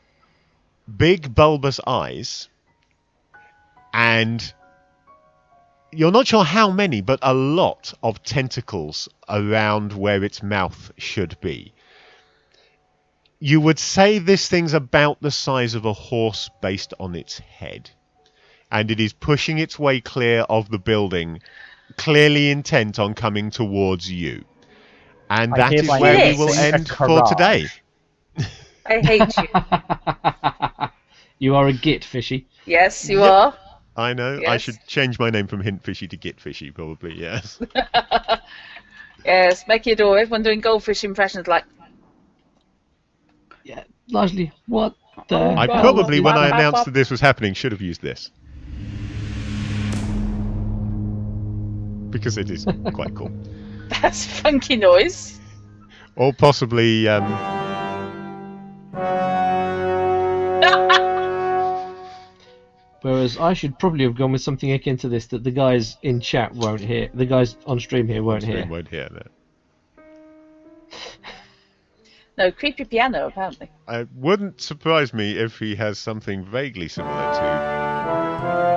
big bulbous eyes, and you're not sure how many, but a lot of tentacles around where its mouth should be. You would say this thing's about the size of a horse based on its head. And it is pushing its way clear of the building, clearly intent on coming towards you. And I that is hereby where we now will sing a end for hurrah. today. I hate you. You are a git, Fishy. Yes, you Yep. are. I know. I Yes. should change my name from Hint Fishy to Git Fishy, probably, yes. Yes, make it all. Everyone doing goldfish impressions like, Yeah. Largely. What the? I hell probably, is when I that? announced that this was happening, should have used this. Because it is quite cool. that's a funky noise. Or possibly, Whereas I should probably have gone with something akin to this that the guys in chat won't hear. The guys on stream here won't hear. stream won't hear that. No, creepy piano, apparently. It wouldn't surprise me if he has something vaguely similar to...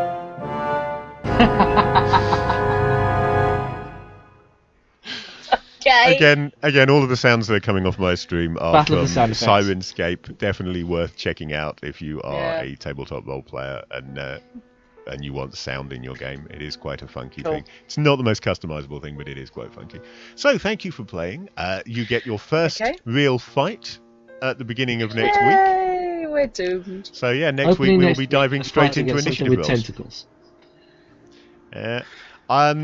Okay. Again, all of the sounds that are coming off my stream are Battle of from the Sound Effects. Sirenscape. Definitely worth checking out if you are Yeah. a tabletop role player and you want sound in your game. It is quite a funky Cool. thing. It's not the most customizable thing, but it is quite funky. So thank you for playing. You get your first Okay. real fight at the beginning of next week. Yay, we're doomed. So yeah, next Opening week we'll next be week diving and straight fighting into against something initiative with rolls. tentacles.